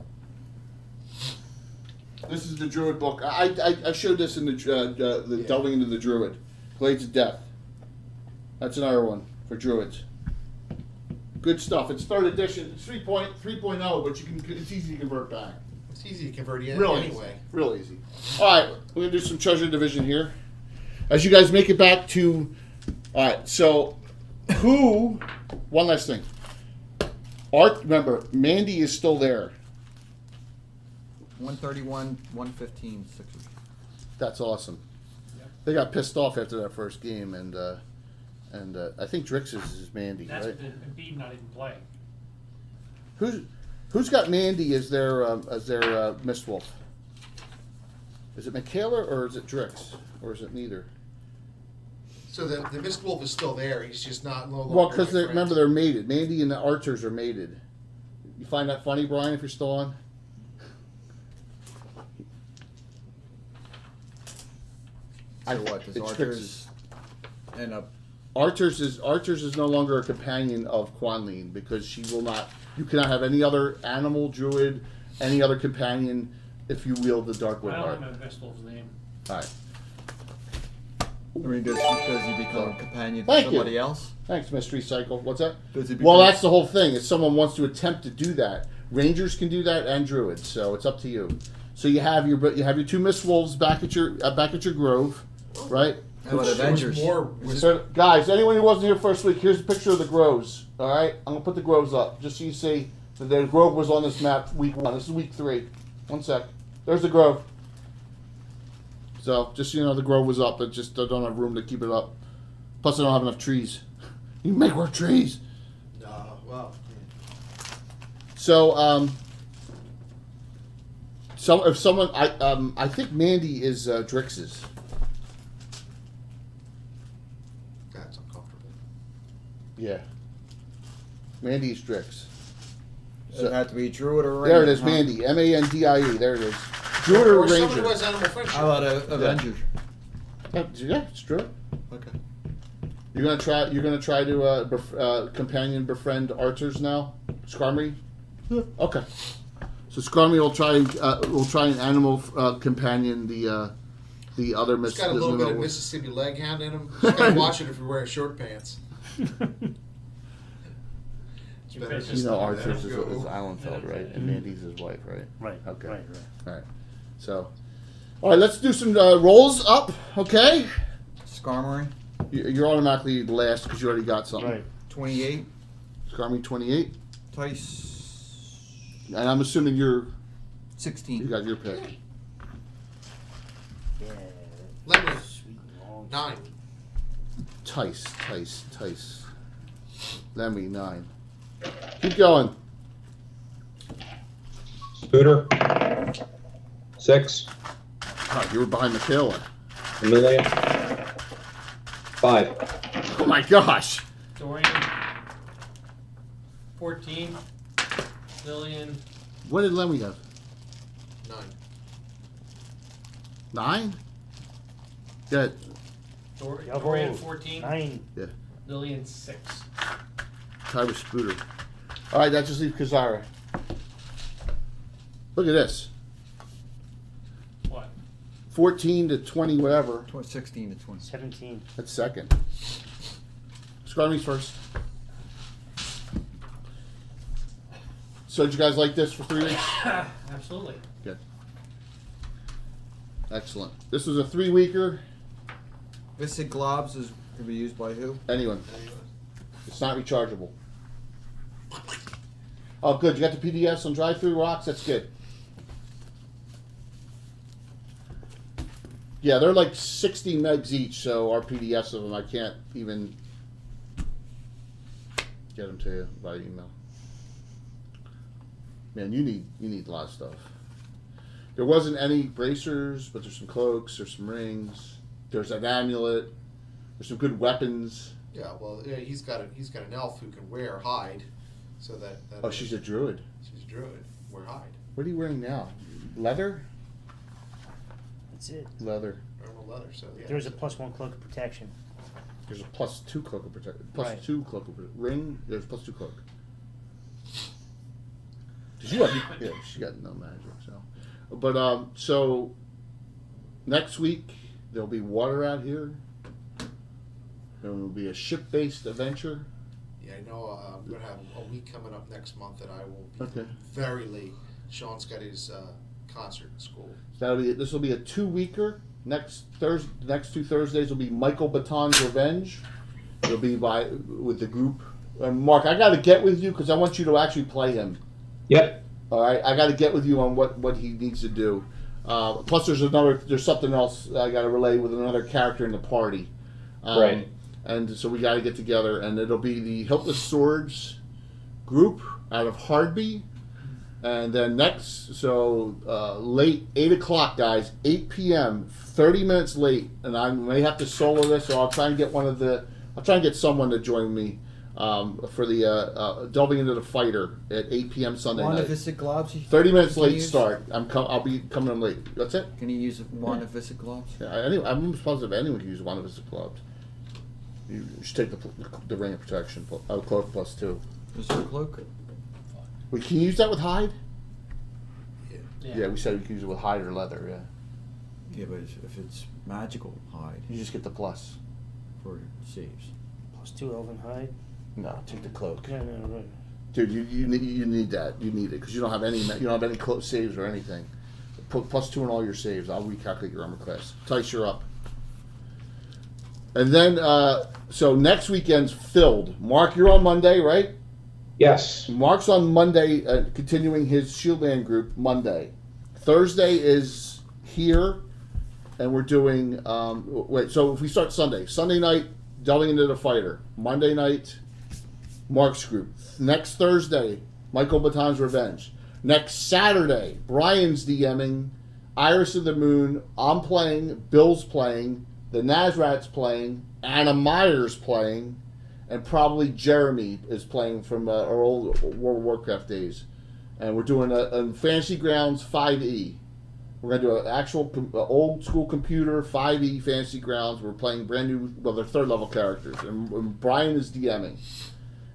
This is the Druid book. I showed this in the Delving into the Druid. Glades of Death. That's another one for Druids. Good stuff. It's 3rd edition. It's 3.0, but it's easy to convert back.
It's easy to convert
Really
anyway.
Easy. Real easy. All right, we're going to do some treasure division here. As you guys make it back to... All right, so one last thing. Remember, Mandy is still there.
131, 115, Sixers.
That's awesome. Yep. They got pissed off after that first game, and I think Drix's is Mandy,
That's
right?
with Embiid not even playing.
Who's got Mandy as their Mistwolf? Is it Michaela or is it Drix, or is it neither?
So the Mistwolf is still there. He's just not no longer.
Well, because remember they're mated. Mandy and the archers are mated. You find that funny, Brian, if you're still on?
So what, does
It
Archer's end up,
Archer's is no longer a companion of Quanline because she will not. You cannot have any other animal, druid, any other companion if you wield the Darkwood
I
heart.
don't remember Vestal's name.
All right.
I mean, does he become a companion to
Thank you.
somebody else?
Thanks, Mystery Cycle. What's that?
Does he
Well,
become-
that's the whole thing. If someone wants to attempt to do that, Rangers can do that and Druids. So it's up to you. So you have your two Mist Wolves back at your grove, right?
How about
Which was
Avengers?
more was
So, guys, anyone who wasn't here first week, here's a picture of the groves. All right, I'm gonna put the groves up just so you see that the grove was on this map week 1. This is week 3. One sec. There's the grove. So just so you know, the grove was up. It just I don't have room to keep it up. Plus, I don't have enough trees. You can make more trees.
well.
So, if someone, I think Mandy is Drix's.
That's uncomfortable.
Yeah. Mandy's Drix.
Does it have to be Druid or Ranger?
There it is,
huh?
Mandy. Mandie. There it is. Druid or
someone
Ranger?
who has animal friendship.
How about Avengers?
Yeah, it's Druid.
Okay.
You're gonna try to companion befriend Archers now, Skarmory.
Yeah.
Okay. So Skarmory will try an animal companion the other
It's got a little bit of Mississippi leg hand in him. You gotta watch it if you're wearing short pants. It's better
You
You know,
to
Archers
let
is
him go.
Allenfeld, right? And Mandy's his wife, right?
Right.
Okay.
Right.
All right. So, all right, let's do some rolls up, okay?
Skarmory,
You're automatically last because you already got something.
Right.
28.
Skarmory 28,
Tice,
and I'm assuming you
16.
got your pick.
Yeah.
Lemon,
Sweet and long.
9.
Tice. Lemmy 9. Keep going.
Scooter, 6.
God, you were behind Michaela.
Amelia, 5.
Oh my gosh.
Dorian, 14. Lillian,
What did Lemmy have?
9.
9? Good.
Dorian 14.
9.
Yeah.
Lillian 6.
Tie with Spooter. All right, that just leaves Kazara. Look at this.
What?
14 to 20, whatever.
16 to 20.
17.
That's second. Skarmory's first. So did you guys like this for 3 weeks?
Absolutely.
Good. Excellent. This was a 3-weeker.
Viscid Globs is to be used by who?
Anyone. It's not rechargeable. Oh, good. You got the PDFs on drive-through rocks? That's good. Yeah, they're like 60 megs each, so our PDFs of them, I can't even get them to you by email. Man, you need a lot of stuff. There wasn't any bracers, but there's some cloaks, there's some rings, there's an amulet, there's some good weapons.
Yeah, well, yeah, he's got an elf who can wear hide, so that
Oh, she's a druid.
she's a druid. Wear hide.
What are you wearing now? Leather?
That's it.
Leather.
Normal leather. So yeah.
There's a +1 cloak of protection.
There's a +2 cloak of protection.
Right.
+2 cloak of protection. Ring, there's +2 cloak. Cause you have, yeah, she got no magic, so. But, so, next week, there'll be water out here. There will be a ship-based adventure.
Yeah, I know. I'm gonna have a week coming up next month that I will be
Okay.
very late. Sean's got his concert in school.
So this will be a 2-weeker. Next 2 Thursdays will be Michael Baton's Revenge. It'll be with the group. Mark, I got to get with you because I want you to actually play him.
Yep.
All right, I got to get with you on what he needs to do. Plus, there's something else I got to relay with another character in the party.
Right.
And so we got to get together, and it'll be the Hiltless Swords group out of Hardby. And then late 8 o'clock, guys, 8 p.m., 30 minutes late, and I may have to solo this, or I'll try and get someone to join me. for the delving into the fighter at 8 p.m. Sunday
One
night.
of his gloves.
30 minutes
Can you
late
use-
start. I'll be coming in late. That's it.
Can you use one of his gloves?
Yeah, I'm almost positive anyone can use one of his gloves. You should take the ring of protection, cloak plus 2.
Is there a cloak?
We can you use that with hide.
Yeah.
Yeah, we said we can use it with hide or leather. Yeah,
Yeah, but if it's magical hide
you just get the plus.
for saves.
+2 elven hide.
No, take the cloak,
No, no, no.
dude. You need that. You need it because you don't have any close saves or anything. Put +2 in all your saves. I'll recalculate your armor class. Tice, you're up. And then so next weekend's filled. Mark, you're on Monday, right?
Yes.
Mark's on Monday, continuing his Shieldland group Monday. Thursday is here, and we're doing. So if we start Sunday night, delving into the fighter. Monday night, Mark's group. Next Thursday, Michael Baton's Revenge. Next Saturday, Brian's DMing, Iris of the Moon. I'm playing. Bill's playing. The Nazrat's playing. Anna Meyer's playing. And probably Jeremy is playing from our old World of Warcraft days. And we're doing a Fantasy Grounds 5e. We're going to do an actual old school computer 5e Fantasy Grounds. We're playing brand new, they're third level characters. And Brian is DMing.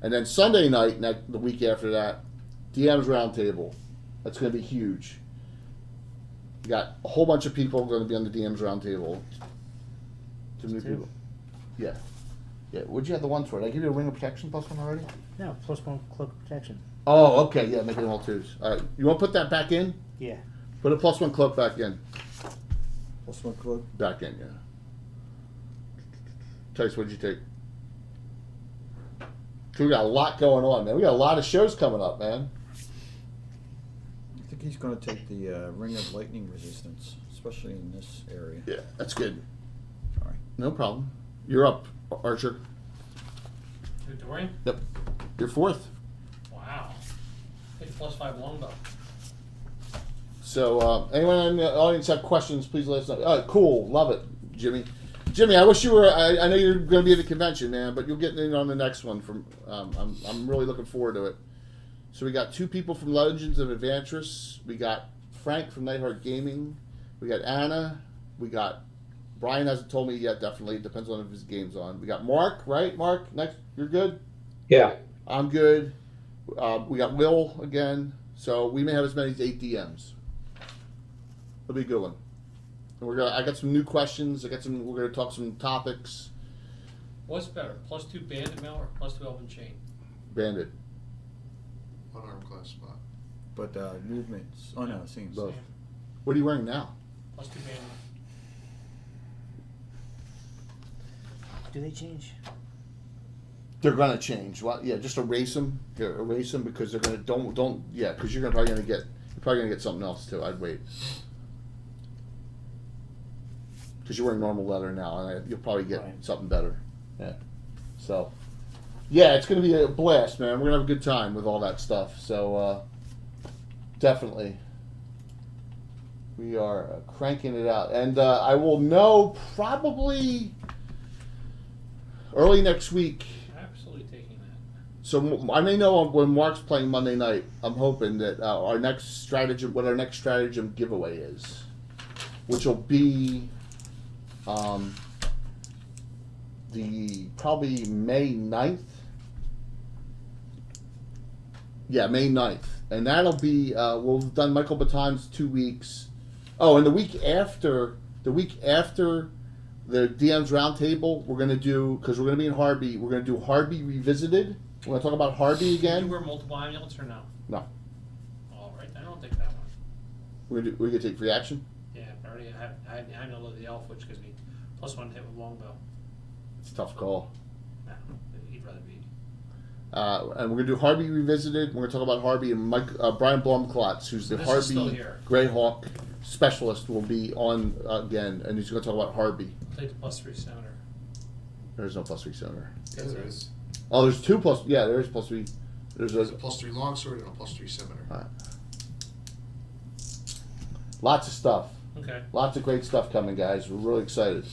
And then Sunday night, the week after that, DM's Roundtable. That's going to be huge. You got a whole bunch of people going to be on the DM's Roundtable. Too many people. Yeah. Yeah, would you have the ones for it? I give you a ring of protection +1 already?
No, +1 cloak of protection.
Oh, okay, yeah, make it all 2s. All right, you want to put that back in?
Yeah.
Put a +1 cloak back in.
+1 cloak.
Back in, yeah. Tice, what'd you take? We got a lot going on, man. We got a lot of shows coming up, man.
I think he's going to take the Ring of Lightning Resistance, especially in this area.
Yeah, that's good.
Sorry.
No problem. You're up, Archer.
Who, Dorian?
Yep. You're 4th.
Wow. Hit +5 longbow.
So, anyone in the audience have questions, please let us know. Oh, cool. Love it, Jimmy. Jimmy, I wish you were. I know you're going to be at the convention, man, but you'll get in on the next one. I'm really looking forward to it. So we got 2 people from Legends of Adventurous. We got Frank from Nightheart Gaming. We got Anna. We got Brian hasn't told me yet. Definitely depends on if his game's on. We got Mark, right? Mark, next. You're good.
Yeah.
I'm good. We got Will again. So we may have as many as 8 DMs. It'll be a good one. And I got some new questions. We're gonna talk some topics.
What's better, +2 bandit mail or +2 elven chain?
Bandit.
One arm class spot.
But movements. Oh no, seems.
Both. What are you wearing now?
+2 bandit.
Do they change?
They're gonna change. Well, yeah, just erase them. Here, erase them because they're gonna don't. Yeah, because you're probably gonna get something else too. I'd wait. Because you're wearing normal leather now, and you'll probably get
Right.
something better. Yeah. So, yeah, it's going to be a blast, man. We're going to have a good time with all that stuff. So, definitely. We are cranking it out. And I will know probably early next week.
Absolutely taking that.
So I may know when Mark's playing Monday night. I'm hoping that our next stratagem giveaway is, which will be the probably May 9th. Yeah, May 9th. And that'll be, we'll have done Michael Baton's 2 weeks. Oh, and the week after the DM's Roundtable, we're going to do, because we're going to be in Harby, we're going to do Harby Revisited. We're going to talk about Harby
Do you
again.
wear multiple amulets or no?
No.
All right, I don't take that one.
We're going to take free action.
Yeah, I already have. I had the amulet of the elf, which gives me +1 hit with longbow.
It's a tough call.
No, he'd rather be.
And we're going to do Harby Revisited. We're going to talk about Harby, and Brian Blomklotz, who's the
This is still
Harby
here.
Greyhawk specialist, will be on again, and he's going to talk about Harby.
I'll take the +3 sounder.
There's no +3 sounder.
Yeah, there is.
Oh, there's 2 plus. Yeah, there is +3. There's
There's
a
a +3 longsword and a +3 scimitar.
Alright. Lots of stuff.
Okay.
Lots of great stuff coming, guys. We're really excited.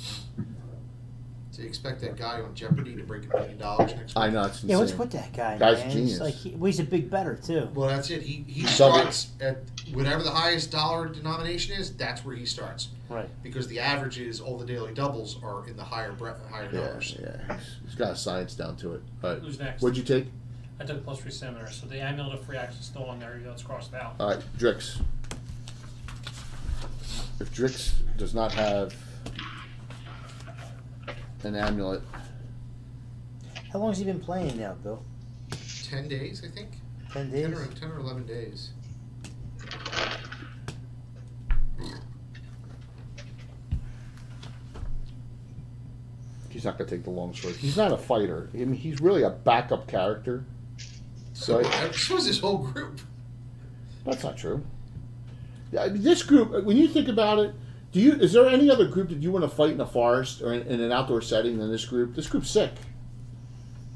So you expect that guy on Jeopardy to break $1 million next week?
I know, it's insane.
Yeah, what's with that guy,
Guy's
man?
genius.
He's like, well, he's a big better too.
Well, that's it. He
Double.
starts at whatever the highest dollar denomination is. That's where he starts.
Right.
Because the averages, all the daily doubles are in the higher numbers.
Yeah. He's got a science down to it. All right.
Who's next?
What'd you take?
I took +3 seminar, so the amulet of free action is still on there. It's crossed out.
All right, Drix. If Drix does not have an amulet,
How long has he been playing now, Bill?
10 days, I think.
10 days?
10 or 11 days.
he's not going to take the long sword. He's not a fighter. I mean, he's really a backup character. So
was this whole group.
that's not true. Yeah, I mean, this group, when you think about it, is there any other group that you want to fight in a forest or in an outdoor setting than this group? This group's sick.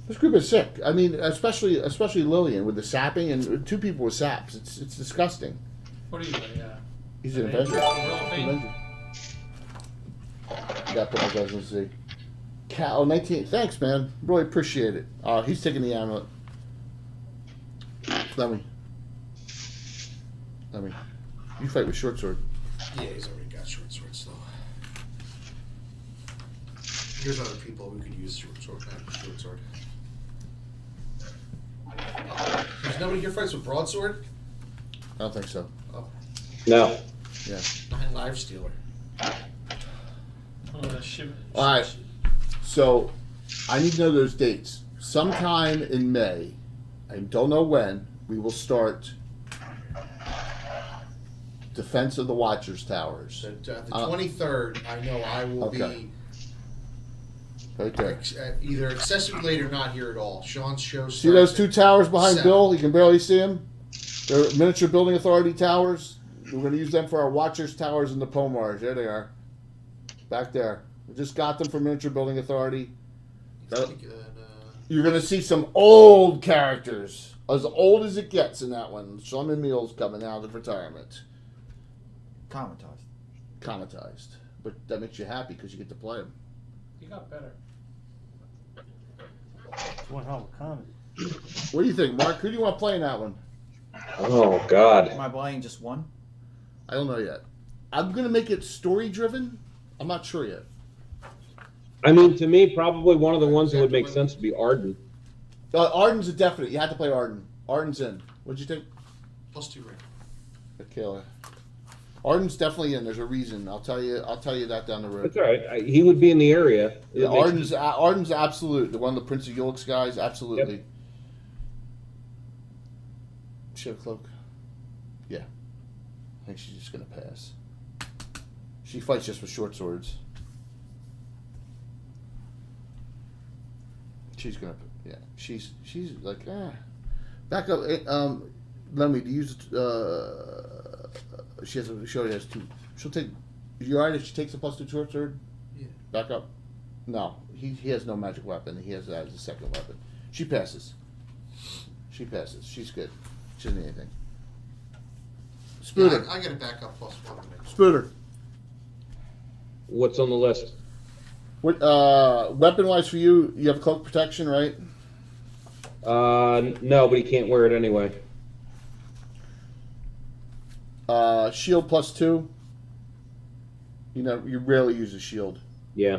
This group is sick. I mean, especially Lillian with the sapping and 2 people with saps. It's disgusting.
What are you doing? Yeah.
He's an
Avenger?
Avenger.
Fate?
Avenger. You got to put my guys in see. Cal 19. Thanks, man. Really appreciate it. He's taking the amulet. Let me. You fight with short sword.
Yeah, he's already got short swords, though. There's other people who could use short sword. There's nobody here fights with broadsword?
I don't think so.
Oh,
No.
Yeah.
9 live stealer.
All right. So, I need to know those dates. Sometime in May, I don't know when, we will start Defense of the Watchers Towers.
The 23rd, I know I will
Okay.
be
Right there.
either excessively late or not here at all. Sean's show starts
See those 2
at
towers behind
7.
Bill? You can barely see them. They're miniature building authority towers. We're going to use them for our Watchers towers in the Pomars. There they are. Back there. We just got them for miniature building authority. You're going to see some old characters. As old as it gets in that one. Shaman Meals coming out of retirement. Comatized. But that makes you happy because you get to play them.
He got better.
It's one hell of a comment.
What do you think, Mark? Who do you want to play in that one?
Oh, God.
Am I buying just one?
I don't know yet. I'm going to make it story-driven. I'm not sure yet.
I mean, to me, probably one of the ones that would make sense would be Arden.
Arden's a definite. You have to play Arden. Arden's in. What'd you think?
+2 ring.
Kayla. Arden's definitely in. There's a reason. I'll tell you that down the road.
That's all right. He would be in the area.
Yeah, Arden's absolute. The one of the Prince of Yulix guys, absolutely.
Yep.
She have a cloak? Yeah. I think she's just gonna pass. She fights just with short swords. She's gonna, yeah. She's like, back up. Lemmy, do you use? She already has 2. She'll take. You alright if she takes a +2 short sword?
Yeah.
Back up. No, he has no magic weapon. He has that as a second weapon. She passes. She's good. She doesn't need anything. Spooter.
Yeah, I got it back up +1.
Spooter.
What's on the list?
What weapon wise for you? You have cloak protection, right?
No, but he can't wear it anyway.
Shield +2. You know, you rarely use a shield.
Yeah.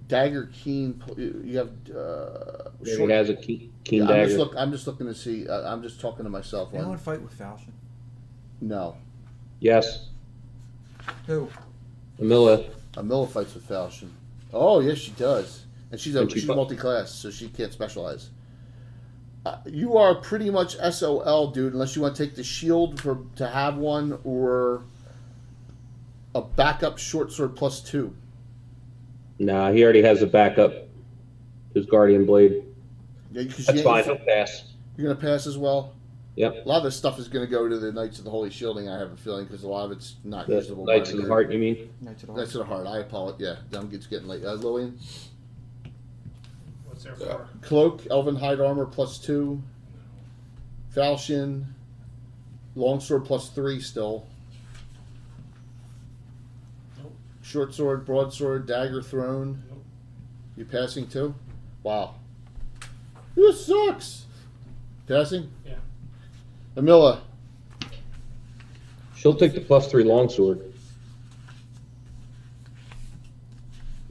Dagger keen. You have.
He has a keen dagger.
I'm just looking to see. I'm just talking to myself.
Anyone fight with falchion?
No.
Yes.
Who?
Amilla.
Amilla fights with falchion. Oh yes, she does, and she's
And she
she's
fi-
multi-class, so she can't specialize. You are pretty much SOL, dude, unless you want to take the shield to have one or a backup short sword +2.
Nah, he already has a backup. His Guardian Blade.
Yeah, because
That's fine. He'll pass.
You're gonna pass as well.
Yep.
A lot of this stuff is gonna go to the Knights of the Holy Shielding. I have a feeling because a lot of it's not
The
usable.
Knights of the Heart, you mean?
Knights of the
Knights of the Heart. I apologize. Yeah, it's getting late. Lillian.
What's there for?
Cloak, Elven Hide Armor +2. Falchion. Longsword +3 still.
Nope.
short sword, broadsword, dagger thrown. You passing too? Wow. This sucks. Passing?
Yeah.
Amila.
She'll take the +3 longsword.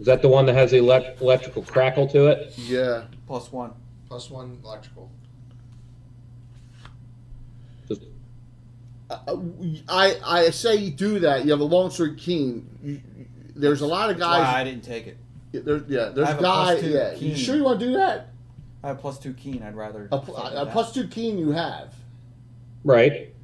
Is that the one that has the electrical crackle to it?
Yeah.
+1.
+1 electrical.
Just,
I say do that. You have a longsword keen. There's a lot of
That's why I
guys.
didn't take it.
There's
I have a
guys.
+2
Yeah. You
keen.
sure you want to do that?
I have +2 keen. I'd rather.
A
fight with that.
+2 keen you have.
right.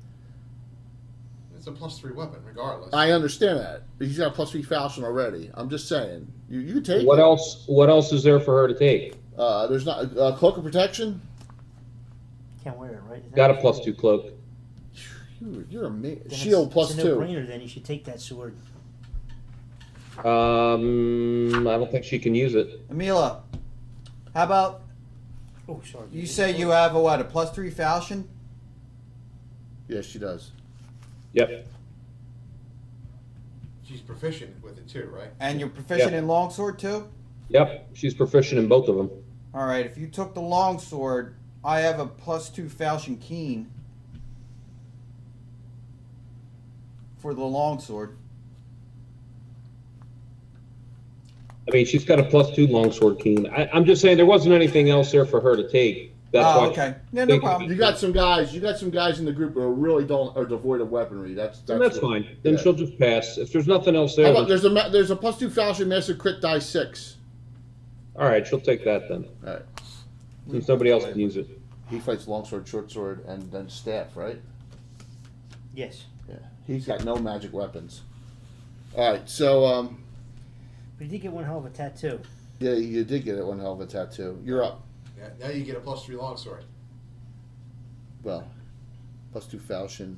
It's a +3 weapon, regardless.
I understand that. He's got a +3 falchion already. I'm just saying. You take
What
it.
else? What else is there for her to take?
There's not cloak of protection.
Can't wear it, right? Is that
Got a
what you
+2 cloak.
You're amazing.
Then
Shield
it's a
+2.
no-brainer. Then you should take that sword.
I don't think she can use it.
Amila, how about
Oh, sorry.
you say you have a +3 falchion?
Yes, she does.
Yep.
She's proficient with it too, right?
And you're proficient
Yeah.
in longsword too?
Yep. She's proficient in both of them.
All right, if you took the longsword, I have a +2 falchion keen for the longsword.
I mean, she's got a +2 longsword keen. I'm just saying there wasn't anything else there for her to take. That's
Oh,
why.
okay. Yeah, no problem.
You got some guys. You got some guys in the group who are really are devoid of weaponry. That's
That's
what-
fine. Then
yeah.
she'll just pass. If there's nothing else
How
there,
about
then,
there's a +2 falchion master crit die 6.
all right, she'll take that then.
All right.
Since somebody else can use it.
He fights longsword, short sword, and then staff, right?
Yes.
Yeah. He's got no magic weapons. All right. So
But he did get one hell of a tattoo.
yeah, you did get it one hell of a tattoo. You're up.
Yeah, now you get a +3 longsword.
Well, +2 falchion.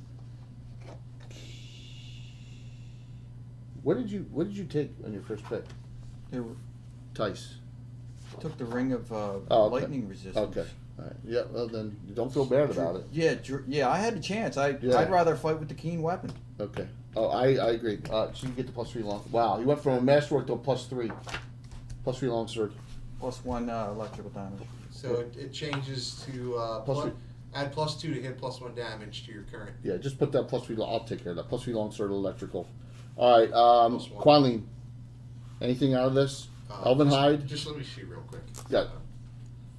What did you take on your first pick?
They
Tice.
took the ring of
okay.
lightning resistance.
Okay. All right. Yeah. Well, then don't feel bad about it.
Yeah, I had a chance. I'd rather fight with the keen weapon.
Okay. Oh, I agree. So you get the +3 long. Wow, you went from a masterwork to a +3 longsword.
+1 electrical damage.
So it changes to
Plus
add +2 to hit +1 damage to your current.
Yeah, just put that +3. I'll take care of that. +3 longsword electrical. All right.
+1.
Quanline. Anything out of this? Elven hide.
Just let me see real quick.
Yeah.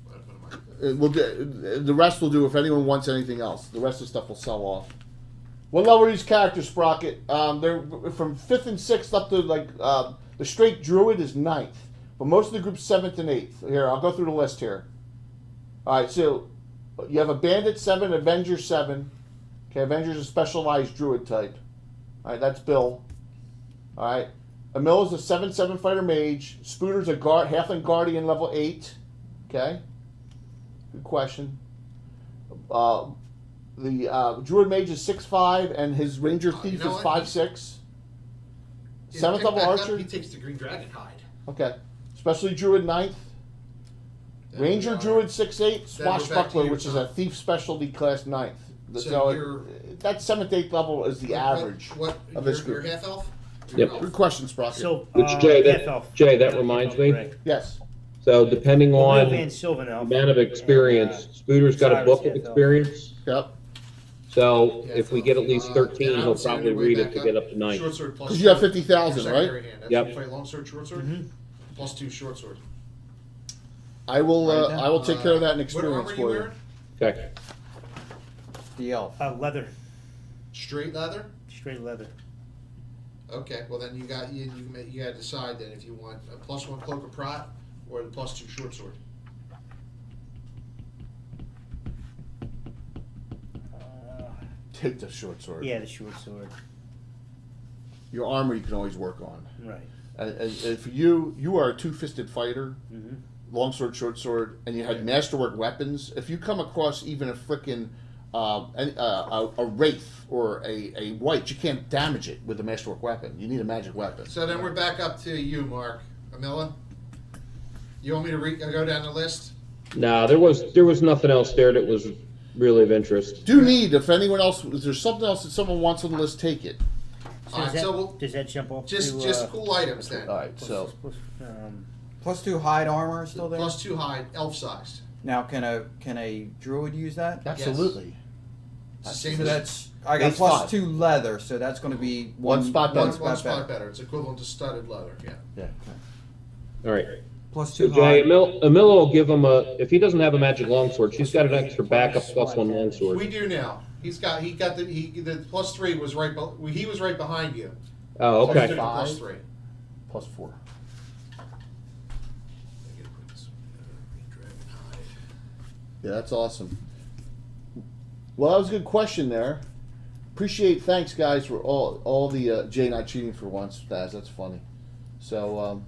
What am I?
We'll do, the rest will do if anyone wants anything else. The rest of the stuff will sell off. What level are these characters, Sprocket? They're from 5th and 6th up to the straight druid is 9th, but most of the group's 7th and 8th. Here, I'll go through the list here. All right, so you have a bandit 7, Avenger 7. Okay, Avenger's a specialized druid type. All right, that's Bill. All right, Amila's a 7/7 fighter mage. Spooter's a halfling guardian level 8. Okay, good question. The druid mage is 6/5, and his ranger thief
you know
is
what?
5/6.
Yeah,
7th
pick
level
back up,
archer.
He takes the green dragon hide.
Okay, especially druid 9th.
Then
Ranger
we are-
druid 6/8.
then we're back to
Swashbuckler,
your
which is a
time.
thief specialty class 9th.
So
That 7th, 8th level is the average
What?
of this
Your
group.
half elf?
Yep.
Good question, Sprocket.
So,
Which, Jay, that-
half elf.
Jay, that
Yeah,
reminds
half elf,
me.
right.
Yes.
So depending on
Van Sylvan elf.
amount of experience, Spooter's got a
Cyrus
book of
half elf.
experience.
Yep.
So
Yeah,
if we get at least 13,
then I
he'll
would say
probably
on your way
read it
back
to
up,
get up to 9.
Short sword plus
'Cause you have
two.
50,000,
Your
right?
secondary hand. That's
Yep.
when you fight long sword, short sword.
Mhm.
+2 short sword.
I will.
Right now.
I will take care of that in
What
experience
armor are you
for you.
wearing?
Okay.
The elf.
Leather.
Straight leather.
Straight leather.
Okay, well then you got you got to decide then if you want a +1 cloak of prot or the +2 short sword.
Take the short sword.
Yeah, the short sword.
Your armor you can always work on.
Right.
And for you are a two-fisted fighter,
Mm-hmm.
long sword, short sword, and you had masterwork weapons. If you come across even a frickin' a wraith or a wight, you can't damage it with a masterwork weapon. You need a magic weapon.
So then we're back up to you, Mark. Amila, you want me to go down the list?
Nah, there was nothing else there that was really of interest.
Do need if anyone else if there's something else that someone wants on the list, take it.
So does, that,
so we'll,
does that jump off
just
to,
cool items then.
All right, so
+2 hide armor is still there.
+2 hide, elf sized.
Now, can a druid use that?
absolutely.
It's the same
So
as
that's I got
Base 5.
+2 leather, so that's going to be
One spot
one,
better.
one spot better. It's equivalent to studded leather. Yeah.
Yeah.
All right.
+2
So Jay,
hide.
Emil will give him if he doesn't have a magic longsword, she's got an extra backup +1 longsword.
We do now. He got the +3 was right. He was right behind you.
Oh,
So he
okay.
took the
Five.
+3.
+4. Yeah, that's awesome. Well, that was a good question there. Thanks guys for all the Jay not cheating for once. That's funny. So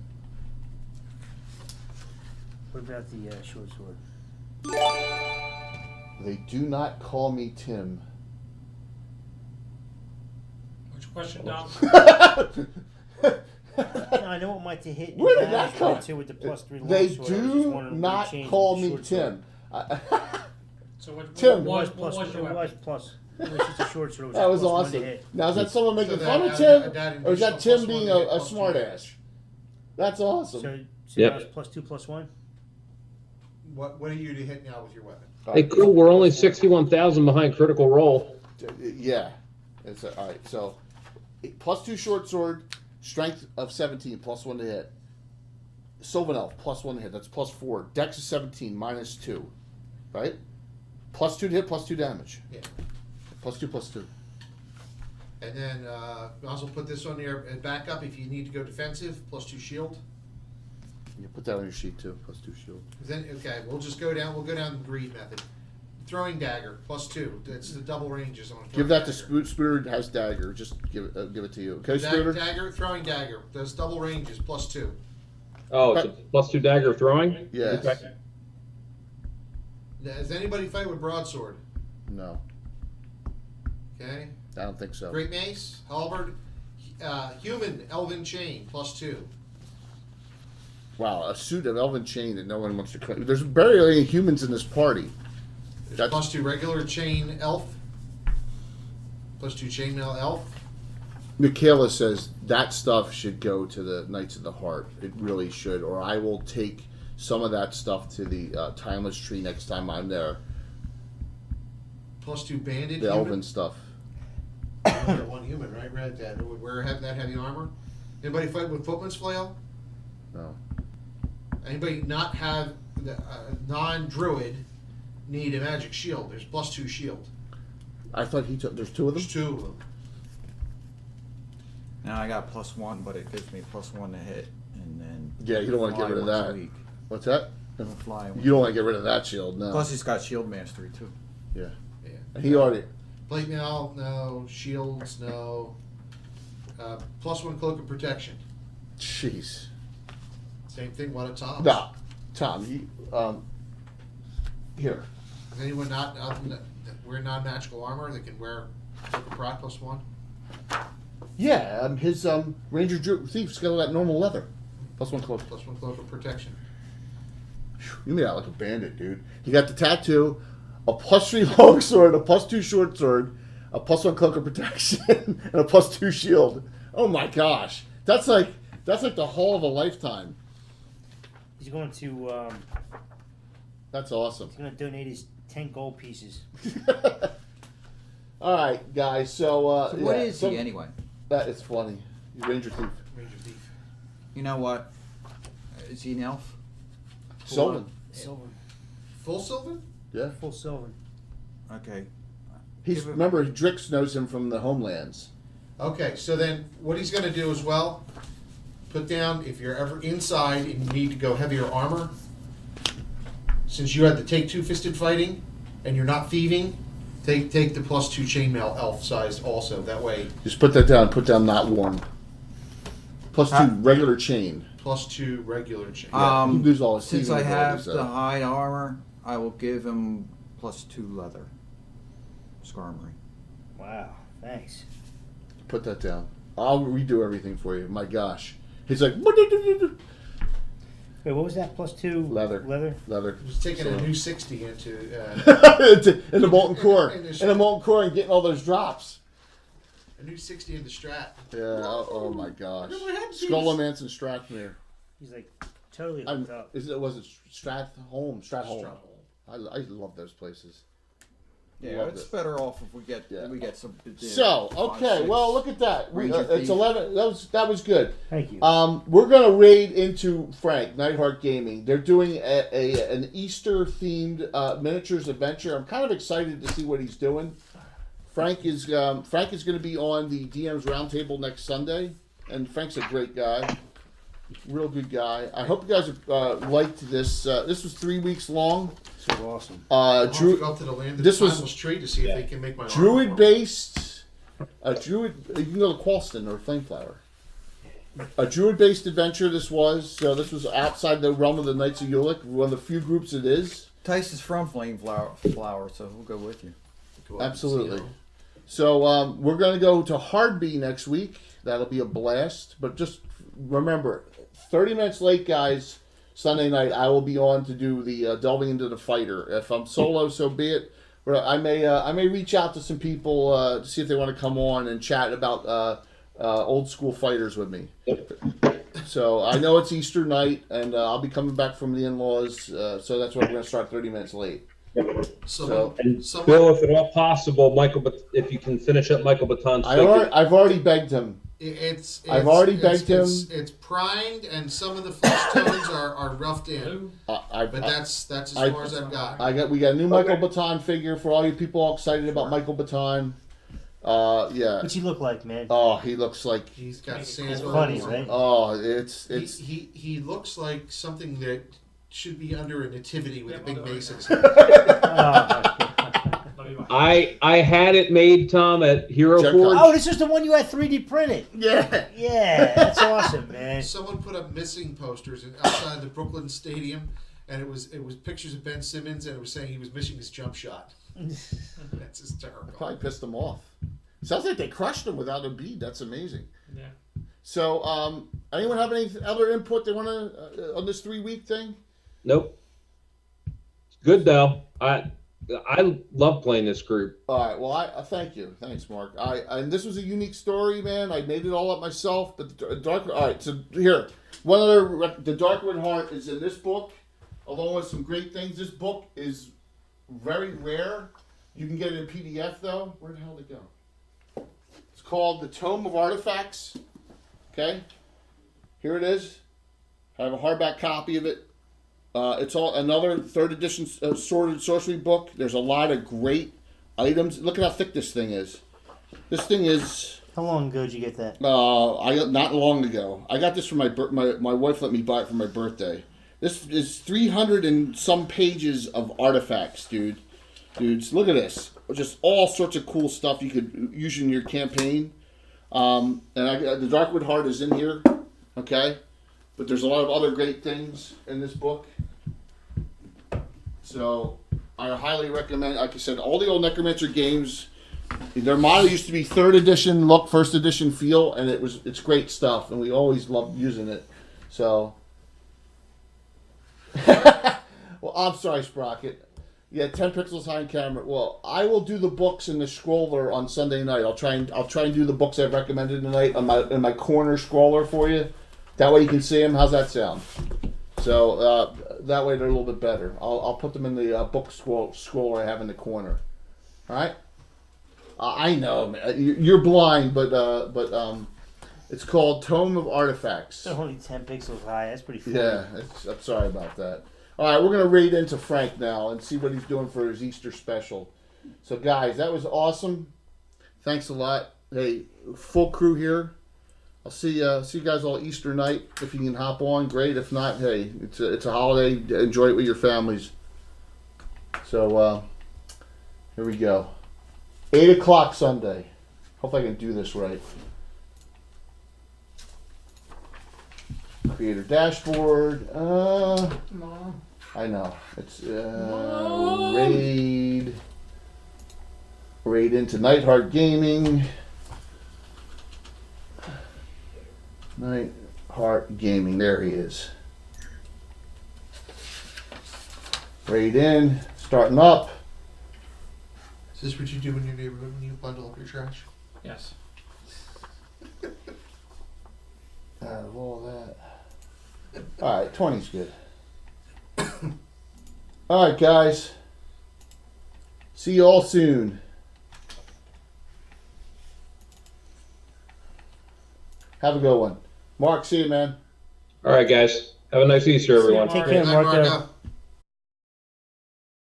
what about the short sword?
they do not call me Tim.
Which question, Dom?
I know it might have hit.
Where did that come?
Too with the +3
They
longsword. I was just
do
wondering if we
not
changed
call
the
me
short sword.
Tim.
So what,
Tim.
It was
what
plus.
was your
It was
weapon?
plus. It was just a short sword. It
That was
+1 to
awesome.
hit.
Now is that someone making
So
fun
that-
of Tim,
that
or is that
additional
Tim
+1
being
to hit
a
+2
smart
damage.
ass? That's awesome.
So
Yep.
that was +2 +1.
What are you to hit now with your weapon?
Hey, cool. We're only 61,000 behind Critical Role.
Yeah. It's all right. So +2 short sword, strength of 17, +1 to hit. Sylvan Elf, +1 to hit. That's +4. Dex is 17, -2. Right? +2 to hit, +2 damage.
Yeah.
+2/+2.
And then we also put this on there at backup if you need to go defensive. +2 shield.
You put that on your sheet too. +2 shield.
Then okay, we'll just go down. We'll go down the greed method. Throwing dagger +2. That's the double ranges on. A
Give that to
throwing
Spooter has dagger. Just give it to you. Okay,
dagger.
Spooter.
Throwing dagger. Those double ranges +2.
Oh, it's a +2 dagger throwing?
Yes.
Okay.
Does anybody fight with broadsword?
No,
Okay.
I don't think so.
Great mace, halberd, human elven chain +2.
Wow, a suit of elven chain that no one wants to claim. There's barely any humans in this party.
There's
That's-
+2 regular chain elf. +2 chainmail elf.
Michaela says that stuff should go to the Knights of the Heart. It really should, or I will take some of that stuff to the Timeless Tree next time I'm there.
+2 banded
The
human.
elven stuff.
One human, right? Red that would wear that heavy armor. Anybody fight with footman's flail?
No.
Anybody not have the non-druid need a magic shield? There's +2 shield.
I thought he took. There's 2 of them.
There's 2 of them.
Now I got +1, but it gives me +1 to hit, and then.
Yeah, you don't want to get
fly
rid of
once a
that.
week.
What's that?
It'll fly.
You don't want to get rid of that shield, no.
Plus, he's got shield mastery too.
Yeah.
Yeah.
And he already.
Plate mail, no. Shields, no. +1 cloak of protection.
Jeez.
Same thing. What a top.
No, Tom. Here.
Is anyone not wear non-magical armor that can wear cloak of prot +1?
Yeah, his Ranger Thief's got all that normal leather. +1 cloak.
+1 cloak of protection.
You made out like a bandit, dude. He got the tattoo, a +3 longsword, a +2 short sword, a +1 cloak of protection, and a +2 shield. Oh my gosh, that's like the whole of a lifetime.
He's going to
That's awesome.
he's going to donate his 10 gold pieces.
All right, guys. So,
So what
yeah,
is he anyway?
That is funny. He's Ranger Thief.
Ranger thief.
You know what? Is he an elf?
Sylvan.
Sylvan.
Full Sylvan?
Yeah.
Full Sylvan.
Okay.
He's remember Drix knows him from the Homelands.
Okay, so then what he's going to do as well, put down if you're ever inside and you need to go heavier armor, since you had the take 2 fisted fighting and you're not thieving, take the +2 chainmail elf sized also. That way,
Just put that down. Put down not worn. +2 regular chain.
+2 regular chain.
Yeah, he lose all his
Since
thieving
I have
abilities,
the hide armor, I will give him +2 leather. Skarmory.
Wow, thanks.
Put that down. I'll redo everything for you. My gosh. He's like,
Wait, what was that? +2
Leather.
Leather.
Just taking
So-
a new 60 into.
in the molten core.
in this-
In the molten core and getting all those drops.
A new 60 in the Strat.
Yeah. Oh my gosh.
I never had these.
Scholomance and Strathmere.
He's like totally hooked up.
Was it Stratholme? Stratholme.
Stratholme.
I love those places.
Yeah,
Loved
it's
it.
better off if we get
Yeah.
some.
So okay, well look at that.
Ranger
It's
Thief.
11. That was good.
Thank you.
We're gonna raid into Frank Nightheart Gaming. They're doing an Easter themed miniatures adventure. I'm kind of excited to see what he's doing. Frank is going to be on the DM's Roundtable next Sunday, and Frank's a great guy, real good guy. I hope you guys liked this. This was 3 weeks long.
So awesome.
I'll have to go up to the land of
this
the
was-
timeless tree to see if they can make my armor
Druid
for me.
based, Druid. You can go to Qualston or Flameflower. A Druid based adventure. This was outside the realm of the Knights of Ulick. One of the few groups it is.
Tice is from Flower, so we'll go with you.
Go up and
Absolutely.
see them.
So we're going to go to Hardby next week. That'll be a blast. But just remember, 30 minutes late, guys. Sunday night, I will be on to do the delving into the fighter. If I'm solo, so be it. But I may reach out to some people to see if they want to come on and chat about old school fighters with me. So I know it's Easter night, and I'll be coming back from the in-laws. So that's why we're going to start 30 minutes late.
Someone,
And
someone,
Bill, if at all possible, Michael, if you can finish up Michael Baton's figure.
I've already begged him.
I've
already begged him.
It's primed, and some of the flesh tones are roughed in. But that's as far as I've got.
We got a new Michael Baton figure for all you people all excited about Michael Baton. Yeah.
What's he look like, man?
Oh, he looks like.
He's got
It's
sandals.
funny, right?
Oh, it's.
He looks like something that should be under a nativity with a big mace in his head.
I had it made, Tom, at Hero
Check
Forge.
Oh, this is the one you had 3D printed.
Yeah.
Yeah, that's awesome, man.
Someone put up missing posters outside the Brooklyn Stadium, and it was pictures of Ben Simmons, and it was saying he was missing his jump shot. That's hysterical.
Probably pissed him off. Sounds like they crushed him without a bead. That's amazing.
Yeah.
So, anyone have any other input they want to on this 3-week thing?
Nope. Good though. I love playing this group.
All right. Well, I thank you. Thanks, Mark. And this was a unique story, man. I made it all up myself. But the Dark. All right. So here, the Darkwood Heart is in this book, along with some great things. This book is very rare. You can get it in PDF though. Where the hell did it go? It's called the Tome of Artifacts. Okay. Here it is. I have a hardback copy of it. It's all another 3rd edition Sword Sorcery book. There's a lot of great items. Look at how thick this thing is. This thing is.
How long ago did you get that?
Not long ago. I got this for my wife let me buy it for my birthday. This is 300 and some pages of artifacts, dudes. Look at this. Just all sorts of cool stuff you could use in your campaign. And the Darkwood Heart is in here. Okay. But there's a lot of other great things in this book. So I highly recommend, like I said, all the old Necromancer games, their motto used to be 3rd edition look, 1st edition feel, and it's great stuff, and we always loved using it. So, well, I'm sorry, Sprocket. Yeah, 10 pixels high in camera. Well, I will do the books in the scroller on Sunday night. I'll try and do the books I've recommended tonight in my corner scroller for you. That way you can see them. How's that sound? So that way they're a little bit better. I'll put them in the book scroller I have in the corner. All right. I know, man. You're blind, but it's called Tome of Artifacts.
It's only 10 pixels high. That's pretty funny.
Yeah, I'm sorry about that. All right, we're gonna raid into Frank now and see what he's doing for his Easter special. So, guys, that was awesome. Thanks a lot. Hey, full crew here. I'll see you guys all Easter night. If you can hop on, great. If not, hey, it's a holiday. Enjoy it with your families. So here we go. 8 o'clock Sunday. Hope I can do this right. Creator dashboard.
No.
I know. It's raid into Nightheart Gaming. Nightheart Gaming. There he is. Raid in. Starting up.
Is this what you do in your neighborhood when you bundle up your trash?
Yes.
Out of all that. Alright, 20's good. Alright, guys. See you all soon. Have a good one. Mark, see you, man.
All right, guys. Have a nice Easter, everyone.
Take
Mark.
care,
Good night,
Marco.
Marco.